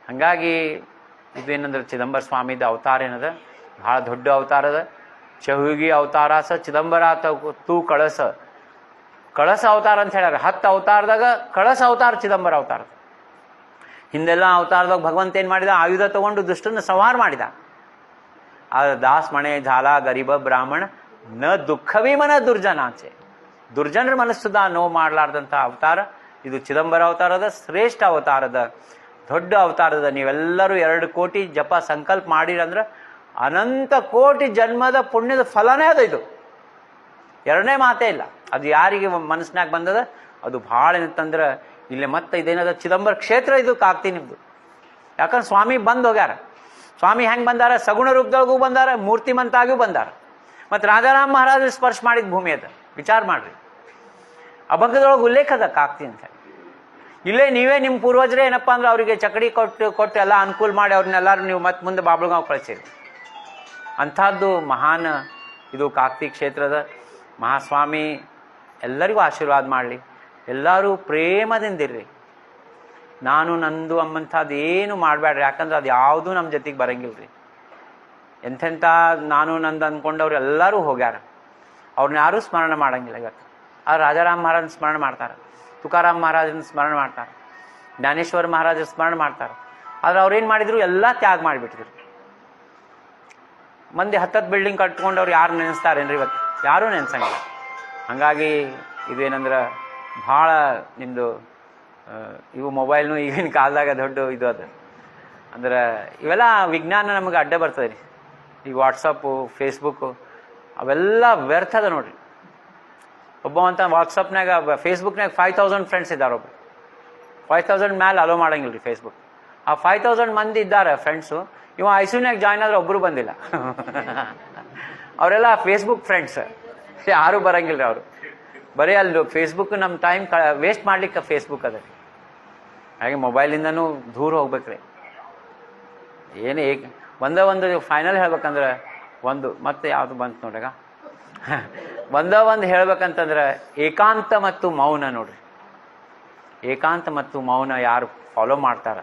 ಹಂಗಾಗಿ ಇದೇನಂದ್ರೆ ಚಿದಂಬರ ಸ್ವಾಮಿದ ಅವತಾರ ಏನದ, ಭಾಳ ದೊಡ್ಡ ಅವತಾರ ಅದ. ಚಹುಗಿ ಅವತಾರ ಸ ಚಿದಂಬರ ತೂ ಕಳಸ, ಕಳಸ ಅವತಾರ ಅಂತ ಹೇಳ್ಯಾರ. 10 ಅವತಾರದಾಗ ಕಳಸ ಅವತಾರ ಚಿದಂಬರ ಅವತಾರ. ಹಿಂದೆಲ್ಲ ಅವತಾರದಾಗ ಭಗವಂತ ಏನು ಮಾಡಿದ, ಆಯುಧ ತಗೊಂಡು ದುಷ್ಟನ್ನು ಸಂಹಾರ ಮಾಡಿದ. ಆ ದಾಸ್ ಮಣೆ ಝಾಲ ಗರೀಬ ಬ್ರಾಹ್ಮಣ ನ ದುಃಖವೇ ಮನ ದುರ್ಜನಾಚೆ, ದುರ್ಜನರ ಮನಸ್ಸುದ ನೋವು ಮಾಡಲಾರ್ದಂಥ ಅವತಾರ ಇದು ಚಿದಂಬರ ಅವತಾರದ. ಶ್ರೇಷ್ಠ ಅವತಾರದ, ದೊಡ್ಡ ಅವತಾರದ. ನೀವೆಲ್ಲರೂ 2 ಕೋಟಿ ಜಪ ಸಂಕಲ್ಪ ಮಾಡಿರಂದ್ರೆ ಅನಂತ ಕೋಟಿ ಜನ್ಮದ ಪುಣ್ಯದ ಫಲನೇ ಅದು. ಇದು ಎರಡನೇ ಮಾತೇ ಇಲ್ಲ. ಅದು ಯಾರಿಗೆ ಮನಸ್ಸಿನಾಗ ಬಂದದ ಅದು ಭಾಳ ಏನಂತಂದ್ರೆ, ಇಲ್ಲಿ ಮತ್ತೆ ಇದೇನದ ಚಿದಂಬರ ಕ್ಷೇತ್ರ ಇದು ಕಾಗ್ತಿ ನಿಮ್ದು. ಯಾಕಂದ್ರೆ ಸ್ವಾಮಿ ಬಂದು ಹೋಗ್ಯಾರ. ಸ್ವಾಮಿ ಹೆಂಗೆ ಬಂದಾರ, ಸಗುಣ ರೂಪದೊಳಗೂ ಬಂದಾರ, ಮೂರ್ತಿಮಂತಾಗೂ ಬಂದಾರ. ಮತ್ತು ರಾಜಾರಾಮ್ ಮಹಾರಾಜರು ಸ್ಪರ್ಶ ಮಾಡಿದ ಭೂಮಿ ಅದ, ವಿಚಾರ ಮಾಡ್ರಿ. ಅಭಂಗದೊಳಗೆ ಉಲ್ಲೇಖ ಅದ ಕಾಗ್ತಿ ಅಂತ. ಇಲ್ಲೇ ನೀವೇ ನಿಮ್ಮ ಪೂರ್ವಜರೇ ಏನಪ್ಪ ಅಂದ್ರೆ ಅವರಿಗೆ ಚಕಡಿ ಕೊಟ್ಟು ಎಲ್ಲ ಅನುಕೂಲ ಮಾಡಿ ಅವ್ರನ್ನೆಲ್ಲರೂ ನೀವು ಮತ್ತೆ ಮುಂದೆ ಬಾಬಳಗಾಂವ್ ಕಳಿಸಿರಿ. ಅಂಥದ್ದು ಮಹಾನ್ ಇದು ಕಾಗ್ತಿ ಕ್ಷೇತ್ರದ. ಮಹಾಸ್ವಾಮಿ ಎಲ್ಲರಿಗೂ ಆಶೀರ್ವಾದ ಮಾಡಲಿ. ಎಲ್ಲರೂ ಪ್ರೇಮದಿಂದಿರ್ರಿ. ನಾನು ನಂದು ಅಂಬಂಥದ್ದು ಏನು ಮಾಡಬೇಡ್ರಿ, ಯಾಕಂದ್ರೆ ಅದು ಯಾವುದೂ ನಮ್ಮ ಜೊತೆಗೆ ಬರಂಗಿಲ್ಲ ರೀ. ಎಂಥೆಂಥ ನಾನು ನಂದು ಅಂದ್ಕೊಂಡವ್ರು ಎಲ್ಲರೂ ಹೋಗ್ಯಾರ, ಅವ್ರನ್ನ ಯಾರೂ ಸ್ಮರಣೆ ಮಾಡಂಗಿಲ್ಲ. ಇವತ್ತು ಆ ರಾಜಾರಾಮ್ ಮಹಾರಾಜನ ಸ್ಮರಣೆ ಮಾಡ್ತಾರೆ, ತುಕಾರಾಮ್ ಮಹಾರಾಜನ ಸ್ಮರಣೆ ಮಾಡ್ತಾರೆ, ಜ್ಞಾನೇಶ್ವರ ಮಹಾರಾಜರ ಸ್ಮರಣೆ ಮಾಡ್ತಾರೆ. ಆದ್ರೆ ಅವ್ರೇನು ಮಾಡಿದ್ರು, ಎಲ್ಲ ತ್ಯಾಗ ಮಾಡಿಬಿಟ್ಟಿದ್ರು. ಮಂದಿ 10 ಬಿಲ್ಡಿಂಗ್ ಕಟ್ಕೊಂಡವ್ರು ಯಾರು ನೆನೆಸ್ತಾರೇನ್ರಿ? ಇವತ್ತು ಯಾರೂ ನೆನೆಸಂಗಿಲ್ಲ. ಹಾಗಾಗಿ ಇದೇನಂದ್ರೆ ಭಾಳ ನಿಮ್ಮದು ಇವು ಮೊಬೈಲ್ನು ಈಗಿನ ಕಾಲದಾಗ ದೊಡ್ಡ ಇದು ಅದು. ಅಂದ್ರೆ ಇವೆಲ್ಲ ವಿಜ್ಞಾನ ನಮಗೆ ಅಡ್ಡ ಬರ್ತದೆ ರೀ. ಈ ವಾಟ್ಸಪ್ಪು, ಫೇಸ್ಬುಕ್ಕು ಅವೆಲ್ಲ ವ್ಯರ್ಥ ಅದ ನೋಡ್ರಿ. ಒಬ್ಬ ಅಂತ ವಾಟ್ಸಪ್ನಾಗ, ಫೇಸ್ಬುಕ್ನಾಗ 5000 ಫ್ರೆಂಡ್ಸ್ ಇದ್ದಾರೆ. ಒಬ್ಬರು 5000 ಮ್ಯಾಲೆ ಅಲೋ ಮಾಡಂಗಿಲ್ಲ ರೀ ಫೇಸ್ಬುಕ್. ಆ 5000 ಮಂದಿ ಇದ್ದಾರೆ ಫ್ರೆಂಡ್ಸು. ಇವ ಐಸಿಯುನಾಗ ಜಾಯ್ನ್ ಆದ್ರೆ ಒಬ್ಬರು ಬಂದಿಲ್ಲ. ಅವರೆಲ್ಲ ಫೇಸ್ಬುಕ್ ಫ್ರೆಂಡ್ಸ್, ಯಾರೂ ಬರಂಗಿಲ್ಲ ರೀ ಅವರು. ಬರೀ ಅಲ್ಲಿ ಫೇಸ್ಬುಕ್ ನಮ್ಮ ಟೈಮ್ ವೇಸ್ಟ್ ಮಾಡ್ಲಿಕ್ಕೆ ಫೇಸ್ಬುಕ್ ಅದ. ಹಾಗೆ ಮೊಬೈಲಿಂದನೂ ದೂರ ಹೋಗ್ಬೇಕ್ರಿ. ಏನೇ ಒಂದು ಫೈನಲ್ ಹೇಳ್ಬೇಕಂದ್ರೆ ಮತ್ತೆ ಯಾವುದು ಬಂತು ನೋಡ್ರಿಗ, ಒಂದು ಹೇಳ್ಬೇಕಂತಂದ್ರೆ ಏಕಾಂತ ಮತ್ತು ಮೌನ ನೋಡ್ರಿ. ಏಕಾಂತ ಮತ್ತು ಮೌನ ಯಾರು ಫಾಲೋ ಮಾಡ್ತಾರ.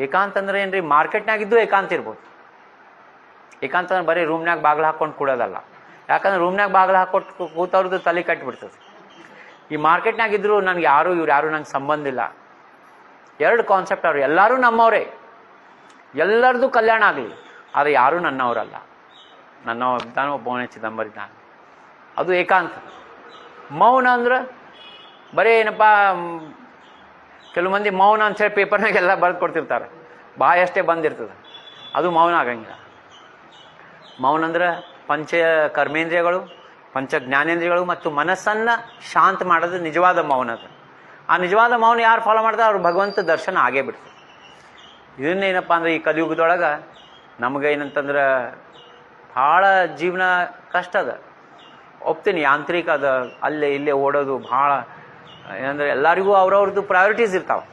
ಏಕಾಂತ ಅಂದ್ರೆ ಏನ್ರಿ, ಮಾರ್ಕೆಟ್ನಾಗಿದ್ದು ಏಕಾಂತ ಇರ್ಬೋದು. ಏಕಾಂತ ಅಂದ್ರೆ ಬರೀ ರೂಮ್ನಾಗ ಬಾಗಿಲು ಹಾಕೊಂಡು ಕೂಡೋದಲ್ಲ. ಯಾಕಂದ್ರೆ ರೂಮ್ನಾಗ ಬಾಗಿಲು ಹಾಕೊಟ್ಟು ಕೂತವ್ರದ್ದು ತಲೆ ಕಟ್ಟಿಬಿಡ್ತದೆ. ಈ ಮಾರ್ಕೆಟ್ನಾಗಿದ್ರು ನನಗೆ ಇವ್ರು ಯಾರು ನಂಗೆ ಸಂಬಂಧ ಇಲ್ಲ. 2 ಕಾನ್ಸೆಪ್ಟ್ ಅವ್ರು. ಎಲ್ಲರೂ ನಮ್ಮವರೇ, ಎಲ್ಲರದು ಕಲ್ಯಾಣ ಆಗಲಿ, ಆದರೆ ಯಾರೂ ನನ್ನವರಲ್ಲ. ನನ್ನವದ್ದಾನು ಒಬ್ಬವನೇ ಚಿದಂಬರ ಇದ್ದಾನೆ. ಅದು ಏಕಾಂತ. ಮೌನ ಅಂದ್ರೆ ಬರೀ ಏನಪ್ಪ, ಕೆಲವು ಮಂದಿ ಮೌನ ಅಂಥೇಳಿ ಪೇಪರ್ನಾಗೆಲ್ಲ ಬರೆದು ಕೊಡ್ತಿರ್ತಾರೆ, ಬಾಯಷ್ಟೇ ಬಂದಿರ್ತದೆ. ಅದು ಮೌನ ಆಗಂಗಿಲ್ಲ. ಮೌನ ಅಂದ್ರೆ ಪಂಚ ಕರ್ಮೇಂದ್ರಿಯಗಳು, ಪಂಚ ಜ್ಞಾನೇಂದ್ರಿಯಗಳು ಮತ್ತು ಮನಸ್ಸನ್ನು ಶಾಂತ ಮಾಡೋದು ನಿಜವಾದ ಮೌನ. ಅದು ಆ ನಿಜವಾದ ಮೌನ ಯಾರು ಫಾಲೋ ಮಾಡ್ತಾರೆ ಅವ್ರು ಭಗವಂತ ದರ್ಶನ ಆಗೇ ಬಿಡ್ತಾರೆ. ಇದನ್ನೇನಪ್ಪ ಅಂದ್ರೆ ಈ ಕಲಿಯುಗದೊಳಗೆ ನಮಗೆ ಏನಂತಂದ್ರೆ ಭಾಳ ಜೀವನ ಕಷ್ಟ ಅದ. ಒಪ್ತೀನಿ, ಯಾಂತ್ರಿಕ ಅದ, ಅಲ್ಲೇ ಇಲ್ಲೇ ಓಡೋದು ಭಾಳ ಏನಂದ್ರೆ ಎಲ್ಲರಿಗೂ ಅವ್ರವ್ರದ್ದು ಪ್ರಯಾರಿಟೀಸ್ ಇರ್ತಾವೆ.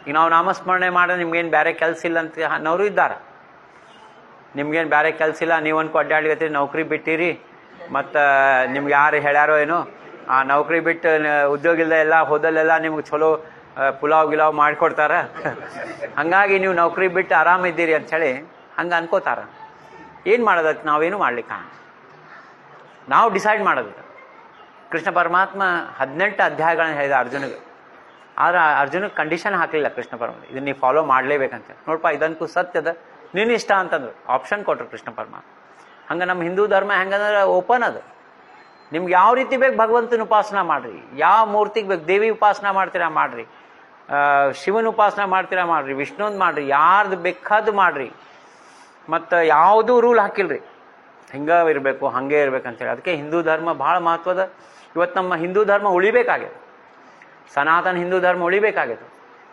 ಈಗ ನಾವು ನಾಮಸ್ಮರಣೆ ಮಾಡೋ ನಿಮ್ಗೇನು ಬೇರೆ ಕೆಲಸ ಇಲ್ಲ ಅಂತ ಅನ್ನೋರು ಇದ್ದಾರೆ. ನಿಮ್ಗೇನು ಬೇರೆ ಕೆಲಸ ಇಲ್ಲ, ನೀವು ಅನ್ಕೊ ಅಡ್ಡಾಡ್ಲಿಕತ್ತೀರಿ, ನೌಕರಿ ಬಿಟ್ಟಿರಿ, ಮತ್ತು ನಿಮ್ಗೆ ಯಾರು ಹೇಳ್ಯಾರೋ ಏನೋ ಆ ನೌಕರಿ ಬಿಟ್ಟು ಉದ್ಯೋಗ ಇಲ್ಲದೆ ಎಲ್ಲ ಹೋದಲ್ಲೆಲ್ಲ ನಿಮ್ಗೆ ಚಲೋ ಪುಲಾವ್ ಗಿಲಾವ್ ಮಾಡಿಕೊಡ್ತಾರೆ, ಹಾಗಾಗಿ ನೀವು ನೌಕರಿ ಬಿಟ್ಟು ಆರಾಮಿದ್ದೀರಿ ಅಂಥೇಳಿ ಹಂಗೆ ಅನ್ಕೋತಾರೆ. ಏನು ಮಾಡೋದಕ್ಕೆ? ನಾವೇನು ಮಾಡ್ಲಿಕ್ಕೆ ನಾವು ಡಿಸೈಡ್ ಮಾಡೋದು. ಕೃಷ್ಣ ಪರಮಾತ್ಮ 18 ಅಧ್ಯಾಯಗಳನ್ನ ಹೇಳಿದ ಅರ್ಜುನಿಗೆ. ಆದ್ರೆ ಅರ್ಜುನಿಗೆ ಕಂಡೀಷನ್ ಹಾಕಲಿಲ್ಲ ಕೃಷ್ಣ ಪರಮಾತ್ಮ, ಇದನ್ನ ನೀವು ಫಾಲೋ ಮಾಡಲೇಬೇಕಂತ. ನೋಡಪ್ಪ ಇದಂತೂ ಸತ್ಯದ, ನಿನ್ನ ಇಷ್ಟ ಅಂತಂದ್ರು, ಆಪ್ಷನ್ ಕೊಟ್ಟರು ಕೃಷ್ಣ ಪರಮಾತ್ಮ. ಹಂಗೆ ನಮ್ಮ ಹಿಂದೂ ಧರ್ಮ ಹೆಂಗಂದ್ರೆ ಓಪನ್ ಅದು. ನಿಮ್ಗೆ ಯಾವ ರೀತಿ ಬೇಕು ಭಗವಂತನ ಉಪಾಸನ ಮಾಡಿರಿ, ಯಾವ ಮೂರ್ತಿಗೆ ಬೇಕು, ದೇವಿ ಉಪಾಸನ ಮಾಡ್ತೀರಾ ಮಾಡಿರಿ, ಶಿವನ ಉಪಾಸನ ಮಾಡ್ತೀರಾ ಮಾಡಿರಿ, ವಿಷ್ಣುಂದು ಮಾಡಿರಿ, ಯಾರ್ದು ಬೇಕಾದ್ದು ಮಾಡಿರಿ. ಮತ್ತು ಯಾವುದೂ ರೂಲ್ ಹಾಕಿಲ್ರಿ ಹಿಂಗೆ ಇರಬೇಕು ಹಾಗೆ ಇರ್ಬೇಕಂತೇಳಿ. ಅದಕ್ಕೆ ಹಿಂದೂ ಧರ್ಮ ಭಾಳ ಮಹತ್ವದ. ಇವತ್ತು ನಮ್ಮ ಹಿಂದೂ ಧರ್ಮ ಉಳಿಬೇಕಾಗಿದೆ, ಸನಾತನ ಹಿಂದೂ ಧರ್ಮ ಉಳಿಬೇಕಾಗಿದೆ.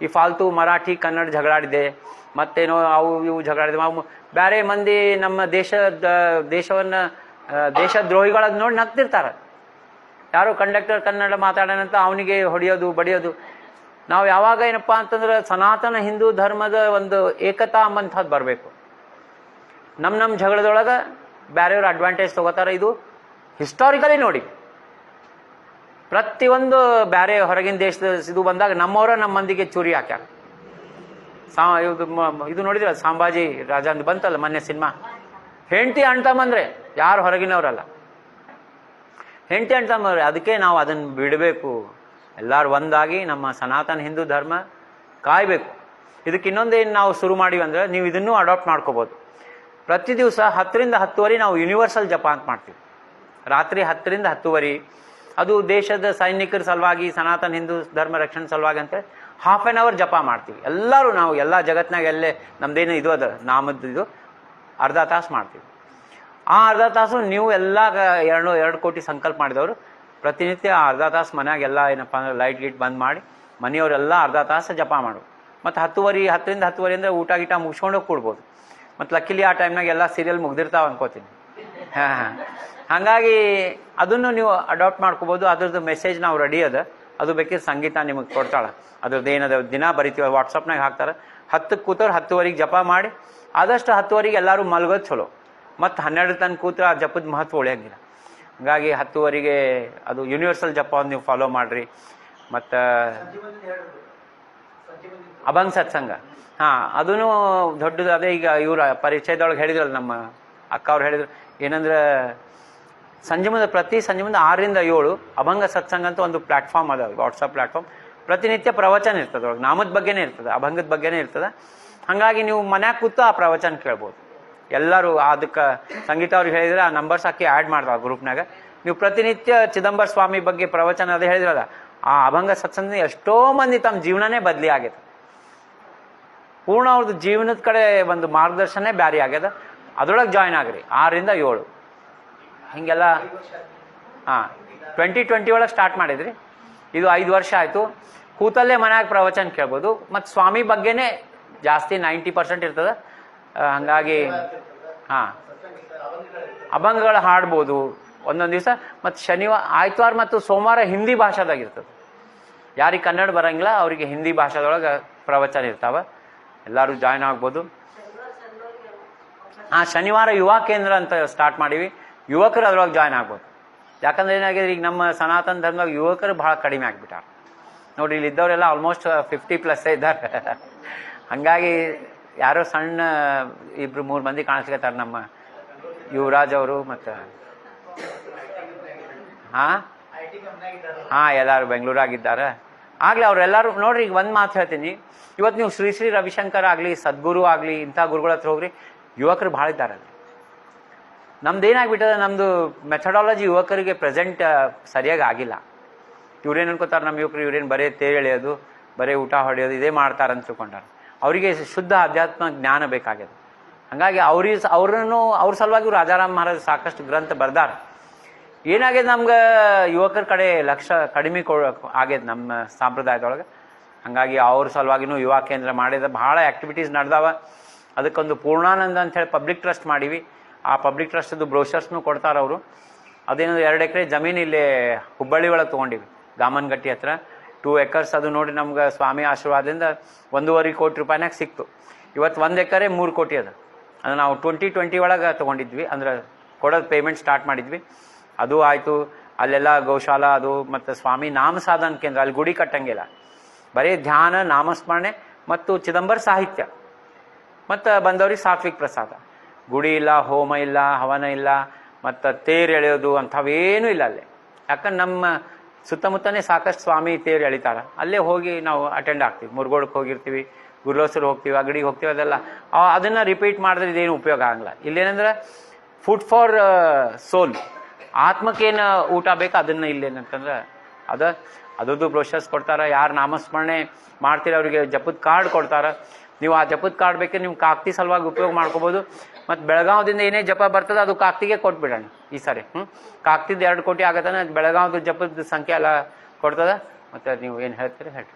ಈ ಫಾಲ್ತು ಮರಾಠಿ ಕನ್ನಡ ಜಗಳಾಡಿದೆ, ಮತ್ತೇನೋ ಅವು ಇವು ಜಗಳಾಡಿದೆ, ಬೇರೆ ಮಂದಿ ನಮ್ಮ ದೇಶವನ್ನು ದೇಶದ್ರೋಹಿಗಳದ್ದು ನೋಡಿ ನಗ್ತಿರ್ತಾರೆ. ಯಾರೋ ಕಂಡಕ್ಟರ್ ಕನ್ನಡ ಮಾತಾಡೋಣಂತ ಅವನಿಗೆ ಹೊಡೆಯೋದು ಬಡಿಯೋದು. ನಾವು ಯಾವಾಗ ಏನಪ್ಪ ಅಂತಂದ್ರೆ ಸನಾತನ ಹಿಂದೂ ಧರ್ಮದ ಒಂದು ಏಕತಾ ಅಂಬಂಥದ್ದು ಬರಬೇಕು. ನಮ್ಮ ಜಗಳದೊಳಗೆ ಬೇರೆಯವ್ರು ಅಡ್ವಾಂಟೇಜ್ ತೊಗೋತಾರೆ. ಇದು ಹಿಸ್ಟಾರಿಕಲಿ ನೋಡಿ, ಪ್ರತಿಯೊಂದು ಬೇರೆ ಹೊರಗಿನ ದೇಶದ ಇದು ಬಂದಾಗ ನಮ್ಮವರ ನಮ್ಮ ಮಂದಿಗೆ ಚೂರಿ ಹಾಕ್ಯಾರ. ಇದು ನೋಡಿದ್ರ ಸಂಭಾಜಿ ರಾಜ ಅಂತ ಬಂತಲ್ಲ ಮೊನ್ನೆ ಸಿನಿಮಾ, ಹೆಂಡತಿ ಅಣ್ತಂಬಂದ್ರೆ ಯಾರು ಹೊರಗಿನವರಲ್ಲ, ಹೆಂಡತಿ ಅಣ್ತಂಬಂದ್ರೆ. ಅದಕ್ಕೆ ನಾವು ಅದನ್ನು ಬಿಡಬೇಕು, ಎಲ್ಲರೂ ಒಂದಾಗಿ ನಮ್ಮ ಸನಾತನ ಹಿಂದೂ ಧರ್ಮ ಕಾಯಬೇಕು. ಇದಕ್ಕೆ ಇನ್ನೊಂದೇನು ನಾವು ಶುರು ಮಾಡಿವಿ ಅಂದ್ರೆ, ನೀವು ಇದನ್ನೂ ಅಡಾಪ್ಟ್ ಮಾಡ್ಕೋಬೋದು. ಪ್ರತಿ ದಿವಸ 10 ರಿಂದ 10:30 ನಾವು ಯೂನಿವರ್ಸಲ್ ಜಪ ಅಂತ ಮಾಡ್ತೀವಿ. ರಾತ್ರಿ 10 ರಿಂದ 10:30 ಅದು ದೇಶದ ಸೈನಿಕರ ಸಲುವಾಗಿ, ಸನಾತನ ಹಿಂದೂ ಧರ್ಮ ರಕ್ಷಣೆ ಸಲುವಾಗಿ ಅಂತೇಳಿ ½ an hour ಜಪ ಮಾಡ್ತೀವಿ. ಎಲ್ಲರೂ ನಾವು ಎಲ್ಲ ಜಗತ್ತಿನಾಗ ಎಲ್ಲೇ ನಮ್ದೇನು ಇದು ಅದ ನಾಮದ್ದು ಇದು ಅರ್ಧ ತಾಸು ಮಾಡ್ತೀವಿ. ಆ ಅರ್ಧ ತಾಸು ನೀವು ಎಲ್ಲ 2 ಕೋಟಿ ಸಂಕಲ್ಪ ಮಾಡಿದವರು ಪ್ರತಿನಿತ್ಯ ಅರ್ಧ ತಾಸು ಮನ್ಯಾಗ ಎಲ್ಲ ಏನಪ್ಪ ಅಂದ್ರೆ ಲೈಟ್ ಗೀಟ್ ಬಂದ್ ಮಾಡಿ ಮನೆಯವರೆಲ್ಲ ಅರ್ಧ ತಾಸು ಜಪ ಮಾಡು. ಮತ್ತು 10:30 ರಿಂದ 10:30 ಅಂದರೆ ಊಟ ಗೀಟ ಮುಗಿಸ್ಕೊಂಡು ಕೂಡ್ಬೋದು. ಮತ್ತು ಲಕ್ಕಿಲಿ ಆ ಟೈಮ್ನಾಗ ಎಲ್ಲ ಸೀರಿಯಲ್ ಮುಗ್ದಿರ್ತಾವೆ ಅನ್ಕೋತೀನಿ. ಹಾಗಾಗಿ ಅದನ್ನು ನೀವು ಅಡಾಪ್ಟ್ ಮಾಡ್ಕೋಬೋದು. ಅದ್ರದ್ದು ಮೆಸೇಜ್ ನಾವು ರೆಡಿ ಅದ, ಅದು ಬೇಕಿದ್ರೆ ಸಂಗೀತ ನಿಮಗೆ ಕೊಡ್ತಾಳೆ. ಅದ್ರದ್ದು ಏನದ ದಿನ ಬರಿತೀವಿ, ವಾಟ್ಸಪ್ನಾಗ ಹಾಕ್ತಾರೆ. 10ಕ್ಕೆ ಕೂತವ್ರು 10:30 ಜಪ ಮಾಡಿ, ಆದಷ್ಟು 10:30 ಎಲ್ಲರೂ ಮಲ್ಗೋದು ಚಲೋ. ಮತ್ತು 12 ತನಕ ಕೂತ್ರೆ ಆ ಜಪದ ಮಹತ್ವ ಉಳಿಯಂಗಿಲ್ಲ. ಹಾಗಾಗಿ 10:30 ಅದು ಯೂನಿವರ್ಸಲ್ ಜಪ ನೀವು ಫಾಲೋ ಮಾಡಿರಿ. ಮತ್ತು ಅಭಂಗ ಸತ್ಸಂಗ ಅದೂ ದೊಡ್ಡದು ಅದೇ. ಈಗ ಇವ್ರ ಪರಿಚಯದೊಳಗೆ ಹೇಳಿದ್ರಲ್ಲ, ನಮ್ಮ ಅಕ್ಕ ಅವ್ರು ಹೇಳಿದ್ರು ಏನಂದ್ರೆ, ಪ್ರತಿ ಸಂಜೆ ಮುಂದೆ 6 ರಿಂದ 7 ಅಭಂಗ ಸತ್ಸಂಗ ಅಂತ ಒಂದು ಪ್ಲಾಟ್ಫಾರ್ಮ್ ಅದ, ವಾಟ್ಸಪ್ ಪ್ಲಾಟ್ಫಾರ್ಮ್. ಪ್ರತಿನಿತ್ಯ ಪ್ರವಚನ ಇರ್ತದೆ, ಒಳಗೆ ನಾಮದ ಬಗ್ಗೆನೇ ಇರ್ತದೆ, ಅಭಂಗದ ಬಗ್ಗೆನೇ ಇರ್ತದೆ. ಹಾಗಾಗಿ ನೀವು ಮನ್ಯಾಗ ಕೂತು ಆ ಪ್ರವಚನ ಕೇಳ್ಬೋದು. ಎಲ್ಲರೂ ಅದಕ್ಕೆ ಸಂಗೀತ ಅವ್ರಿಗೆ ಹೇಳಿದ್ರೆ ಆ ನಂಬರ್ಸ್ ಹಾಕಿ ಆ್ಯಡ್ ಮಾಡ್ತಾರೆ ಗ್ರೂಪ್ನಾಗ. ನೀವು ಪ್ರತಿನಿತ್ಯ ಚಿದಂಬರ ಸ್ವಾಮಿ ಬಗ್ಗೆ ಪ್ರವಚನ ಅದೇ ಹೇಳಿದ್ರಲ್ಲ, ಆ ಅಭಂಗ ಸತ್ಸಂಗ ಎಷ್ಟೋ ಮಂದಿ ತಮ್ಮ ಜೀವನನೇ ಬದಲಿ ಆಗೈತೆ. ಪೂರ್ಣ ಅವ್ರದ್ದು ಜೀವನದ ಕಡೆ ಒಂದು ಮಾರ್ಗದರ್ಶನೇ ಬ್ಯಾರಿ ಆಗ್ಯದ. ಅದ್ರೊಳಗೆ ಜಾಯ್ನ್ ಆಗ್ರಿ 6 ರಿಂದ 7 ಹಿಂಗೆಲ್ಲ. 2020 ಒಳಗೆ ಸ್ಟಾರ್ಟ್ ಮಾಡಿದ್ರಿ, ಇದು 5 ವರ್ಷ ಆಯಿತು. ಕೂತಲ್ಲೇ ಮನ್ಯಾಗ ಪ್ರವಚನ ಕೇಳ್ಬೋದು. ಮತ್ತು ಸ್ವಾಮಿ ಬಗ್ಗೆನೇ ಜಾಸ್ತಿ 90% ಇರ್ತದೆ. ಹಾಗಾಗಿ ಅಭಂಗಗಳು ಹಾಡ್ಬೋದು ಒಂದೊಂದು ದಿವಸ. ಮತ್ತು ಆಯ್ತವಾರ ಮತ್ತು ಸೋಮವಾರ ಹಿಂದಿ ಭಾಷಾದಾಗಿರ್ತದೆ. ಯಾರಿಗೆ ಕನ್ನಡ ಬರಂಗಿಲ್ಲ ಅವರಿಗೆ ಹಿಂದಿ ಭಾಷಾದೊಳಗೆ ಪ್ರವಚನ ಇರ್ತಾವೆ, ಎಲ್ಲರೂ ಜಾಯ್ನ್ ಆಗ್ಬೋದು. ಶನಿವಾರ ಯುವ ಕೇಂದ್ರ ಅಂತ ಸ್ಟಾರ್ಟ್ ಮಾಡೀವಿ, ಯುವಕರು ಅದ್ರೊಳಗೆ ಜಾಯ್ನ್ ಆಗ್ಬೋದು. ಯಾಕಂದ್ರೆ ಏನಾಗಿದೆ, ಈಗ ನಮ್ಮ ಸನಾತನ ಧರ್ಮದಾಗ ಯುವಕರು ಭಾಳ ಕಡಿಮೆ ಆಗಿಬಿಟ್ಟಾರೆ ನೋಡಿ. ಇಲ್ಲಿ ಇದ್ದವರೆಲ್ಲ ಆಲ್ಮೋಸ್ಟ್ 50+ ಇದ್ದಾರೆ. ಹಾಗಾಗಿ ಯಾರೋ ಸಣ್ಣ 2-3 ಮಂದಿ ಕಾಣಿಸ್ಲಿಕತ್ತಾರೆ, ನಮ್ಮ ಯುವರಾಜ್ ಅವರು. ಮತ್ತು ಎಲ್ಲರೂ ಬೆಂಗಳೂರಾಗಿದ್ದಾರೆ. ಆಗಲಿ ಅವರೆಲ್ಲರೂ ನೋಡ್ರಿ. ಈಗ ಒಂದು ಮಾತು ಹೇಳ್ತೀನಿ, ಇವತ್ತು ನೀವು ಶ್ರೀ ರವಿಶಂಕರ್ ಆಗಲಿ, ಸದ್ಗುರು ಆಗಲಿ, ಇಂಥ ಗುರುಗಳ ಹತ್ರ ಹೋಗ್ರಿ, ಯುವಕರು ಭಾಳ ಇದ್ದಾರೆ. ನಮ್ದು ಏನಾಗ್ಬಿಟ್ಟದ, ನಮ್ಮದು ಮೆಥಡಾಲಜಿ ಯುವಕರಿಗೆ ಪ್ರೆಸೆಂಟ್ ಸರಿಯಾಗಿ ಆಗಿಲ್ಲ. ಇವ್ರೇನು ಅನ್ಕೋತಾರೆ, ನಮ್ಮ ಯುವಕರು ಇವ್ರೇನು ಬರೀ ತೇರು ಎಳೆಯೋದು, ಬರೀ ಊಟ ಹೊಡೆಯೋದು ಇದೇ ಮಾಡ್ತಾರೆ ಅಂತ ತಿಳ್ಕೊಂಡಾರೆ. ಅವರಿಗೆ ಶುದ್ಧ ಆಧ್ಯಾತ್ಮ ಜ್ಞಾನ ಬೇಕಾಗ್ಯದ. ಹಾಗಾಗಿ ಅವ್ರ ಸಲುವಾಗಿ ರಾಜಾರಾಮ್ ಮಹಾರಾಜ್ ಸಾಕಷ್ಟು ಗ್ರಂಥ ಬರ್ದಾರ. ಏನಾಗ್ಯದ, ನಮ್ಗೆ ಯುವಕರ ಕಡೆ ಲಕ್ಷ್ಯ ಕಡಿಮೆ ಆಗ್ಯದ ನಮ್ಮ ಸಂಪ್ರದಾಯದೊಳಗೆ. ಹಾಗಾಗಿ ಅವ್ರ ಸಲುವಾಗಿನೂ ಯುವ ಕೇಂದ್ರ ಮಾಡಿದ ಭಾಳ ಆ್ಯಕ್ಟಿವಿಟೀಸ್ ನಡೆದಾವ. ಅದಕ್ಕೊಂದು ಪೂರ್ಣಾನಂದ ಅಂಥೇಳಿ ಪಬ್ಲಿಕ್ ಟ್ರಸ್ಟ್ ಮಾಡೀವಿ. ಆ ಪಬ್ಲಿಕ್ ಟ್ರಸ್ಟದು ಬ್ರೋಷರ್ಸ್ನು ಕೊಡ್ತಾರೆ ಅವರು. ಅದೇನದು 2 ಎಕರೆ ಜಮೀನು ಇಲ್ಲೇ ಹುಬ್ಬಳ್ಳಿ ಒಳಗೆ ತೊಗೊಂಡಿವಿ, ಗಾಮನಗಟ್ಟಿ ಹತ್ರ 2 acres. ಅದು ನೋಡಿ ನಮ್ಗೆ ಸ್ವಾಮಿ ಆಶೀರ್ವಾದದಿಂದ 1.5 ಕೋಟಿ ರೂಪಾಯಿನಾಗ ಸಿಕ್ತು. ಇವತ್ತು 1 ಎಕರೆ 3 ಕೋಟಿ ಅದ. ಅದು ನಾವು 2020 ಒಳಗೆ ತೊಗೊಂಡಿದ್ವಿ, ಅಂದ್ರೆ ಕೊಡೋದು ಪೇಮೆಂಟ್ ಸ್ಟಾರ್ಟ್ ಮಾಡಿದ್ವಿ. ಅದು ಆಯಿತು. ಅಲ್ಲೆಲ್ಲ ಗೋಶಾಲಾ ಅದು ಮತ್ತು ಸ್ವಾಮಿ ನಾಮ ಸಾಧನ ಕೇಂದ್ರ, ಅಲ್ಲಿ ಗುಡಿ ಕಟ್ಟಂಗಿಲ್ಲ, ಬರೀ ಧ್ಯಾನ ನಾಮಸ್ಮರಣೆ ಮತ್ತು ಚಿದಂಬರ ಸಾಹಿತ್ಯ ಮತ್ತು ಬಂದವ್ರಿಗೆ ಸಾತ್ವಿಕ ಪ್ರಸಾದ. ಗುಡಿ ಇಲ್ಲ, ಹೋಮ ಇಲ್ಲ, ಹವನ ಇಲ್ಲ, ಮತ್ತು ತೇರು ಎಳೆಯೋದು ಅಂಥವೇನೂ ಇಲ್ಲ ಅಲ್ಲೇ. ಯಾಕಂದ್ರೆ ನಮ್ಮ ಸುತ್ತಮುತ್ತನೇ ಸಾಕಷ್ಟು ಸ್ವಾಮಿ ತೇರು ಎಳಿತಾರೆ, ಅಲ್ಲೇ ಹೋಗಿ ನಾವು ಅಟೆಂಡ್ ಆಗ್ತೀವಿ. ಮುರುಗೋಳಕ್ಕೆ ಹೋಗಿರ್ತೀವಿ, ಗುರುಲೋಸರು ಹೋಗ್ತೀವಿ, ಅಗಡಿಗೆ ಹೋಗ್ತೀವಿ, ಅದೆಲ್ಲ ಅದನ್ನು ರಿಪೀಟ್ ಮಾಡಿದ್ರೆ ಇದೇನು ಉಪಯೋಗ ಆಗಲ್ಲ. ಇಲ್ಲೇನಂದ್ರೆ ಫುಡ್ ಫಾರ್ ಸೋಲ್, ಆತ್ಮಕ್ಕೇನು ಊಟ ಬೇಕು ಅದನ್ನು ಇಲ್ಲೇನಂತಂದ್ರೆ ಅದರದ್ದು ಬ್ರೋಷರ್ಸ್ ಕೊಡ್ತಾರೆ. ಯಾರು ನಾಮಸ್ಮರಣೆ ಮಾಡ್ತೀರ ಅವರಿಗೆ ಜಪದ ಕಾರ್ಡ್ ಕೊಡ್ತಾರೆ. ನೀವು ಆ ಜಪದ ಕಾರ್ಡ್ ಬೇಕಾದ್ರೆ ನೀವು ಕಾಕ್ತಿ ಸಲುವಾಗಿ ಉಪಯೋಗ ಮಾಡ್ಕೋಬೋದು. ಮತ್ತು ಬೆಳಗಾವದಿಂದ ಏನೇ ಜಪ ಬರ್ತದೆ ಅದು ಕಾಕ್ತಿಗೆ ಕೊಟ್ಬಿಡೋಣ ಈ ಸಾರಿ. ಕಾಕ್ತಿದ್ದು 2 ಕೋಟಿ ಆಗತ್ತಾನೆ, ಬೆಳಗಾವದ ಜಪದ ಸಂಖ್ಯೆ ಎಲ್ಲ ಕೊಡ್ತದೆ. ಮತ್ತು ನೀವು ಏನು ಹೇಳ್ತೀರಿ ಹೇಳಿ.